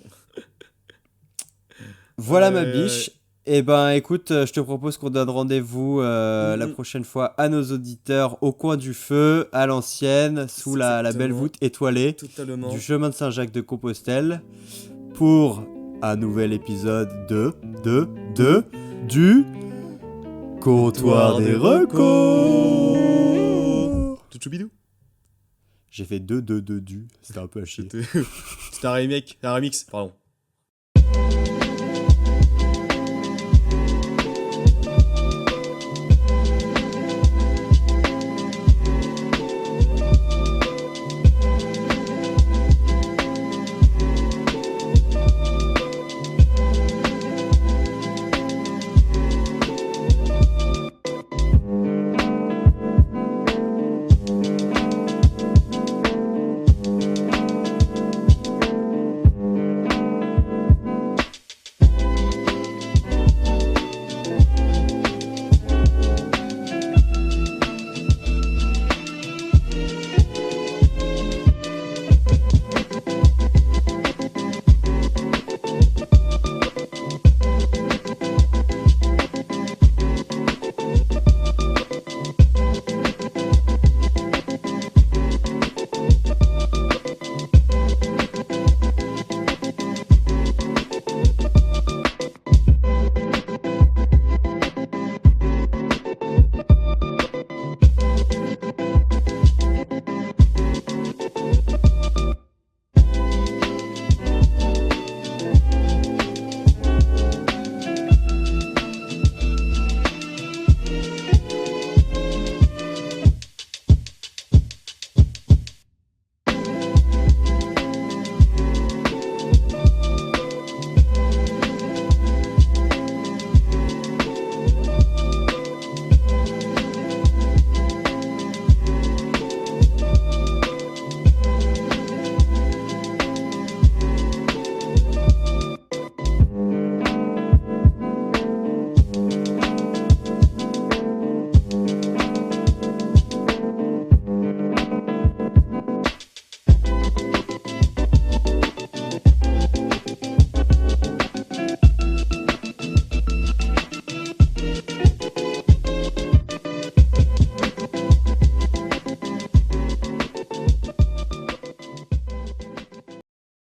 Voilà ma biche. Et ben écoute, je te propose qu'on donne rendez-vous la prochaine fois à nos auditeurs au coin du feu, à l'ancienne, sous la belle voûte étoilée Totalement. du chemin de Saint-Jacques-de-Compostelle pour un nouvel épisode du Comptoir des Recos. Tchouchoubidou. J'ai fait du, c'était un peu à chier. C'était un remix, pardon.